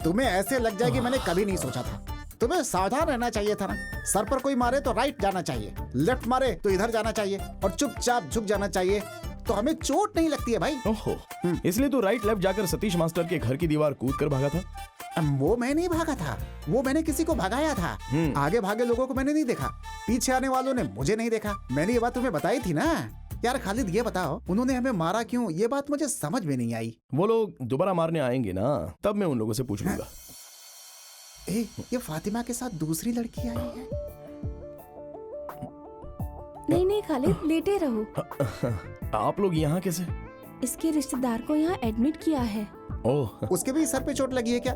[SPEAKER 1] तुम्हें ऐसे लग जाएगी मैंने कभी नहीं सोचा था। तुम्हें सावधान रहना चाहिए था ना। सर पर कोई मारे तो राइट जाना चाहिए, लेफ्ट मारे तो इधर जाना चाहिए और चुपचाप झुक जाना चाहिए, तो हमें चोट नहीं लगती है भाई।
[SPEAKER 4] ओहो, इसलिए तो राइट लेफ्ट जाकर सतीश मास्टर के घर की दीवार कूद कर भागा था।
[SPEAKER 1] वो मैं नहीं भागा था, वो मैंने किसी को भगाया था। आगे भागे लोगों को मैंने नहीं देखा, पीछे आने वालों ने मुझे नहीं देखा। मैंने ये बात तुम्हें बताई थी ना। यार खालिद ये बताओ, उन्होंने हमें मारा क्यों? ये बात मुझे समझ में नहीं आई।
[SPEAKER 4] वो लोग दोबारा मारने आएंगे ना, तब मैं उन लोगों से पूछ लूंगा।
[SPEAKER 1] ये फातिमा के साथ दूसरी लड़की आई है।
[SPEAKER 10] नहीं नहीं खालिद, लेटे रहो।
[SPEAKER 4] आप लोग यहाँ कैसे?
[SPEAKER 10] इसके रिश्तेदार को यहाँ एडमिट किया है।
[SPEAKER 4] ओह,
[SPEAKER 1] उसके भी सर पे चोट लगी है क्या?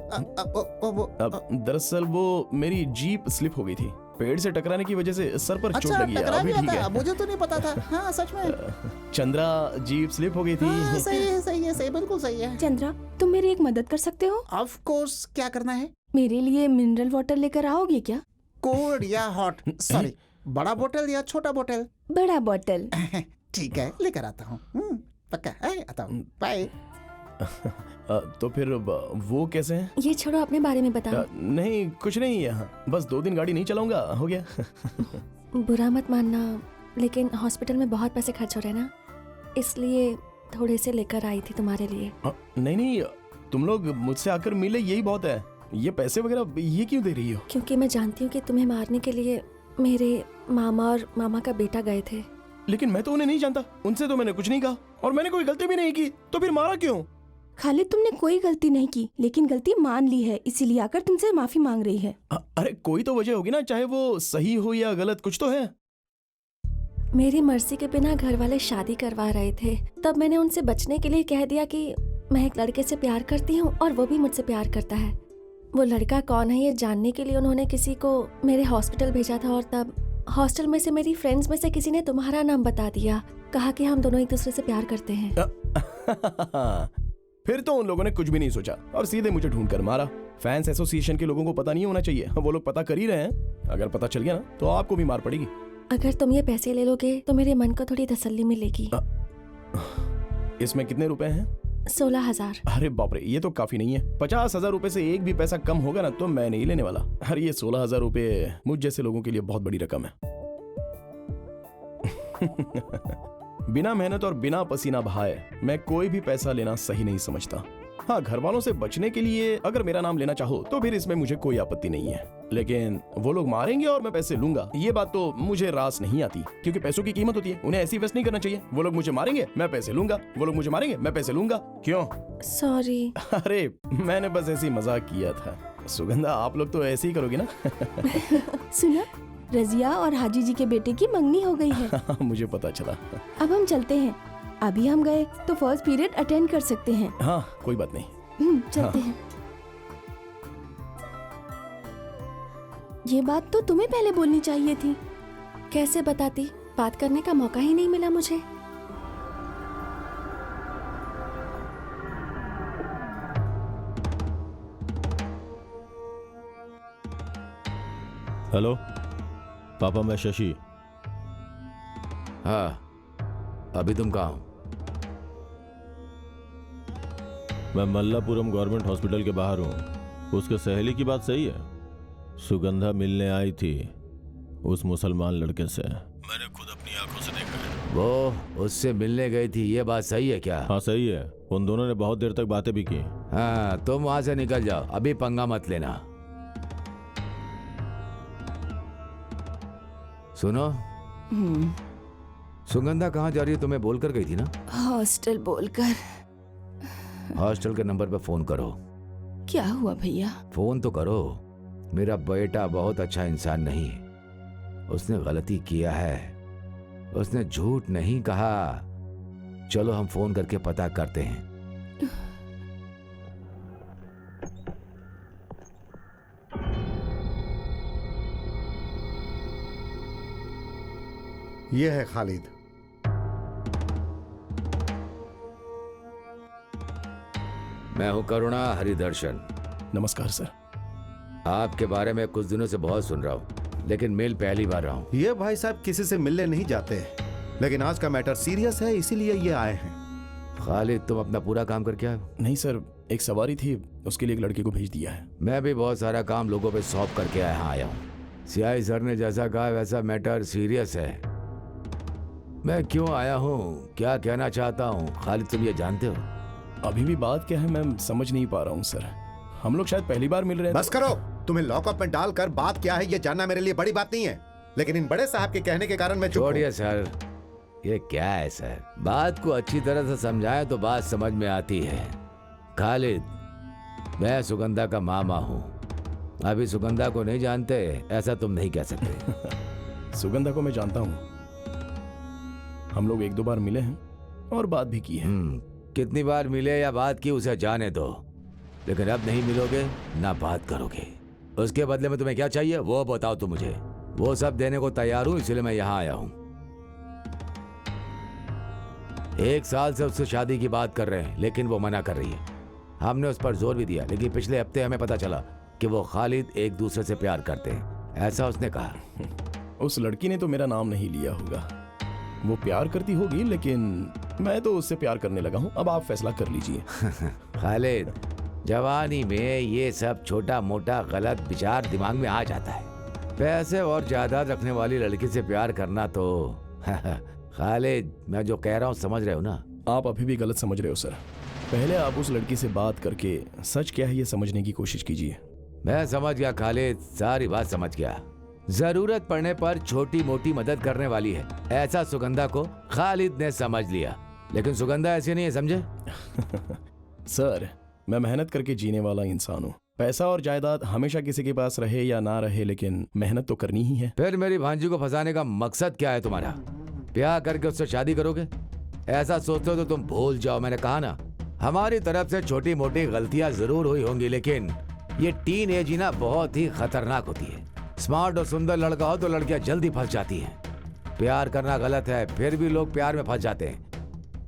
[SPEAKER 4] दरअसल वो मेरी जीप स्लिप हो गई थी, पेड़ से टकराने की वजह से सर पर चोट
[SPEAKER 1] अच्छा,
[SPEAKER 4] लगी है।
[SPEAKER 1] टकरा
[SPEAKER 4] अभी
[SPEAKER 1] गया
[SPEAKER 4] ठीक
[SPEAKER 1] था,
[SPEAKER 4] है।
[SPEAKER 1] मुझे तो नहीं पता था। हाँ सच में।
[SPEAKER 4] चंद्रा जीप स्लिप हो गई थी।
[SPEAKER 1] हाँ, सही है, सही है, सही, बिल्कुल सही है।
[SPEAKER 10] चंद्रा, तुम मेरी एक मदद कर सकते हो?
[SPEAKER 1] ऑफ कोर्स, क्या करना है?
[SPEAKER 10] मेरे लिए मिनरल वाटर लेकर आओगे क्या?
[SPEAKER 1] कोल्ड या हॉट? सॉरी, बड़ा बोतल या छोटा बोतल?
[SPEAKER 10] बड़ा बोतल।
[SPEAKER 1] ठीक है, लेकर आता हूँ। पक्का है, आता हूँ। बाय।
[SPEAKER 4] तो फिर वो कैसे हैं?
[SPEAKER 8] ये छोड़ो, अपने बारे में बताओ।
[SPEAKER 4] नहीं कुछ नहीं, यहाँ बस 2 दिन गाड़ी नहीं चलाऊंगा, हो गया।
[SPEAKER 8] बुरा मत मानना, लेकिन हॉस्पिटल में बहुत पैसे खर्च हो रहे हैं ना, इसलिए थोड़े से लेकर आई थी तुम्हारे लिए।
[SPEAKER 4] नहीं नहीं, तुम लोग मुझसे आकर मिले यही बहुत है। ये पैसे वगैरह ये क्यों दे रही हो?
[SPEAKER 8] क्योंकि मैं जानती हूँ कि तुम्हें मारने के लिए मेरे मामा और मामा का बेटा गए थे।
[SPEAKER 4] लेकिन मैं तो उन्हें नहीं जानता, उनसे तो मैंने कुछ नहीं कहा और मैंने कोई गलती भी नहीं की, तो फिर मारा क्यों?
[SPEAKER 10] खालिद, तुमने कोई गलती नहीं की, लेकिन गलती मान ली है, इसीलिए आकर तुमसे माफी मांग रही है।
[SPEAKER 4] अरे कोई तो वजह होगी ना, चाहे वो सही हो या गलत, कुछ तो है।
[SPEAKER 8] मेरी मर्जी के बिना घर वाले शादी करवा रहे थे, तब मैंने उनसे बचने के लिए कह दिया कि मैं एक लड़के से प्यार करती हूँ और वो भी मुझसे प्यार करता है। वो लड़का कौन है ये जानने के लिए उन्होंने किसी को मेरे हॉस्पिटल भेजा था, और तब हॉस्टल में से मेरी फ्रेंड्स में से किसी ने तुम्हारा नाम बता दिया, कहा कि हम दोनों एक दूसरे से प्यार करते हैं।
[SPEAKER 4] फिर तो उन लोगों ने कुछ भी नहीं सोचा और सीधे मुझे ढूंढ कर मारा। फैंस एसोसिएशन के लोगों को पता नहीं होना चाहिए, वो लोग पता कर ही रहे हैं। अगर पता चल गया ना तो आपको भी मार पड़ेगी।
[SPEAKER 8] अगर तुम ये पैसे ले लोगे तो मेरे मन को थोड़ी तसल्ली मिलेगी।
[SPEAKER 4] इसमें कितने रुपए हैं?
[SPEAKER 8] 16,000।
[SPEAKER 4] अरे बाप रे, ये तो काफी नहीं है। 50,000 रुपए से एक भी पैसा कम होगा ना तो मैं नहीं लेने वाला। अरे ये 16,000 रुपए मुझ जैसे लोगों के लिए बहुत बड़ी रकम है। बिना मेहनत और बिना पसीना बहाए मैं कोई भी पैसा लेना सही नहीं समझता। हाँ, घर वालों से बचने के लिए अगर मेरा नाम लेना चाहो तो फिर इसमें मुझे कोई आपत्ति नहीं है, लेकिन वो लोग मारेंगे और मैं पैसे लूंगा, ये बात तो मुझे रास नहीं आती, क्योंकि पैसों की कीमत होती है, उन्हें ऐसी वेस्ट नहीं करना चाहिए। वो लोग मुझे मारेंगे, मैं पैसे लूंगा, वो लोग मुझे मारेंगे, मैं पैसे लूंगा। क्यों?
[SPEAKER 8] सॉरी।
[SPEAKER 4] अरे मैंने बस ऐसी मजाक किया था। सुगंधा, आप लोग तो ऐसे ही करोगे ना?
[SPEAKER 10] सुना, रजिया और हाजी जी के बेटे की मंगनी हो गई है।
[SPEAKER 4] मुझे पता चला।
[SPEAKER 10] अब हम चलते हैं। अभी हम गए तो फर्स्ट पीरियड अटेंड कर सकते हैं।
[SPEAKER 4] हाँ, कोई बात नहीं।
[SPEAKER 10] चलते हैं। ये बात तो तुम्हें पहले बोलनी चाहिए थी।
[SPEAKER 8] कैसे बताती, बात करने का मौका ही नहीं मिला मुझे।
[SPEAKER 12] हेलो पापा, मैं शशि।
[SPEAKER 2] हाँ, अभी तुम कहाँ हो?
[SPEAKER 12] मैं मल्लापुरम गवर्नमेंट हॉस्पिटल के बाहर हूँ। उसके सहेली की बात सही है, सुगंधा मिलने आई थी उस मुसलमान लड़के से। मैंने खुद अपनी आंखों से देखा है।
[SPEAKER 2] वो उससे मिलने गई थी, ये बात सही है क्या?
[SPEAKER 12] हाँ सही है, उन दोनों ने बहुत देर तक बातें भी की।
[SPEAKER 2] हाँ, तुम वहां से निकल जाओ, अभी पंगा मत लेना। सुनो, सुगंधा कहाँ जा रही है तुम्हें बोलकर गई थी ना?
[SPEAKER 10] हॉस्टल बोलकर।
[SPEAKER 2] हॉस्टल के नंबर पे फोन करो।
[SPEAKER 10] क्या हुआ भैया?
[SPEAKER 2] फोन तो करो। मेरा बेटा बहुत अच्छा इंसान नहीं है, उसने गलती किया है, उसने झूठ नहीं कहा। चलो हम फोन करके पता करते हैं।
[SPEAKER 5] ये है खालिद।
[SPEAKER 2] मैं हूं करुणा हरिदर्शन।
[SPEAKER 4] नमस्कार सर।
[SPEAKER 2] आपके बारे में कुछ दिनों से बहुत सुन रहा हूं, लेकिन मेल पहली बार रहा हूं।
[SPEAKER 5] ये भाई साहब किसी से मिलने नहीं जाते, लेकिन आज का मैटर सीरियस है, इसीलिए ये आए हैं।
[SPEAKER 2] खालिद, तुम अपना पूरा काम करके आए हो?
[SPEAKER 4] नहीं सर, एक सवारी थी, उसके लिए एक लड़के को भेज दिया है।
[SPEAKER 2] मैं भी बहुत सारा काम लोगों पे सौंप करके आया हूँ। सीआई सर ने जैसा कहा वैसा मैटर सीरियस है। मैं क्यों आया हूँ, क्या कहना चाहता हूँ, खालिद तुम ये जानते हो?
[SPEAKER 4] अभी भी बात क्या है मैं समझ नहीं पा रहा हूँ सर। हम लोग शायद पहली बार मिल रहे हैं।
[SPEAKER 5] बस करो, तुम्हें लॉकअप में डालकर बात क्या है ये जानना मेरे लिए बड़ी बात नहीं है, लेकिन इन बड़े साहब के कहने के कारण मैं चुप हूं।
[SPEAKER 2] छोड़िए सर, ये क्या है सर? बात को अच्छी तरह से समझाएं तो बात समझ में आती है। खालिद, मैं सुगंधा का मामा हूँ। अभी सुगंधा को नहीं जानते ऐसा तुम नहीं कह सकते।
[SPEAKER 4] सुगंधा को मैं जानता हूँ, हम लोग एक दो बार मिले हैं और बात भी की है।
[SPEAKER 2] कितनी बार मिले या बात की उसे जाने दो, लेकिन अब नहीं मिलोगे ना बात करोगे। उसके बदले में तुम्हें क्या चाहिए वो बताओ तुम मुझे। वो सब देने को तैयार हूं, इसलिए मैं यहाँ आया हूँ। 1 साल से उससे शादी की बात कर रहे हैं, लेकिन वो मना कर रही है। हमने उस पर जोर भी दिया, लेकिन पिछले हफ्ते हमें पता चला कि वो खालिद एक दूसरे से प्यार करते हैं, ऐसा उसने कहा।
[SPEAKER 4] उस लड़की ने तो मेरा नाम नहीं लिया होगा, वो प्यार करती होगी, लेकिन मैं तो उससे प्यार करने लगा हूँ। अब आप फैसला कर लीजिए।
[SPEAKER 2] खालिद, जवानी में ये सब छोटा मोटा गलत विचार दिमाग में आ जाता है। पैसे और जायदाद रखने वाली लड़की से प्यार करना तो खालिद, मैं जो कह रहा हूँ समझ रहे हो ना?
[SPEAKER 4] आप अभी भी गलत समझ रहे हो सर। पहले आप उस लड़की से बात करके सच क्या है ये समझने की कोशिश कीजिए।
[SPEAKER 2] मैं समझ गया खालिद, सारी बात समझ गया। जरूरत पड़ने पर छोटी मोटी मदद करने वाली है, ऐसा सुगंधा को खालिद ने समझ लिया, लेकिन सुगंधा ऐसी नहीं है, समझे?
[SPEAKER 4] सर, मैं मेहनत करके जीने वाला इंसान हूँ। पैसा और जायदाद हमेशा किसी के पास रहे या ना रहे, लेकिन मेहनत तो करनी ही है।
[SPEAKER 2] फिर मेरी भांजी को फंसाने का मकसद क्या है तुम्हारा? ब्याह करके उससे शादी करोगे? ऐसा सोचते हो तो तुम भूल जाओ, मैंने कहा ना, हमारी तरफ से छोटी मोटी गलतियां जरूर हुई होंगी, लेकिन ये टीन एज ही ना बहुत ही खतरनाक होती है। स्मार्ट और सुंदर लड़का हो तो लड़कियां जल्दी फंस जाती हैं। प्यार करना गलत है, फिर भी लोग प्यार में फंस जाते हैं।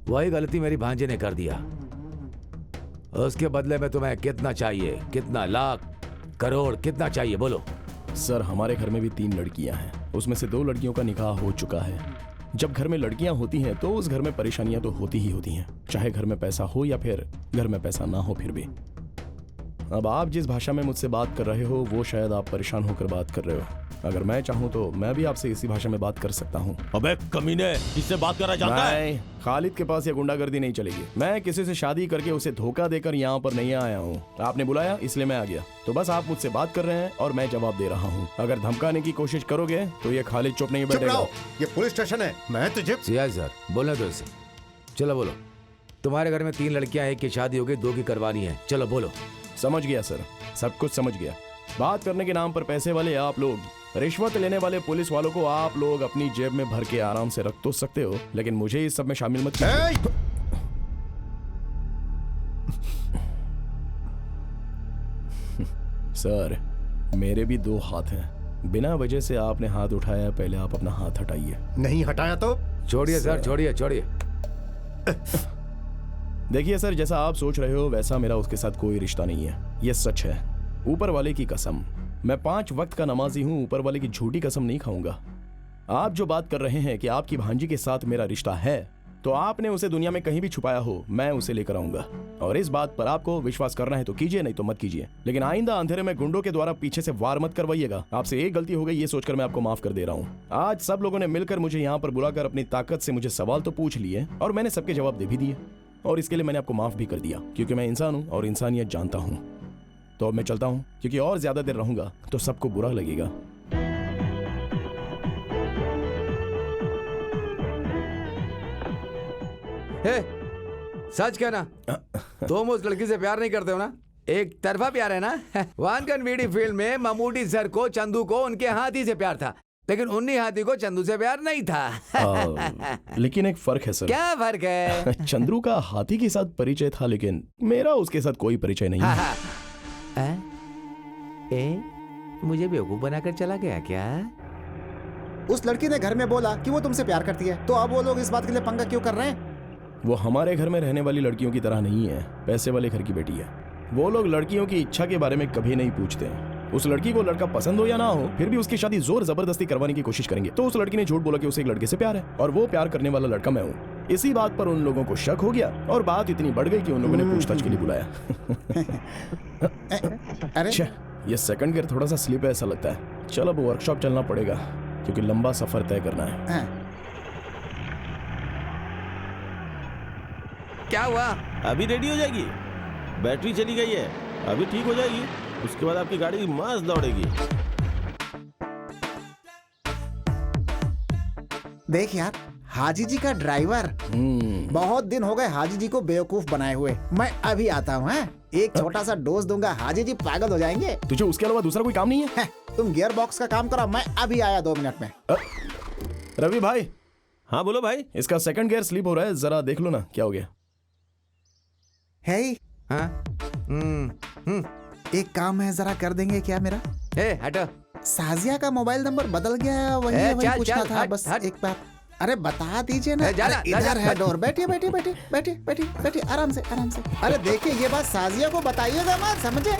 [SPEAKER 2] वही गलती मेरी भांजी ने कर दिया। उसके बदले में तुम्हें कितना चाहिए? कितना? लाख, करोड़, कितना चाहिए बोलो?
[SPEAKER 4] सर, हमारे घर में भी 3 लड़कियां हैं, उसमें से 2 लड़कियों का निकाह हो चुका है। जब घर में लड़कियां होती हैं तो उस घर में परेशानियां तो होती ही होती हैं, चाहे घर में पैसा हो या फिर घर में पैसा ना हो। फिर भी अब आप जिस भाषा में मुझसे बात कर रहे हो वो शायद आप परेशान होकर बात कर रहे हो। अगर मैं चाहूँ तो मैं भी आपसे इसी भाषा में बात कर सकता हूँ।
[SPEAKER 12] अबे कमीने, किससे बात करना चाहता है?
[SPEAKER 4] नहीं, खालिद के पास ये गुंडागर्दी नहीं चलेगी। मैं किसी से शादी करके उसे धोखा देकर यहाँ पर नहीं आया हूँ। आपने बुलाया इसलिए मैं आ गया। तो बस आप मुझसे बात कर रहे हैं और मैं जवाब दे रहा हूँ। अगर धमकाने की कोशिश करोगे तो ये खालिद चुप नहीं
[SPEAKER 5] चुप
[SPEAKER 4] बैठेगा।
[SPEAKER 5] रहो, ये पुलिस स्टेशन है। मैं तुझे
[SPEAKER 2] सीआई सर, बोलना दो इसे। चलो बोलो। तुम्हारे घर में 3 लड़कियां, एक की शादी हो गई, 2 की करवानी है। चलो बोलो।
[SPEAKER 4] समझ गया सर, सब कुछ समझ गया। बात करने के नाम पर पैसे वाले आप लोग, रिश्वत लेने वाले पुलिस वालों को आप लोग अपनी जेब में भर के आराम से रख तो सकते हो, लेकिन मुझे इस सब में शामिल मत कीजिए। सर, मेरे भी 2 हाथ हैं। बिना वजह से आपने हाथ उठाया, पहले आप अपना हाथ हटाइए।
[SPEAKER 5] नहीं हटाया तो
[SPEAKER 2] छोड़िए सर, छोड़िए छोड़िए।
[SPEAKER 4] देखिए सर, जैसा आप सोच रहे हो वैसा मेरा उसके साथ कोई रिश्ता नहीं है। ये सच है, ऊपर वाले की कसम। मैं 5 वक्त का नमाजी हूँ, ऊपर वाले की झूठी कसम नहीं खाऊंगा। आप जो बात कर रहे हैं कि आपकी भांजी के साथ मेरा रिश्ता है, तो आपने उसे दुनिया में कहीं भी छुपाया हो, मैं उसे लेकर आऊंगा। और इस बात पर आपको विश्वास करना है तो कीजिए, नहीं तो मत कीजिए। लेकिन आइंदा अंधेरे में गुंडों के द्वारा पीछे से वार मत करवाइएगा। आपसे एक गलती हो गई ये सोचकर मैं आपको माफ कर दे रहा हूँ। आज सब लोगों ने मिलकर मुझे यहाँ पर बुलाकर अपनी ताकत से मुझे सवाल तो पूछ लिए और मैंने सबके जवाब दे भी दिए, और इसके लिए मैंने आपको माफ भी कर दिया, क्योंकि मैं इंसान हूँ और इंसानियत जानता हूँ। तो अब मैं चलता हूँ, क्योंकि और ज्यादा देर रहूंगा तो सबको बुरा लगेगा।
[SPEAKER 2] हे, सच कहना, तुम उस लड़की से प्यार नहीं करते हो ना? एक तरफा प्यार है ना? वानकन वीडी फिल्म में ममूटी सर को, चंदू को उनके हाथी से प्यार था, लेकिन उन्हीं हाथी को चंदू से प्यार नहीं था।
[SPEAKER 4] लेकिन एक फर्क है सर।
[SPEAKER 2] क्या फर्क है?
[SPEAKER 4] चंद्रू का हाथी के साथ परिचय था, लेकिन मेरा उसके साथ कोई परिचय नहीं है।
[SPEAKER 2] मुझे बेवकूफ बनाकर चला गया क्या?
[SPEAKER 1] उस लड़की ने घर में बोला कि वो तुमसे प्यार करती है, तो अब वो लोग इस बात के लिए पंगा क्यों कर रहे हैं?
[SPEAKER 4] वो हमारे घर में रहने वाली लड़कियों की तरह नहीं है, पैसे वाले घर की बेटी है। वो लोग लड़कियों की इच्छा के बारे में कभी नहीं पूछते। उस लड़की को लड़का पसंद हो या ना हो, फिर भी उसकी शादी जोर जबरदस्ती करवाने की कोशिश करेंगे। तो उस लड़की ने झूठ बोला कि उसे एक लड़के से प्यार है और वो प्यार करने वाला लड़का मैं हूँ। इसी बात पर उन लोगों को शक हो गया और बात इतनी बढ़ गई कि उन लोगों ने पूछताछ के लिए बुलाया।
[SPEAKER 1] अरे
[SPEAKER 4] ये सेकंड गियर थोड़ा सा स्लिप है ऐसा लगता है। चलो अब वर्कशॉप चलना पड़ेगा, क्योंकि लंबा सफर तय करना है।
[SPEAKER 2] क्या हुआ?
[SPEAKER 12] अभी रेडी हो जाएगी, बैटरी चली गई है, अभी ठीक हो जाएगी, उसके बाद आपकी गाड़ी मस्त दौड़ेगी।
[SPEAKER 1] देख यार, हाजी जी का ड्राइवर। बहुत दिन हो गए हाजी जी को बेवकूफ बनाए हुए। मैं अभी आता हूँ। एक छोटा सा डोज दूंगा, हाजी जी पागल हो जाएंगे।
[SPEAKER 4] तुझे उसके अलावा दूसरा कोई काम नहीं है?
[SPEAKER 1] तुम गियर बॉक्स का काम करो, मैं अभी आया 2 मिनट में।
[SPEAKER 4] रवि भाई।
[SPEAKER 12] हाँ बोलो भाई।
[SPEAKER 4] इसका सेकंड गियर स्लिप हो रहा है, जरा देख लो ना क्या हो गया
[SPEAKER 1] है।
[SPEAKER 2] हाँ?
[SPEAKER 1] एक काम है, जरा कर देंगे क्या मेरा?
[SPEAKER 2] हटो।
[SPEAKER 1] साजिया का मोबाइल नंबर बदल गया है, वही पूछना था बस। एक बार अरे बता दीजिए ना। इधर है डोर। बैठिए बैठिए बैठिए बैठिए बैठिए बैठिए, आराम से आराम से। अरे देखिए, ये बात साजिया को बताइएगा मत, समझे?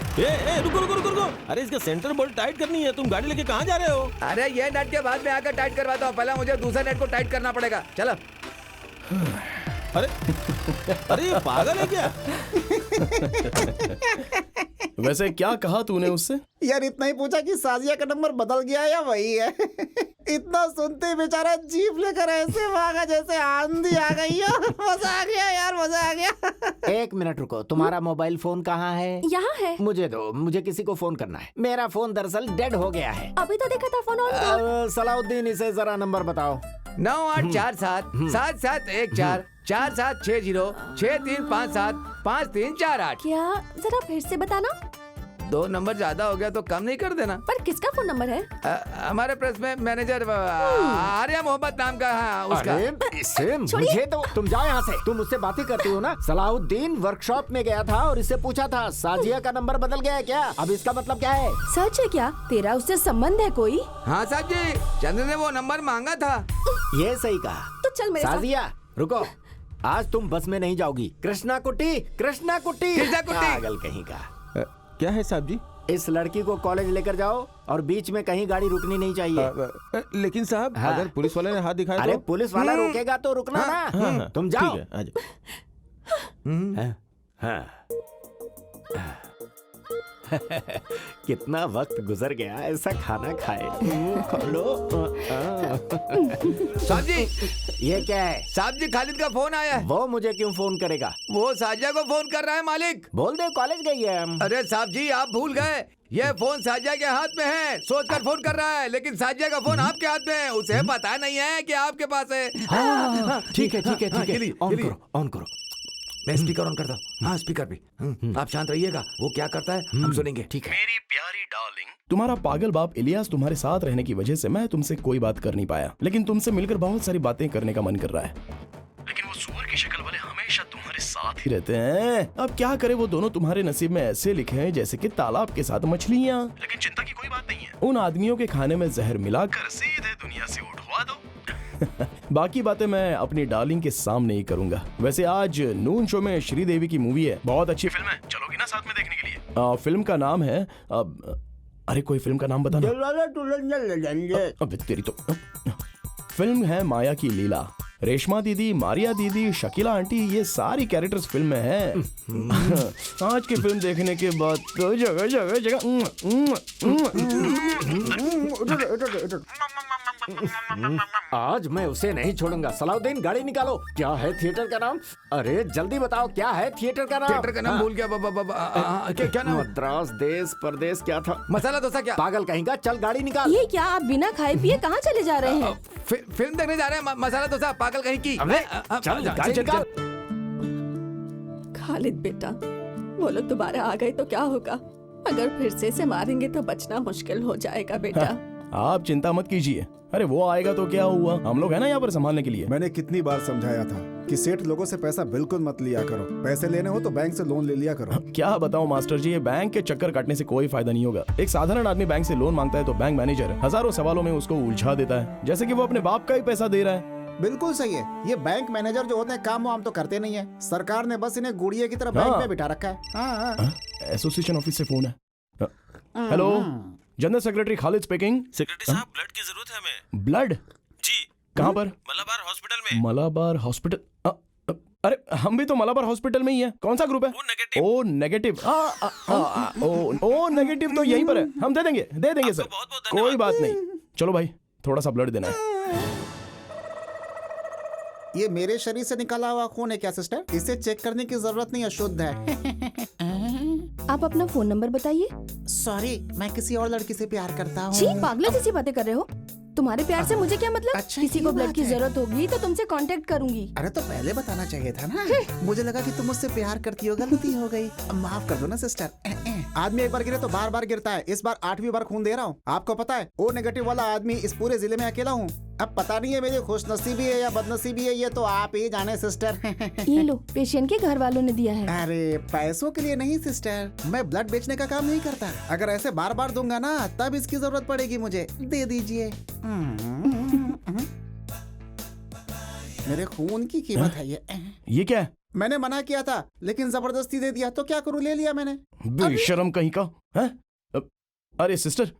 [SPEAKER 12] रुको रुको रुको रुको। अरे इसका सेंटर बोल्ट टाइट करनी है। तुम गाड़ी लेके कहाँ जा रहे हो?
[SPEAKER 2] अरे ये नट के बाद में आकर टाइट करवाता हूँ, पहले मुझे दूसरा नट को टाइट करना पड़ेगा। चलो।
[SPEAKER 12] अरे अरे ये पागल है क्या?
[SPEAKER 4] वैसे क्या कहा तूने उससे?
[SPEAKER 1] यार इतना ही पूछा कि साजिया का नंबर बदल गया या वही है। इतना सुनते ही बेचारा जीप लेकर ऐसे भागा जैसे आंधी आ गई हो। मजा आ गया यार, मजा आ गया।
[SPEAKER 6] 1 मिनट रुको, तुम्हारा मोबाइल फोन कहाँ है?
[SPEAKER 8] यहाँ है।
[SPEAKER 6] मुझे दो, मुझे किसी को फोन करना है। मेरा फोन दरअसल डेड हो गया है।
[SPEAKER 8] अभी तो देखा था फोन ऑन था।
[SPEAKER 6] सलाउद्दीन, इसे जरा नंबर बताओ।
[SPEAKER 2] 9847 7714 4760 6357 5348।
[SPEAKER 8] क्या? जरा फिर से बताना।
[SPEAKER 2] 2 नंबर ज्यादा हो गया तो कम नहीं कर देना?
[SPEAKER 8] पर किसका फोन नंबर है?
[SPEAKER 2] हमारे प्रेस में मैनेजर आर्या मोहम्मद नाम का है उसका।
[SPEAKER 6] इससे मुझे तो, तुम जाओ यहाँ से। तुम उससे बातें करती हो ना। सलाउद्दीन वर्कशॉप में गया था और इससे पूछा था साजिया का नंबर बदल गया है क्या? अब इसका मतलब क्या है?
[SPEAKER 10] सच है क्या? तेरा उससे संबंध है कोई?
[SPEAKER 2] हाँ साहब जी, चंद्र ने वो नंबर मांगा था।
[SPEAKER 6] ये सही कहा।
[SPEAKER 8] तो चल मेरे साथ।
[SPEAKER 6] साजिया रुको, आज तुम बस में नहीं जाओगी। कृष्णा कुट्टी, कृष्णा कुट्टी,
[SPEAKER 2] कृष्णा कुट्टी।
[SPEAKER 6] पागल कहीं का।
[SPEAKER 11] क्या है साहब जी?
[SPEAKER 6] इस लड़की को कॉलेज लेकर जाओ और बीच में कहीं गाड़ी रुकनी नहीं चाहिए।
[SPEAKER 11] लेकिन साहब,
[SPEAKER 6] हाँ।
[SPEAKER 11] अगर पुलिस वाले ने हाथ दिखाया
[SPEAKER 6] अरे
[SPEAKER 11] तो?
[SPEAKER 6] पुलिस वाला रोकेगा तो रुकना ना। तुम जाओ।
[SPEAKER 12] ठीक है, आ जाओ।
[SPEAKER 6] कितना वक्त गुजर गया ऐसा खाना खाए। खा लो।
[SPEAKER 2] साहब जी,
[SPEAKER 6] ये क्या है?
[SPEAKER 2] साहब जी खालिद का फोन आया है।
[SPEAKER 6] वो मुझे क्यों फोन करेगा?
[SPEAKER 2] वो साजिया को फोन कर रहा है मालिक।
[SPEAKER 6] बोल दे कॉलेज गई है हम।
[SPEAKER 2] अरे साहब जी आप भूल गए, ये फोन साजिया के हाथ में है। सोचकर फोन कर रहा है, लेकिन साजिया का फोन आपके हाथ में है। उसे पता नहीं है कि आपके पास है।
[SPEAKER 6] ठीक है ठीक है ठीक है,
[SPEAKER 2] गिली,
[SPEAKER 6] ऑन
[SPEAKER 2] गिली।
[SPEAKER 6] करो ऑन करो।
[SPEAKER 2] मैं स्पीकर ऑन करता हूँ। हाँ स्पीकर भी। आप शांत रहिएगा, वो क्या करता है हम सुनेंगे।
[SPEAKER 6] ठीक है।
[SPEAKER 4] मेरी प्यारी डार्लिंग, तुम्हारा पागल बाप इलियास तुम्हारे साथ रहने की वजह से मैं तुमसे कोई बात कर नहीं पाया, लेकिन तुमसे मिलकर बहुत सारी बातें करने का मन कर रहा है। लेकिन वो सुअर की शक्ल वाले हमेशा तुम्हारे साथ ही रहते हैं। अब क्या करे, वो दोनों तुम्हारे नसीब में ऐसे लिखे हैं जैसे कि तालाब के साथ मछलियाँ। लेकिन चिंता की कोई बात नहीं है, उन आदमियों के खाने में जहर मिलाकर सीधे दुनिया से उठवा दो। बाकी बातें मैं अपनी डार्लिंग के सामने ही करूंगा। वैसे आज नून शो में श्रीदेवी की मूवी है, बहुत अच्छी फिल्म है, चलोगी ना साथ में देखने के लिए? फिल्म का नाम है अरे कोई फिल्म का नाम बताना। अबे तेरी तो फिल्म है माया की लीला। रेशमा दीदी, मारिया दीदी, शकीला आंटी, ये सारी कैरेक्टर्स फिल्म में हैं। आज की फिल्म देखने के बाद तो जगह जगह
[SPEAKER 6] आज मैं उसे नहीं छोड़ूंगा। सलाउद्दीन गाड़ी निकालो। क्या है थिएटर का नाम? अरे जल्दी बताओ क्या है थिएटर का नाम?
[SPEAKER 2] थिएटर का नाम भूल गया। क्या नाम?
[SPEAKER 6] मद्रास देश परदेश क्या था?
[SPEAKER 2] मसाला डोसा। क्या
[SPEAKER 6] पागल कहेगा, चल गाड़ी निकाल।
[SPEAKER 10] ये क्या, आप बिना खाए पिए कहाँ चले जा रहे हैं?
[SPEAKER 2] फिल्म देखने जा रहे हैं। मसाला डोसा पागल कहीं की।
[SPEAKER 6] चल गाड़ी निकाल।
[SPEAKER 8] खालिद बेटा, वो लोग दोबारा आ गए तो क्या होगा? अगर फिर से इसे मारेंगे तो बचना मुश्किल हो जाएगा बेटा।
[SPEAKER 4] आप चिंता मत कीजिए। अरे वो आएगा तो क्या हुआ, हम लोग है ना यहाँ पर संभालने के लिए।
[SPEAKER 1] मैंने कितनी बार समझाया था कि सेठ लोगों से पैसा बिल्कुल मत लिया करो। पैसे लेने हो तो बैंक से लोन ले लिया करो।
[SPEAKER 4] क्या बताऊं मास्टर जी, ये बैंक के चक्कर काटने से कोई फायदा नहीं होगा। एक साधारण आदमी बैंक से लोन मांगता है तो बैंक मैनेजर हजारों सवालों में उसको उलझा देता है, जैसे कि वो अपने बाप का ही पैसा दे रहा है।
[SPEAKER 1] बिल्कुल सही है। ये बैंक मैनेजर जो होते हैं काम वाम तो करते नहीं है। सरकार ने बस इन्हें गुड़िया की तरह बैंक में बिठा रखा है।
[SPEAKER 4] एसोसिएशन ऑफिस से फोन है। Hello, general secretary Khalid speaking.
[SPEAKER 12] Secretary साहब, ब्लड की जरूरत है हमें।
[SPEAKER 4] ब्लड?
[SPEAKER 12] जी।
[SPEAKER 4] कहाँ पर?
[SPEAKER 12] मलाबार हॉस्पिटल में।
[SPEAKER 4] मलाबार हॉस्पिटल? अरे हम भी तो मलाबार हॉस्पिटल में ही है। कौन सा ग्रुप है? O negative. ओ नेगेटिव तो यहीं पर है। हम दे देंगे सर, कोई बात नहीं। चलो भाई, थोड़ा सा ब्लड देना है।
[SPEAKER 1] ये मेरे शरीर से निकाला हुआ खून है क्या सिस्टर? इसे चेक करने की जरूरत नहीं है, शुद्ध है।
[SPEAKER 10] आप अपना फोन नंबर बताइए।
[SPEAKER 1] सॉरी, मैं किसी और लड़की से प्यार करता हूँ।
[SPEAKER 10] छी, पागलों जैसी बातें कर रहे हो। तुम्हारे प्यार से मुझे क्या मतलब?
[SPEAKER 1] अच्छा,
[SPEAKER 10] किसी
[SPEAKER 1] ये
[SPEAKER 10] को ब्लड
[SPEAKER 1] बात
[SPEAKER 10] की
[SPEAKER 1] है।
[SPEAKER 10] जरूरत होगी तो तुमसे कांटेक्ट करूंगी।
[SPEAKER 1] अरे तो पहले बताना चाहिए था ना। मुझे लगा कि तुम मुझसे प्यार करती हो, गलती हो गई। माफ कर दो ना सिस्टर। आदमी एक बार गिरे तो बार बार गिरता है। इस बार 8वीं बार खून दे रहा हूँ। आपको पता है, ओ नेगेटिव वाला आदमी इस पूरे जिले में अकेला हूँ। अब पता नहीं है मेरी खुशनसीबी है या बदनसीबी है, ये तो आप ही जाने सिस्टर।
[SPEAKER 10] ये लो, पेशेंट के घर वालों ने दिया है।
[SPEAKER 1] अरे पैसों के लिए नहीं सिस्टर, मैं ब्लड बेचने का काम नहीं करता। अगर ऐसे बार बार दूंगा ना तब इसकी जरूरत पड़ेगी मुझे। दे दीजिए। मेरे खून की कीमत है
[SPEAKER 4] ये क्या है?
[SPEAKER 1] मैंने मना किया था लेकिन जबरदस्ती दे दिया, तो क्या करूं, ले लिया मैंने।
[SPEAKER 4] बेशरम कहीं का है? अरे सिस्टर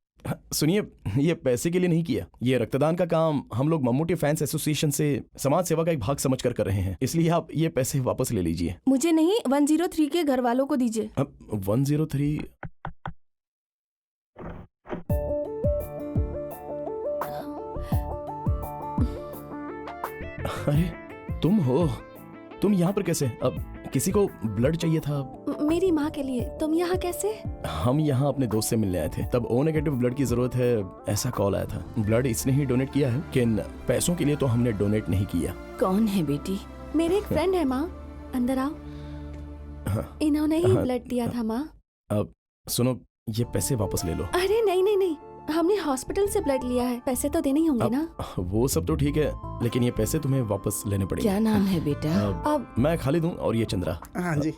[SPEAKER 4] सुनिए, ये पैसे के लिए नहीं किया। ये रक्तदान का काम हम लोग मम्मूटी फैंस एसोसिएशन से समाज सेवा का एक भाग समझकर कर रहे हैं, इसलिए आप ये पैसे वापस ले लीजिए।
[SPEAKER 10] मुझे नहीं, 103 के घर वालों को दीजिए।
[SPEAKER 4] अब 103? अरे तुम हो? तुम यहाँ पर कैसे? अब किसी को ब्लड चाहिए था।
[SPEAKER 8] मेरी माँ के लिए। तुम यहाँ कैसे?
[SPEAKER 4] हम यहाँ अपने दोस्त से मिलने आए थे, तब ओ नेगेटिव ब्लड की जरूरत है ऐसा कॉल आया था। ब्लड इसने ही डोनेट किया है, लेकिन पैसों के लिए तो हमने डोनेट नहीं किया।
[SPEAKER 10] कौन है बेटी?
[SPEAKER 8] मेरे एक फ्रेंड है माँ, अंदर आओ। इन्होंने ही ब्लड दिया था माँ।
[SPEAKER 4] अब सुनो, ये पैसे वापस ले लो।
[SPEAKER 8] अरे नहीं नहीं नहीं, हमने हॉस्पिटल से ब्लड लिया है, पैसे तो देने ही होंगे ना।
[SPEAKER 4] वो सब तो ठीक है, लेकिन ये पैसे तुम्हें वापस लेने पड़ेंगे।
[SPEAKER 10] क्या नाम है बेटा?
[SPEAKER 8] अब
[SPEAKER 4] मैं खालिद हूँ और ये चंद्रा।
[SPEAKER 1] हाँ जी।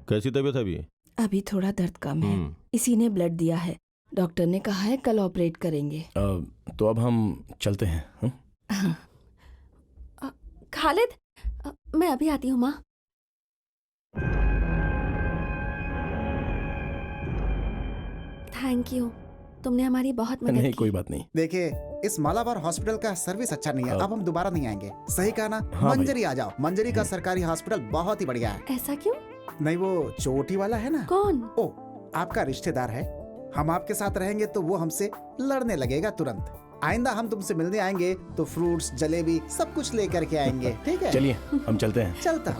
[SPEAKER 12] कैसी तबीयत है अभी?
[SPEAKER 10] अभी थोड़ा दर्द कम है। इसी ने ब्लड दिया है। डॉक्टर ने कहा है कल ऑपरेट करेंगे।
[SPEAKER 4] तो अब हम चलते हैं।
[SPEAKER 8] खालिद, मैं अभी आती हूँ माँ। Thank you. तुमने हमारी बहुत मदद
[SPEAKER 4] नहीं
[SPEAKER 8] की।
[SPEAKER 4] कोई बात नहीं।
[SPEAKER 1] देखिए, इस मालाबार हॉस्पिटल का सर्विस अच्छा नहीं है, अब हम दोबारा नहीं आएंगे। सही कहा ना?
[SPEAKER 4] हाँ भाई।
[SPEAKER 1] मंजरी आ जाओ। मंजरी का सरकारी हॉस्पिटल बहुत ही बढ़िया है।
[SPEAKER 8] ऐसा क्यों?
[SPEAKER 1] नहीं, वो चोटी वाला है ना?
[SPEAKER 8] कौन?
[SPEAKER 1] ओ, आपका रिश्तेदार है। हम आपके साथ रहेंगे तो वो हमसे लड़ने लगेगा तुरंत। आइंदा हम तुमसे मिलने आएंगे तो फ्रूट्स, जलेबी सब कुछ लेकर के आएंगे, ठीक है?
[SPEAKER 4] चलिए हम चलते हैं।
[SPEAKER 1] चलता।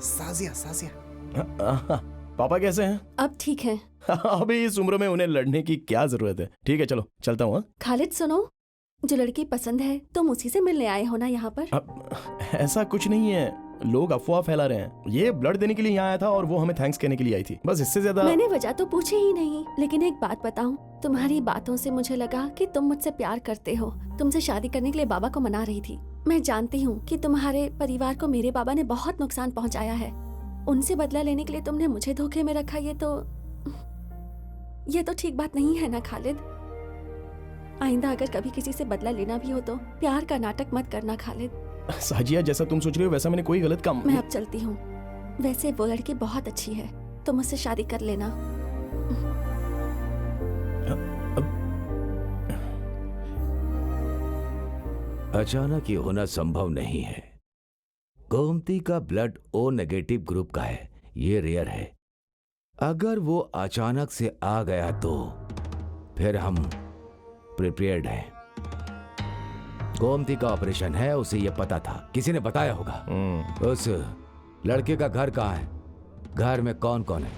[SPEAKER 1] साजिया, साजिया।
[SPEAKER 4] पापा कैसे हैं?
[SPEAKER 8] अब ठीक है।
[SPEAKER 4] अभी इस उम्र में उन्हें लड़ने की क्या जरूरत है। ठीक है चलो चलता हूँ।
[SPEAKER 8] खालिद सुनो, जो लड़की पसंद है तुम उसी से मिलने आए हो ना यहाँ पर?
[SPEAKER 4] ऐसा कुछ नहीं है, लोग अफवाह फैला रहे हैं। ये ब्लड देने के लिए यहाँ आया था और वो हमें थैंक्स कहने के लिए आई थी, बस इससे ज्यादा।
[SPEAKER 8] मैंने वजह तो पूछी ही नहीं, लेकिन एक बात बताऊं, तुम्हारी बातों से मुझे लगा कि तुम मुझसे प्यार करते हो। तुमसे शादी करने के लिए बाबा को मना रही थी। मैं जानती हूँ कि तुम्हारे परिवार को मेरे बाबा ने बहुत नुकसान पहुँचाया है। उनसे बदला लेने के लिए तुमने मुझे धोखे में रखा, ये तो ठीक बात नहीं है ना खालिद। आइंदा अगर कभी किसी से बदला लेना भी हो तो प्यार का नाटक मत करना खालिद।
[SPEAKER 4] साजिया, जैसा तुम सोच रही हो वैसा मैंने कोई गलत काम।
[SPEAKER 8] मैं अब चलती हूँ। वैसे वो लड़की बहुत अच्छी है, तुम मुझसे शादी कर लेना।
[SPEAKER 2] अचानक ये होना संभव नहीं है। गोमती का ब्लड ओ नेगेटिव ग्रुप का है, ये रेयर है। अगर वो अचानक से आ गया तो फिर हम प्रिपेयर्ड हैं। गोमती का ऑपरेशन है, उसे ये पता था, किसी ने बताया होगा। उस लड़के का घर कहाँ है? घर में कौन कौन है?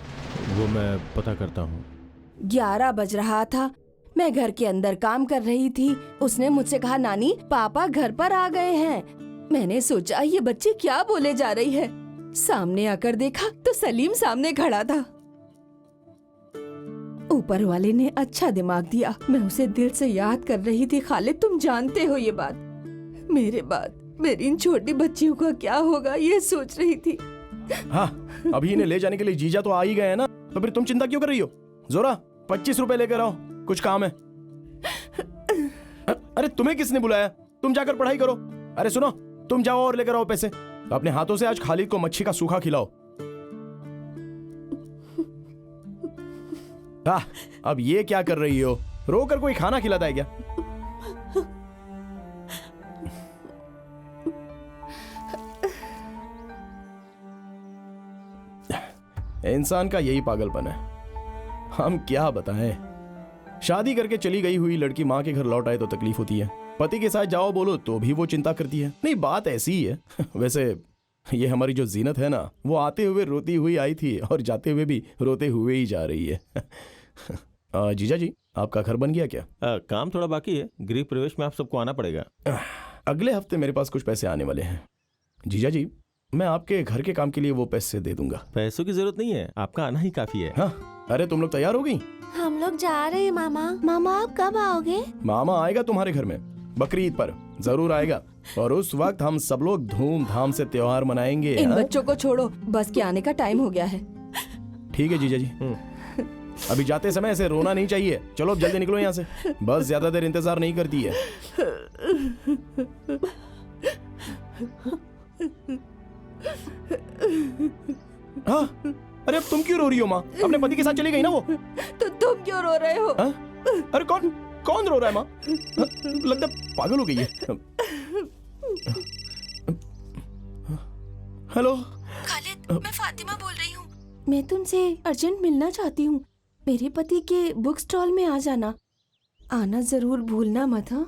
[SPEAKER 12] वो मैं पता करता हूँ।
[SPEAKER 10] 11 बज रहा था, मैं घर के अंदर काम कर रही थी। उसने मुझसे कहा, नानी पापा घर पर आ गए हैं। मैंने सोचा ये बच्ची क्या बोले जा रही है। सामने आकर देखा तो सलीम सामने खड़ा था। ऊपर वाले ने अच्छा दिमाग दिया। मैं उसे दिल से याद कर रही थी। खालिद, तुम जानते हो ये बात। मेरे बाद मेरी इन छोटी बच्चियों का क्या होगा ये सोच रही थी।
[SPEAKER 4] हाँ, अभी इन्हें ले जाने के लिए जीजा तो आ ही गए हैं ना, तो फिर तुम चिंता क्यों कर रही हो? जोरा 25 रुपए लेकर आओ, कुछ काम है। अरे तुम्हें किसने बुलाया? तुम जाकर पढ़ाई करो। अरे सुनो, तुम जाओ और लेकर आओ पैसे। अपने हाथों से आज खालिद को मच्छी का सूखा खिलाओ। अब ये क्या कर रही हो? रोकर कोई खाना खिलाता है क्या? इंसान का यही पागलपन है, हम क्या बताएं। शादी करके चली गई हुई लड़की माँ के घर लौट आए तो तकलीफ होती है, पति के साथ जाओ बोलो तो भी वो चिंता करती है। नहीं, बात ऐसी ही है। वैसे ये हमारी जो जीनत है ना, वो आते हुए रोती हुई आई थी और जाते हुए भी रोते हुए ही जा रही है। जीजा जी, आपका घर बन गया क्या?
[SPEAKER 12] काम थोड़ा बाकी है, गृह प्रवेश में आप सबको आना पड़ेगा।
[SPEAKER 4] अगले हफ्ते मेरे पास कुछ पैसे आने वाले हैं। जीजा जी, मैं आपके घर के काम के लिए वो पैसे दे दूंगा।
[SPEAKER 12] पैसों की जरूरत नहीं है, आपका आना ही काफी है।
[SPEAKER 4] हाँ, अरे तुम लोग तैयार हो गई?
[SPEAKER 8] हम लोग जा रहे हैं मामा।
[SPEAKER 10] मामा आप कब आओगे?
[SPEAKER 4] मामा आएगा तुम्हारे घर में बकरीद पर, जरूर आएगा। और उस वक्त हम सब लोग धूमधाम से त्योहार मनाएंगे।
[SPEAKER 10] इन बच्चों को छोड़ो, बस के आने का टाइम हो गया है।
[SPEAKER 4] ठीक है जीजा जी, अभी जाते समय ऐसे रोना नहीं चाहिए। चलो अब जल्दी निकलो यहाँ से, बस ज्यादा देर इंतजार नहीं करती है। हाँ, अरे अब तुम क्यों रो रही हो माँ? अपने पति के साथ चली गई ना वो।
[SPEAKER 10] तो तुम क्यों रो रहे हो?
[SPEAKER 4] अरे कौन रो रहा है माँ? लगता पागल हो गई है। हेलो
[SPEAKER 10] खालिद, मैं फातिमा बोल रही हूँ। मैं तुमसे अर्जेंट मिलना चाहती हूँ। मेरे पति के बुक स्टॉल में आ जाना। आना जरूर भूलना मत। हाँ,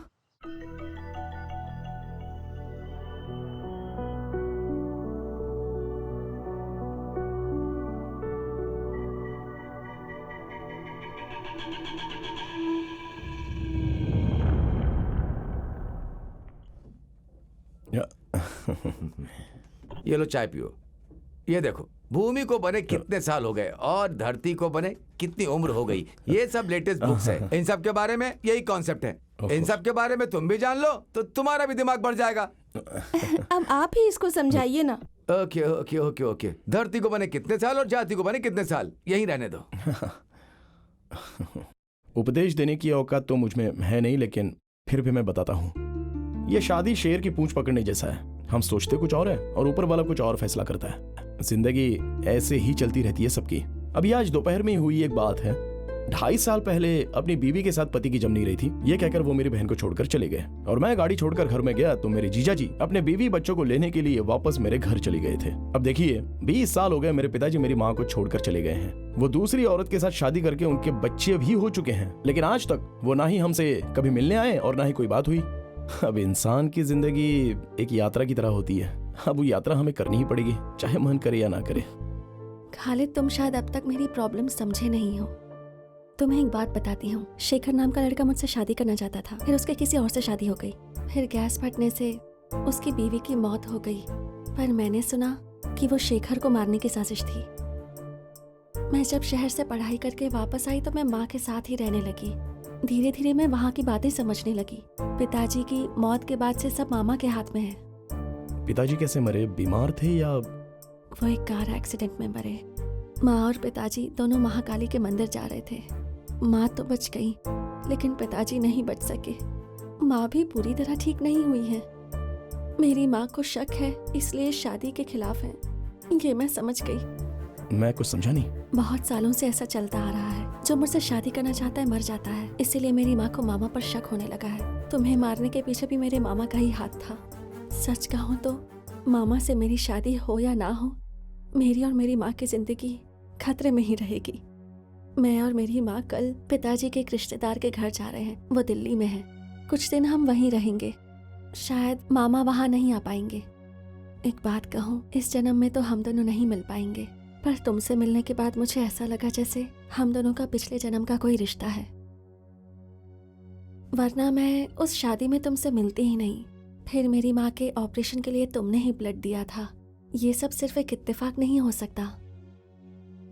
[SPEAKER 2] ये लो चाय पियो। ये देखो, भूमि को बने कितने साल हो गए और धरती को बने कितनी उम्र हो गई। ये सब लेटेस्ट बुक्स है। इन सब के बारे में यही कॉन्सेप्ट है। इन सब के बारे में तुम भी जान लो तो तुम्हारा भी दिमाग बढ़ जाएगा।
[SPEAKER 10] अब आप ही इसको समझाइए ना।
[SPEAKER 2] Okay okay okay okay. धरती को बने कितने साल और जाति को बने कितने साल, यही रहने दो।
[SPEAKER 4] उपदेश देने की औकात तो मुझ में है नहीं, लेकिन फिर भी मैं बताता हूँ। ये शादी शेर की पूंछ पकड़ने जैसा है। हम सोचते कुछ और है और ऊपर वाला कुछ और फैसला करता है। जिंदगी ऐसे ही चलती रहती है सबकी। अभी आज दोपहर में ही हुई एक बात है। 2.5 साल पहले अपनी बीवी के साथ पति की जम नहीं रही थी, ये कहकर वो मेरी बहन को छोड़कर चले गए और मैं गाड़ी छोड़कर घर में गया तो मेरे जीजा जी अपने बीवी बच्चों को लेने के लिए वापस मेरे घर चले गए थे। अब देखिए 20 साल हो गए मेरे पिताजी मेरी माँ को छोड़कर चले गए हैं। वो दूसरी औरत के साथ शादी करके उनके बच्चे भी हो चुके हैं, लेकिन आज तक वो ना ही हमसे कभी मिलने आए और ना ही कोई बात हुई। अब इंसान की जिंदगी एक यात्रा की तरह होती है, अब वो यात्रा हमें करनी ही पड़ेगी, चाहे मन करे या ना करे।
[SPEAKER 8] खालिद, तुम शायद अब तक मेरी प्रॉब्लम समझे नहीं हो। तुम्हें एक बात बताती हूँ, शेखर नाम का लड़का मुझसे शादी करना चाहता था, फिर उसके किसी और से शादी हो गई, फिर गैस फटने से उसकी बीवी की मौत हो गई। पर मैंने सुना कि वो शेखर को मारने की साजिश थी। मैं जब शहर से पढ़ाई करके वापस आई तो मैं माँ के साथ ही रहने लगी। धीरे धीरे मैं वहाँ की बातें समझने लगी। पिताजी की मौत के बाद से सब मामा के हाथ में है।
[SPEAKER 4] पिताजी कैसे मरे, बीमार थे या?
[SPEAKER 8] वो एक कार एक्सीडेंट में मरे। माँ और पिताजी दोनों महाकाली के मंदिर जा रहे थे। माँ तो बच गई, लेकिन पिताजी नहीं बच सके। माँ भी पूरी तरह ठीक नहीं हुई है। मेरी माँ को शक है, इसलिए शादी के खिलाफ है। ये मैं समझ गई।
[SPEAKER 4] मैं कुछ समझा नहीं।
[SPEAKER 8] बहुत सालों से ऐसा चलता आ रहा है, जो मुझसे शादी करना चाहता है मर जाता है, इसीलिए मेरी माँ को मामा पर शक होने लगा है। तुम्हें मारने के पीछे भी मेरे मामा का ही हाथ था। सच कहूँ तो मामा से मेरी शादी हो या ना हो, मेरी और मेरी माँ की जिंदगी खतरे में ही रहेगी। मैं और मेरी माँ कल पिताजी के एक रिश्तेदार के घर जा रहे हैं। वो दिल्ली में है। कुछ दिन हम वहीं रहेंगे। शायद मामा वहाँ नहीं आ पाएंगे। एक बात कहूँ, इस जन्म में तो हम दोनों नहीं मिल पाएंगे, पर तुमसे मिलने के बाद मुझे ऐसा लगा जैसे हम दोनों का पिछले जन्म का कोई रिश्ता है। वरना मैं उस शादी में तुमसे मिलती ही नहीं। फिर मेरी माँ के ऑपरेशन के लिए तुमने ही ब्लड दिया था। ये सब सिर्फ एक इत्तेफाक नहीं हो सकता।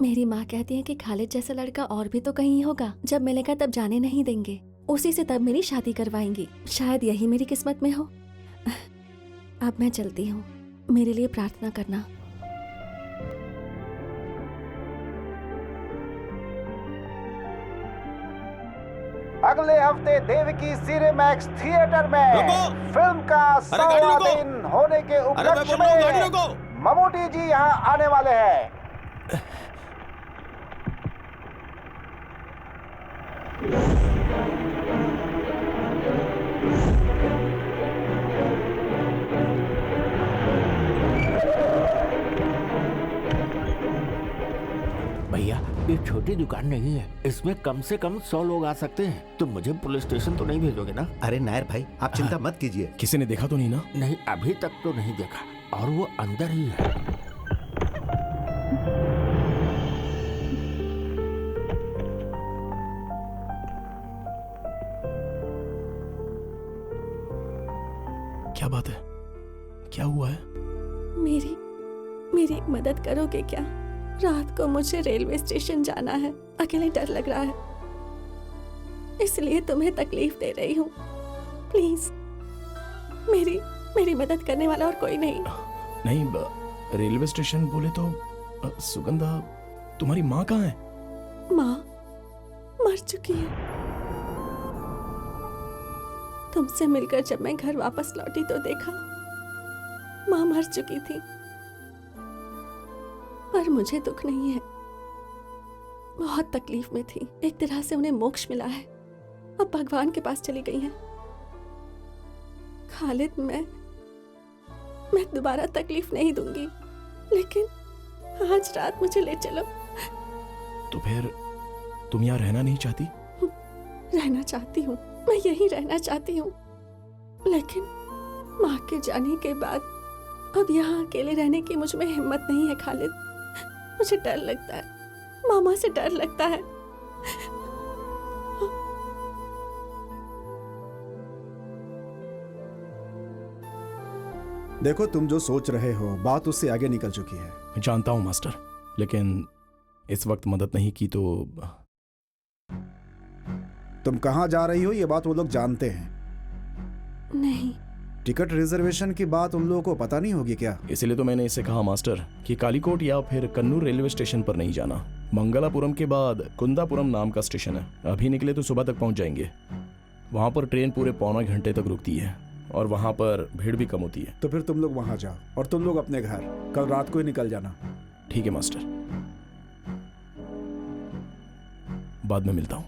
[SPEAKER 8] मेरी माँ कहती है कि खालिद जैसा लड़का और भी तो कहीं होगा, जब मिलेगा तब जाने नहीं देंगे, उसी से तब मेरी शादी करवाएंगी। शायद यही मेरी किस्मत में हो। अब मैं चलती हूँ, मेरे लिए प्रार्थना करना।
[SPEAKER 1] अगले हफ्ते देवकी सिनेमैक्स थिएटर में फिल्म का 100वां दिन होने के उपलक्ष्य में ममूटी जी यहाँ आने वाले हैं।
[SPEAKER 6] भैया, ये छोटी दुकान नहीं है, इसमें कम से कम 100 लोग आ सकते हैं। तुम मुझे पुलिस स्टेशन तो नहीं भेजोगे ना?
[SPEAKER 5] अरे नायर भाई, आप चिंता मत कीजिए।
[SPEAKER 4] किसी ने देखा तो नहीं ना?
[SPEAKER 6] नहीं, अभी तक तो नहीं देखा, और वो अंदर ही है।
[SPEAKER 4] क्या बात है? क्या हुआ है?
[SPEAKER 8] मेरी मदद करोगे क्या? रात को मुझे रेलवे स्टेशन जाना है। अकेले डर लग रहा है, इसलिए तुम्हें तकलीफ दे रही हूँ। प्लीज, मेरी मदद करने वाला और कोई नहीं।
[SPEAKER 4] नहीं, रेलवे स्टेशन बोले तो सुगंधा, तुम्हारी माँ कहाँ है?
[SPEAKER 8] माँ मर चुकी है। तुमसे मिलकर जब मैं घर वापस लौटी तो देखा माँ मर चुकी थी। पर मुझे दुख नहीं है, बहुत तकलीफ में थी। एक तरह से उन्हें मोक्ष मिला है, अब भगवान के पास चली गई हैं। खालिद, मैं दोबारा तकलीफ नहीं दूंगी, लेकिन आज रात मुझे ले चलो।
[SPEAKER 4] तो फिर तुम यहाँ रहना नहीं चाहती?
[SPEAKER 8] रहना चाहती हूँ, मैं यहीं रहना चाहती हूँ, लेकिन माँ के जाने के बाद अब यहाँ अकेले रहने की मुझ में हिम्मत नहीं है खालिद। मुझे डर लगता है, मामा से डर लगता है।
[SPEAKER 1] देखो, तुम जो सोच रहे हो बात उससे आगे निकल चुकी है।
[SPEAKER 4] मैं जानता हूँ मास्टर, लेकिन इस वक्त मदद नहीं की तो।
[SPEAKER 1] तुम कहाँ जा रही हो ये बात वो लोग जानते हैं।
[SPEAKER 8] नहीं।
[SPEAKER 1] टिकट रिजर्वेशन की बात उन लोगों को पता नहीं होगी क्या?
[SPEAKER 4] इसलिए तो मैंने इसे कहा मास्टर कि कालीकोट या फिर कन्नूर रेलवे स्टेशन पर नहीं जाना। मंगलापुरम के बाद कुंदापुरम नाम का स्टेशन है। अभी निकले तो सुबह तक पहुंच जाएंगे। वहां पर ट्रेन पूरे पौने घंटे तक रुकती है और वहां पर भीड़ भी कम होती है।
[SPEAKER 1] तो फिर तुम लोग वहां जाओ और तुम लोग अपने घर कल रात को ही निकल जाना।
[SPEAKER 4] ठीक है मास्टर। बाद में मिलता हूं।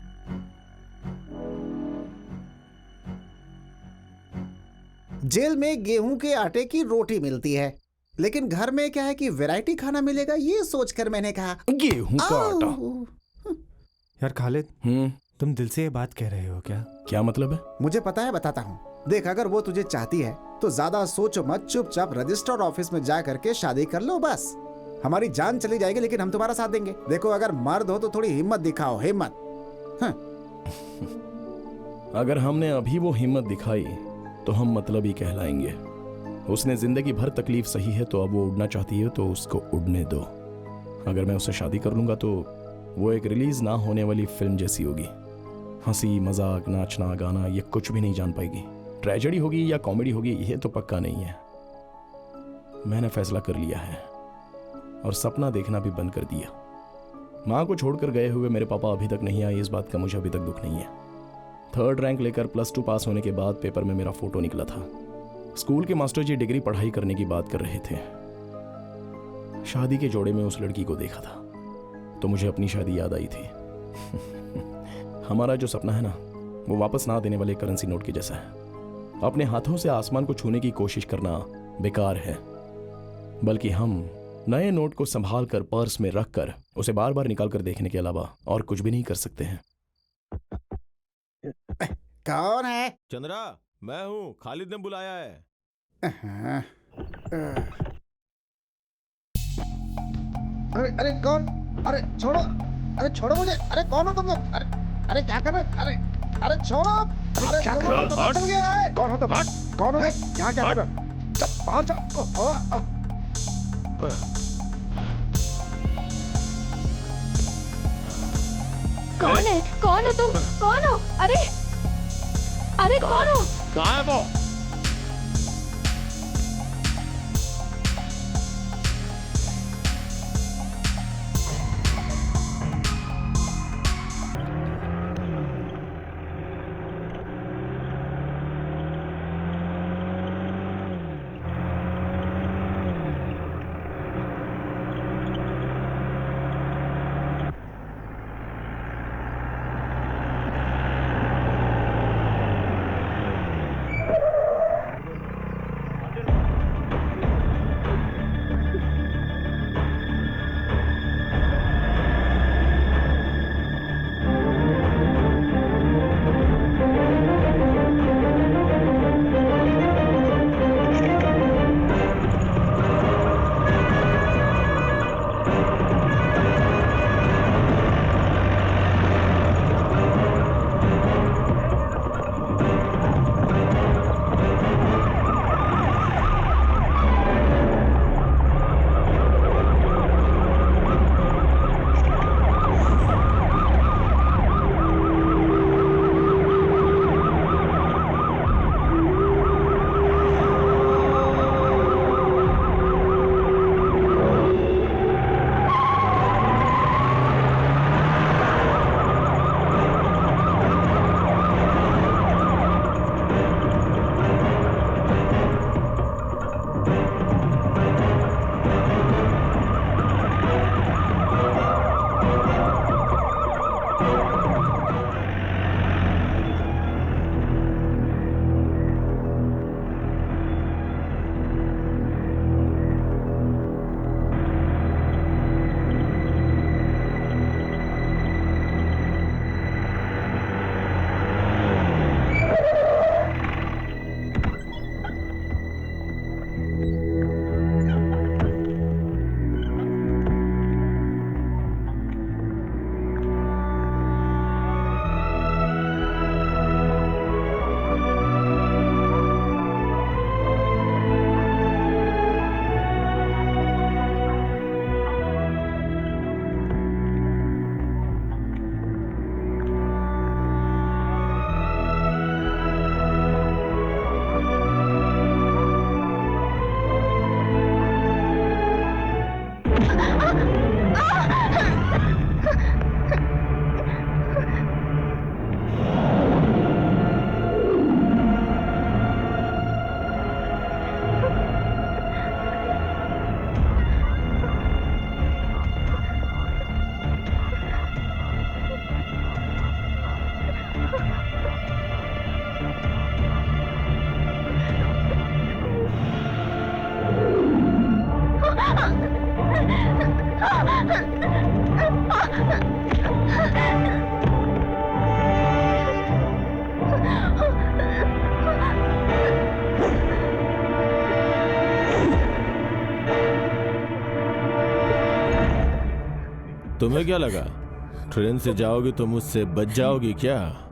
[SPEAKER 1] जेल में गेहूं के आटे की रोटी मिलती है, लेकिन घर में क्या है कि वैरायटी खाना मिलेगा, ये सोचकर मैंने कहा
[SPEAKER 4] गेहूं का आटा।
[SPEAKER 13] यार खालिद, तुम दिल से ये बात कह रहे हो क्या?
[SPEAKER 4] क्या मतलब है?
[SPEAKER 1] मुझे पता है, बताता हूँ। देख, अगर वो तुझे चाहती है तो ज्यादा सोचो मत, चुपचाप रजिस्टर ऑफिस में जा करके शादी कर लो बस। हमारी जान चली जाएगी लेकिन हम तुम्हारा साथ देंगे। देखो, अगर मर्द हो तो थोड़ी हिम्मत दिखाओ, हिम्मत।
[SPEAKER 4] अगर हमने अभी वो हिम्मत दिखाई तो हम मतलबी कहलाएंगे। उसने जिंदगी भर तकलीफ सही है, तो अब वो उड़ना चाहती है तो उसको उड़ने दो। अगर मैं उससे शादी कर लूंगा तो वो एक रिलीज ना होने वाली फिल्म जैसी होगी। हंसी मजाक, नाचना गाना, ये कुछ भी नहीं जान पाएगी। ट्रेजेडी होगी या कॉमेडी होगी, ये तो पक्का नहीं है। मैंने फैसला कर लिया है और सपना देखना भी बंद कर दिया। माँ को छोड़कर गए हुए मेरे पापा अभी तक नहीं आए, इस बात का मुझे अभी तक दुख नहीं है। 3rd रैंक लेकर +2 पास होने के बाद पेपर में मेरा फोटो निकला था। स्कूल के मास्टर जी डिग्री पढ़ाई करने की बात कर रहे थे। शादी के जोड़े में उस लड़की को देखा था तो मुझे अपनी शादी याद आई थी। हमारा जो सपना है ना, वो वापस ना देने वाले करेंसी नोट के जैसा है। अपने हाथों से आसमान को छूने की कोशिश करना बेकार है, बल्कि हम नए नोट को संभाल कर पर्स में रख कर उसे बार बार निकाल कर देखने के अलावा और कुछ भी नहीं कर सकते हैं।
[SPEAKER 1] कौन है?
[SPEAKER 12] चंद्रा, मैं हूँ। खालिद ने बुलाया है।
[SPEAKER 1] अरे अरे कौन? अरे छोड़ो, अरे छोड़ो मुझे। अरे कौन हो तुम लोग? अरे अरे क्या कर रहे? अरे अरे छोड़ो। अरे क्या कर रहे हो? कौन हो तुम? कौन हो? यहाँ क्या कर रहे हो? पहुंचो।
[SPEAKER 9] कौन है? कौन हो तुम? कौन हो? अरे अरे कौन हो?
[SPEAKER 12] कहाँ है वो? तुम्हें क्या लगा ट्रेन से जाओगी तो मुझसे बच जाओगी क्या?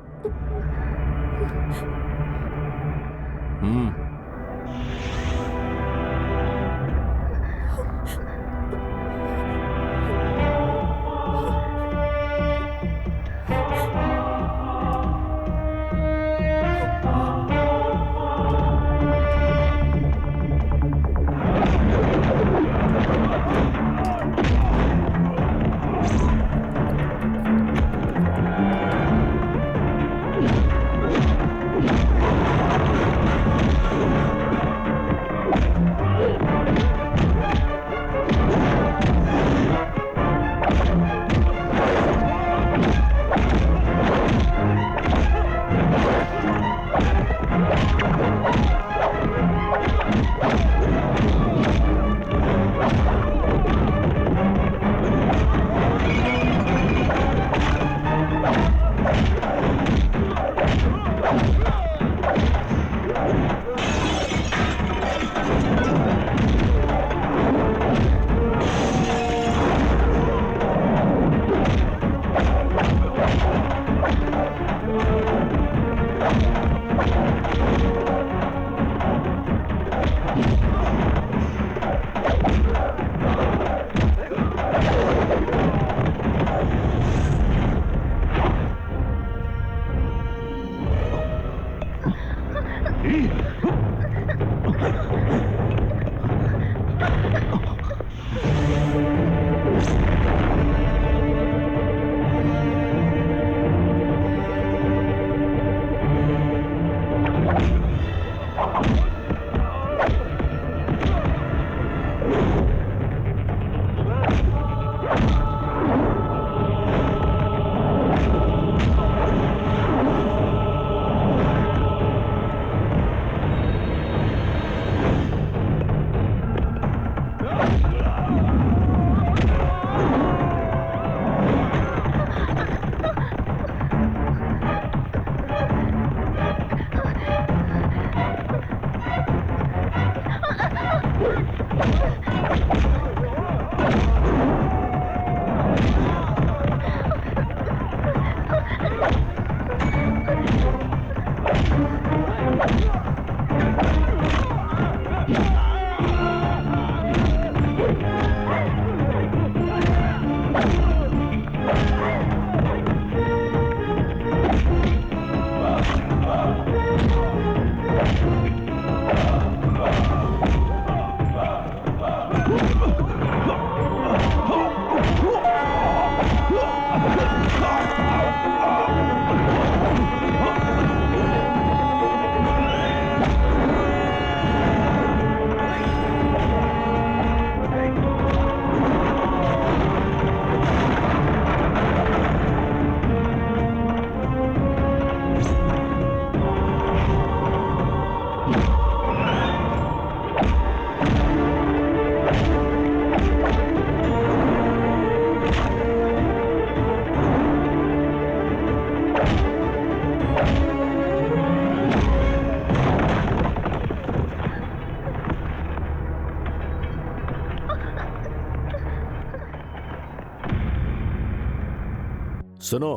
[SPEAKER 6] सुनो,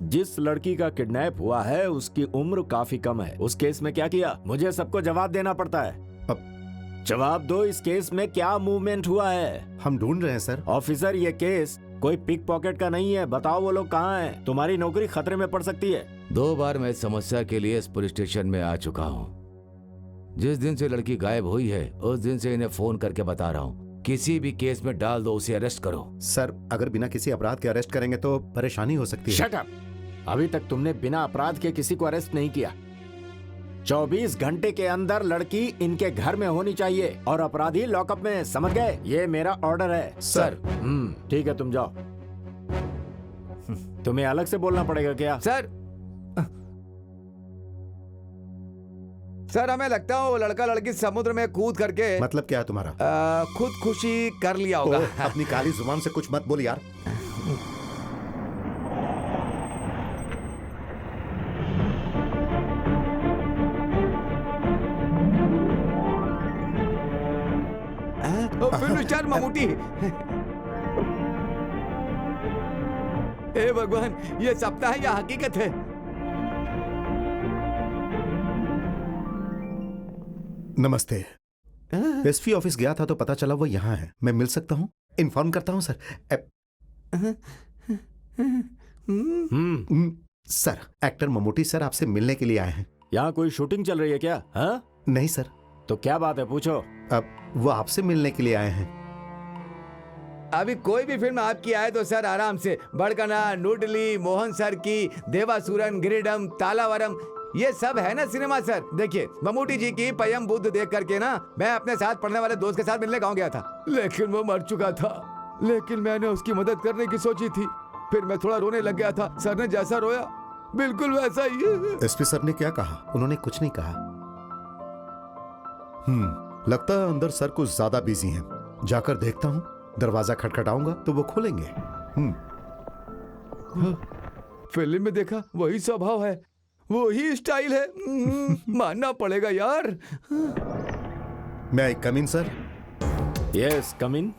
[SPEAKER 6] जिस लड़की का किडनैप हुआ है उसकी उम्र काफी कम है। उस केस में क्या किया? मुझे सबको जवाब देना पड़ता है।
[SPEAKER 5] अब
[SPEAKER 6] जवाब दो, इस केस में क्या मूवमेंट हुआ है?
[SPEAKER 5] हम ढूंढ रहे हैं सर।
[SPEAKER 6] ऑफिसर, ये केस कोई पिक पॉकेट का नहीं है। बताओ वो लोग कहाँ हैं? तुम्हारी नौकरी खतरे में पड़ सकती है।
[SPEAKER 2] 2 बार मैं इस समस्या के लिए इस पुलिस स्टेशन में आ चुका हूँ। जिस दिन से लड़की गायब हुई है उस दिन से इन्हें फोन करके बता रहा हूँ, किसी भी केस में डाल दो, उसे अरेस्ट करो।
[SPEAKER 5] सर, अगर बिना किसी अपराध के अरेस्ट करेंगे तो परेशानी हो सकती है।
[SPEAKER 6] Shut up! अभी तक तुमने बिना अपराध के किसी को अरेस्ट नहीं किया। 24 घंटे के अंदर लड़की इनके घर में होनी चाहिए और अपराधी लॉकअप में, समझ गए? ये मेरा ऑर्डर है।
[SPEAKER 2] सर।
[SPEAKER 6] ठीक है, तुम जाओ। तुम्हें अलग से बोलना पड़ेगा क्या?
[SPEAKER 2] सर, हमें लगता है वो लड़का लड़की समुद्र में कूद करके
[SPEAKER 5] मतलब क्या है तुम्हारा?
[SPEAKER 2] खुद खुशी कर लिया होगा।
[SPEAKER 5] अपनी काली जुबान से कुछ मत बोल यार।
[SPEAKER 2] Film star Mammootty. हे भगवान, ये सपना है या हकीकत है?
[SPEAKER 5] नमस्ते। एसपी ऑफिस गया था तो पता चला वो यहाँ है। मैं मिल सकता हूँ? इन्फॉर्म करता हूँ sir. Sir, actor Mammootty sir आपसे मिलने के लिए आए हैं।
[SPEAKER 6] यहाँ कोई शूटिंग चल रही है क्या? हाँ?
[SPEAKER 5] नहीं सर।
[SPEAKER 6] तो क्या बात है, पूछो।
[SPEAKER 5] अब वो आपसे मिलने के लिए आए हैं।
[SPEAKER 2] अभी कोई भी फिल्म आपकी आए तो सर आराम से, बड़कना, नूडली, मोहन सर की, देवासुरन, गिरिडम, तालावरम, ये सब है ना सिनेमा सर। देखिए, ममूटी जी की पयम बुद्ध देख करके ना मैं अपने साथ पढ़ने वाले दोस्त के साथ मिलने गाँव गया था, लेकिन वो मर चुका था। लेकिन मैंने उसकी मदद करने की सोची थी, फिर मैं थोड़ा रोने लग गया था। सर ने जैसा रोया बिल्कुल वैसा ही।
[SPEAKER 5] एसपी सर ने क्या कहा? उन्होंने कुछ नहीं कहा। लगता है अंदर सर कुछ ज्यादा बिजी हैं। जाकर देखता हूँ। दरवाजा खटखटाऊंगा तो वो खोलेंगे।
[SPEAKER 2] फिल्म में देखा वही स्वभाव है, वही स्टाइल है। मानना पड़ेगा यार।
[SPEAKER 5] May I come in sir?
[SPEAKER 6] Yes, come in.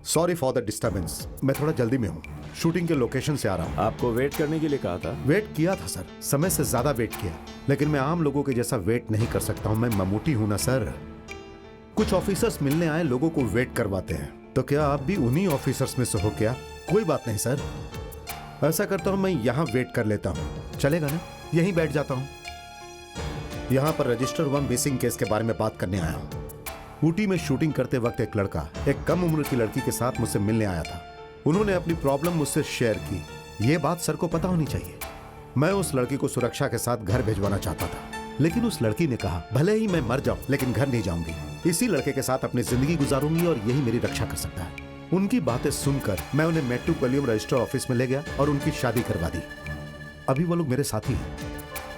[SPEAKER 5] Sorry for the disturbance, मैं थोड़ा जल्दी में हूँ। शूटिंग के लोकेशन से आ रहा हूँ।
[SPEAKER 6] आपको वेट करने के लिए कहा था।
[SPEAKER 5] वेट किया था सर, समय से ज्यादा वेट किया, लेकिन मैं आम लोगों के जैसा वेट नहीं कर सकता हूँ। मैं ममूटी हूँ ना सर। कुछ ऑफिसर्स मिलने आए लोगों को वेट करवाते हैं, तो क्या आप भी उन्हीं ऑफिसर्स में से हो क्या? कोई बात नहीं सर, ऐसा करता हूँ मैं यहाँ वेट कर लेता हूँ। चलेगा ना? यहीं बैठ जाता हूँ। यहाँ पर रजिस्टर 1 मिसिंग केस के बारे में बात करने आया हूँ। ऊटी में शूटिंग करते वक्त एक लड़का एक कम उम्र की लड़की के साथ मुझसे मिलने आया था। उन्होंने अपनी प्रॉब्लम मुझसे शेयर की। ये बात सर को पता होनी चाहिए। मैं उस लड़की को सुरक्षा के साथ घर भिजवाना चाहता था, लेकिन उस लड़की ने कहा भले ही मैं मर जाऊं लेकिन घर नहीं जाऊंगी। इसी लड़के के साथ अपनी जिंदगी गुजारूंगी और यही मेरी रक्षा कर सकता है। उनकी बातें सुनकर मैं उन्हें मेट्रोपोलियम रजिस्टर ऑफिस में ले गया और उनकी शादी करवा दी। अभी वो लोग मेरे साथी हैं,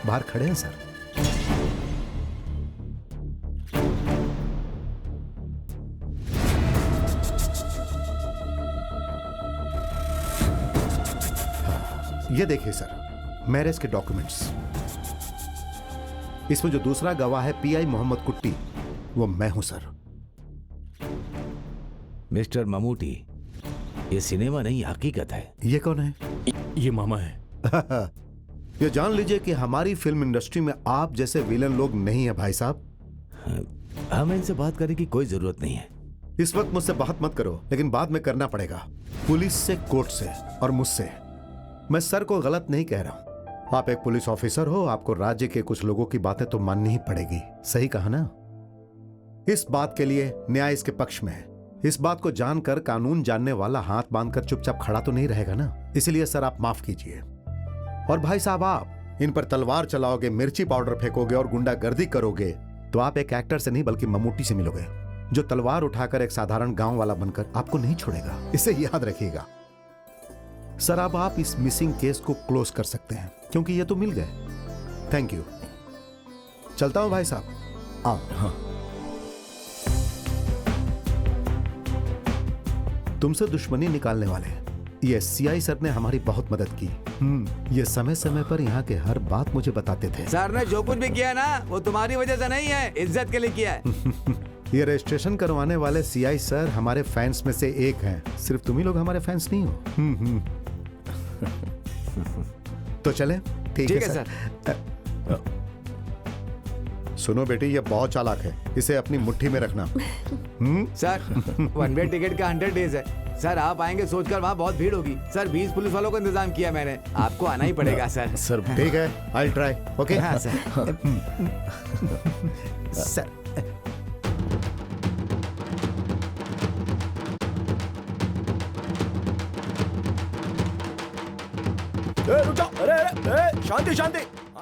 [SPEAKER 5] बाहर खड़े हैं सर। ये देखिए सर, मैरिज के डॉक्यूमेंट्स। इसमें जो दूसरा गवाह है पीआई मोहम्मद कुट्टी, वो मैं हूं सर।
[SPEAKER 6] मिस्टर ममूटी, ये सिनेमा नहीं हकीकत है।
[SPEAKER 5] ये कौन है?
[SPEAKER 6] ये मामा है।
[SPEAKER 5] ये जान लीजिए कि हमारी फिल्म इंडस्ट्री में आप जैसे विलन लोग नहीं है भाई साहब।
[SPEAKER 6] हमें इनसे बात करने की कोई जरूरत नहीं है।
[SPEAKER 5] इस वक्त मुझसे बात मत करो, लेकिन बाद में करना पड़ेगा। पुलिस से, कोर्ट से और मुझसे। मैं सर को गलत नहीं कह रहा हूं। आप एक पुलिस ऑफिसर हो, आपको राज्य के कुछ लोगों की बातें तो माननी ही पड़ेगी। सही कहा ना? इस बात के लिए न्याय इसके पक्ष में है। इस बात को जानकर कानून जानने वाला हाथ बांधकर चुपचाप खड़ा तो नहीं रहेगा ना। इसलिए सर आप माफ कीजिए। और भाई साहब, आप इन पर तलवार चलाओगे, मिर्ची पाउडर फेंकोगे और गुंडागर्दी करोगे तो आप एक एक्टर से नहीं बल्कि ममूटी से मिलोगे, जो तलवार उठाकर एक साधारण गांव वाला बनकर आपको नहीं छोड़ेगा। इसे याद रखिएगा सर। अब आप इस मिसिंग केस को क्लोज कर सकते हैं क्योंकि ये तो मिल गए। Thank you. चलता हूं भाई साहब। आओ। हाँ। तुमसे दुश्मनी निकालने वाले ये सीआई सर ने हमारी बहुत मदद की। ये समय समय पर यहाँ के हर बात मुझे बताते थे।
[SPEAKER 2] सर ने जो कुछ भी किया ना वो तुम्हारी वजह से नहीं है, इज्जत के लिए किया है।
[SPEAKER 5] ये रजिस्ट्रेशन करवाने वाले सीआई सर हमारे फैंस में से एक हैं। सिर्फ तुम ही लोग हमारे फैंस नहीं हो। तो चले? ठीक है सर। सुनो बेटी, ये बहुत चालाक है, इसे अपनी मुट्ठी में रखना।
[SPEAKER 2] सर 1 वे टिकट का 100 डेज है। सर आप आएंगे सोचकर वहाँ बहुत भीड़ होगी। सर 20 पुलिस वालों का इंतजाम किया मैंने, आपको आना ही पड़ेगा सर।
[SPEAKER 5] सर ठीक है, आई ट्राई। ओके।
[SPEAKER 2] हाँ सर।
[SPEAKER 5] सर
[SPEAKER 4] रुक जाओ। अरे शांति शांति।